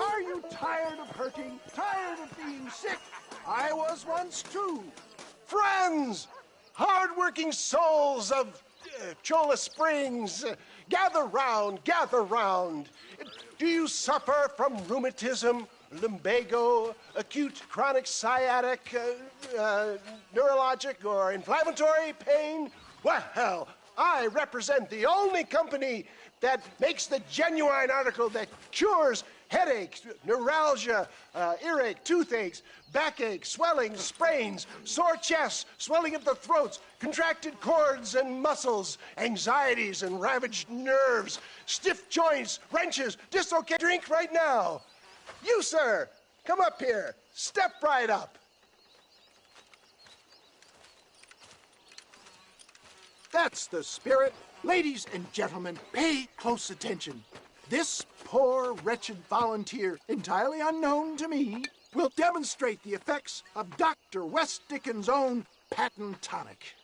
Are you tired of hurting? Tired of being sick? I was once too. Friends, hard-working souls of Cholla Springs, gather round, gather round. Do you suffer from rheumatism, lumbago, acute chronic sciatic, neurologic, or inflammatory pain? Well, I represent the only company that makes the genuine article that cures headaches, neuralgia, earache, toothaches, backache, swelling, sprains, sore chests, swelling of the throats, contracted cords and muscles, anxieties and ravaged nerves, stiff joints, wrenches, dislocated. Drink right now. You, sir, come up here. Step right up. That's the spirit. Ladies and gentlemen, pay close attention. This poor, wretched volunteer, entirely unknown to me, will demonstrate the effects of Dr. West Dickens' own patent tonic.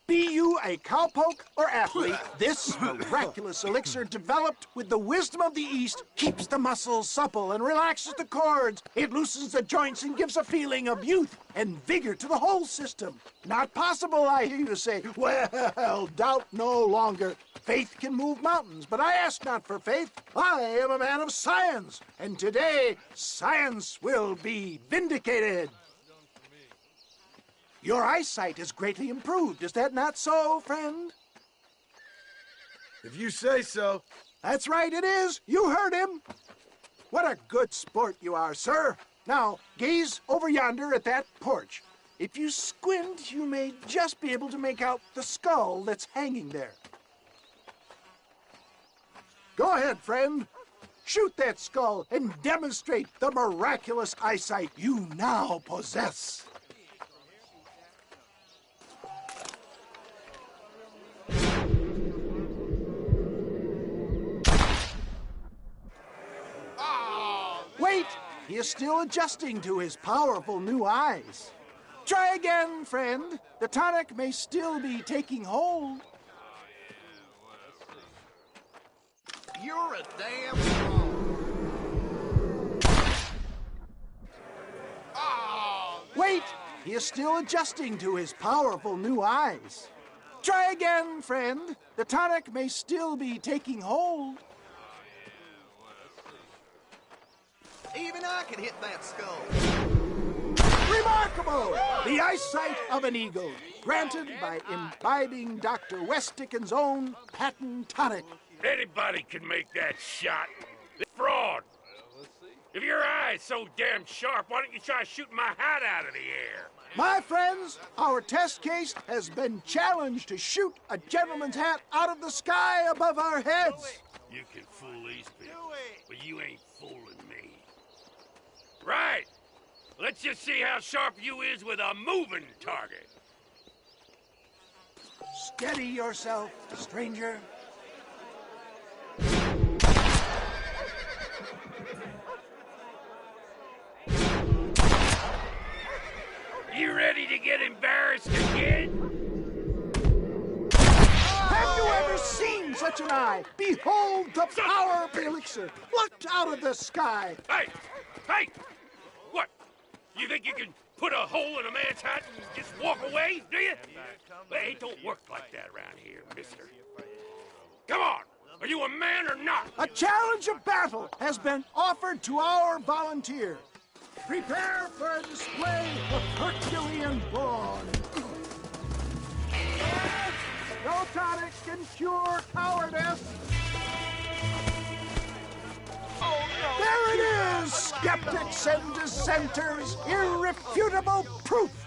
Be you a cowpoke or athlete, this miraculous elixir developed with the wisdom of the East keeps the muscles supple and relaxes the cords. It loosens the joints and gives a feeling of youth and vigor to the whole system. Not possible, I hear you say. Well, doubt no longer. Faith can move mountains, but I ask not for faith. I am a man of science, and today science will be vindicated. Your eyesight is greatly improved. Is that not so, friend? If you say so. That's right, it is. You heard him. What a good sport you are, sir. Now, gaze over yonder at that porch. If you squint, you may just be able to make out the skull that's hanging there. Go ahead, friend. Shoot that skull and demonstrate the miraculous eyesight you now possess. Wait! He is still adjusting to his powerful new eyes. Try again, friend. The tonic may still be taking hold. You're a damn fraud. Wait! He is still adjusting to his powerful new eyes. Try again, friend. The tonic may still be taking hold. Even I can hit that skull. Remarkable! The eyesight of an eagle, granted by imbibing Dr. Westicken's own patent tonic. Anybody can make that shot. It's fraud. If your eye's so damn sharp, why don't you try shooting my hat out of the air? My friends, our test case has been challenged to shoot a gentleman's hat out of the sky above our heads. You can fool these people, but you ain't fooling me. Right. Let's just see how sharp you is with a moving target. Steady yourself, stranger. You ready to get embarrassed again? Have you ever seen such an eye? Behold the power of the elixir, plucked out of the sky. Hey! Hey! What? You think you can put a hole in a man's hat and just walk away, do you? Well, it don't work like that around here, mister. Come on! Are you a man or not? A challenge of battle has been offered to our volunteer. Prepare for a display of Herculean brawn. No tonic can cure cowardice. There it is, skeptics and dissenters, irrefutable proof.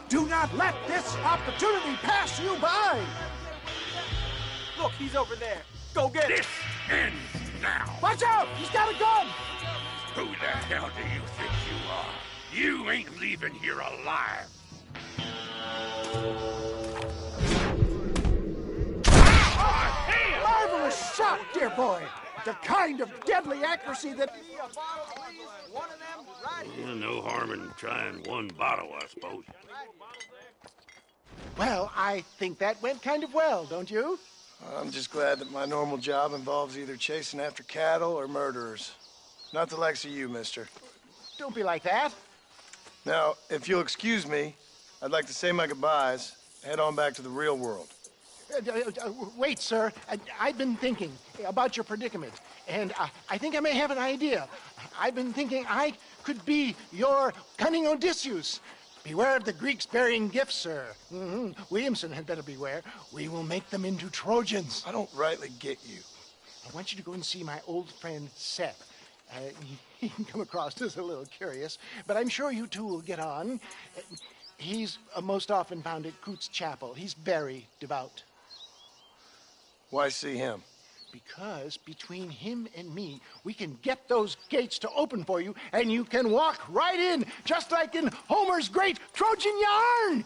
Do not let this opportunity pass you by. Look, he's over there. Go get him. This ends now. Watch out, he's got a gun. Who the hell do you think you are? You ain't leaving here alive. Marvelous shot, dear boy. The kind of deadly accuracy that... No harm in trying one bottle, I suppose. Well, I think that went kind of well, don't you? I'm just glad that my normal job involves either chasing after cattle or murderers. Not the likes of you, mister. Don't be like that. Now, if you'll excuse me, I'd like to say my goodbyes, head on back to the real world. Wait, sir. I've been thinking about your predicament, and I think I may have an idea. I've been thinking I could be your cunning Odysseus. Beware of the Greeks bearing gifts, sir. Williamson had better beware. We will make them into Trojans. I don't rightly get you. I want you to go and see my old friend Seth. He can come across as a little curious, but I'm sure you two will get on. He's most often found at Coots Chapel. He's very devout. Why see him? Because between him and me, we can get those gates to open for you, and you can walk right in, just like in Homer's great Trojan yarn!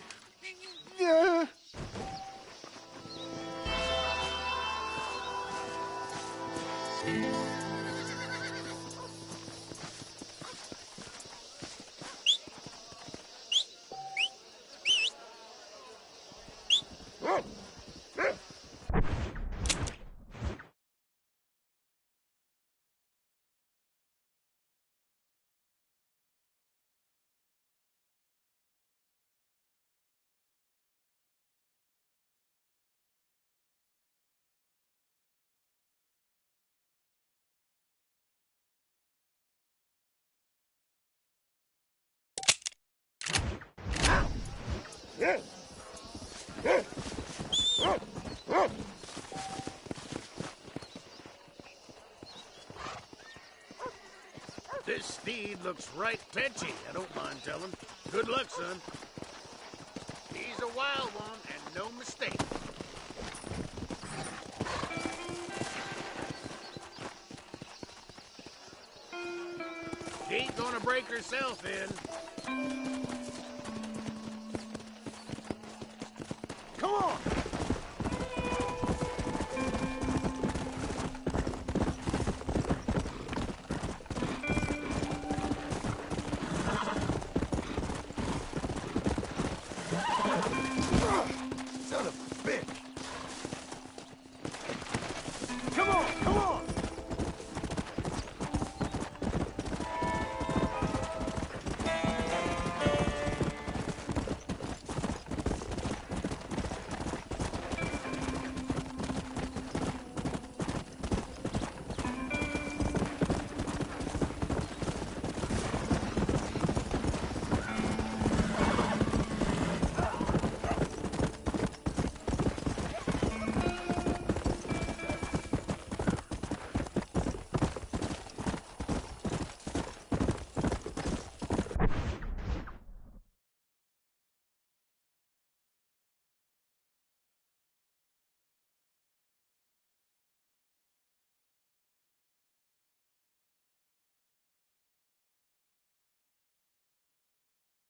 Speed looks right fetchy, I don't mind telling. Good luck, son. He's a wild one, and no mistake. She ain't gonna break herself in. Come on!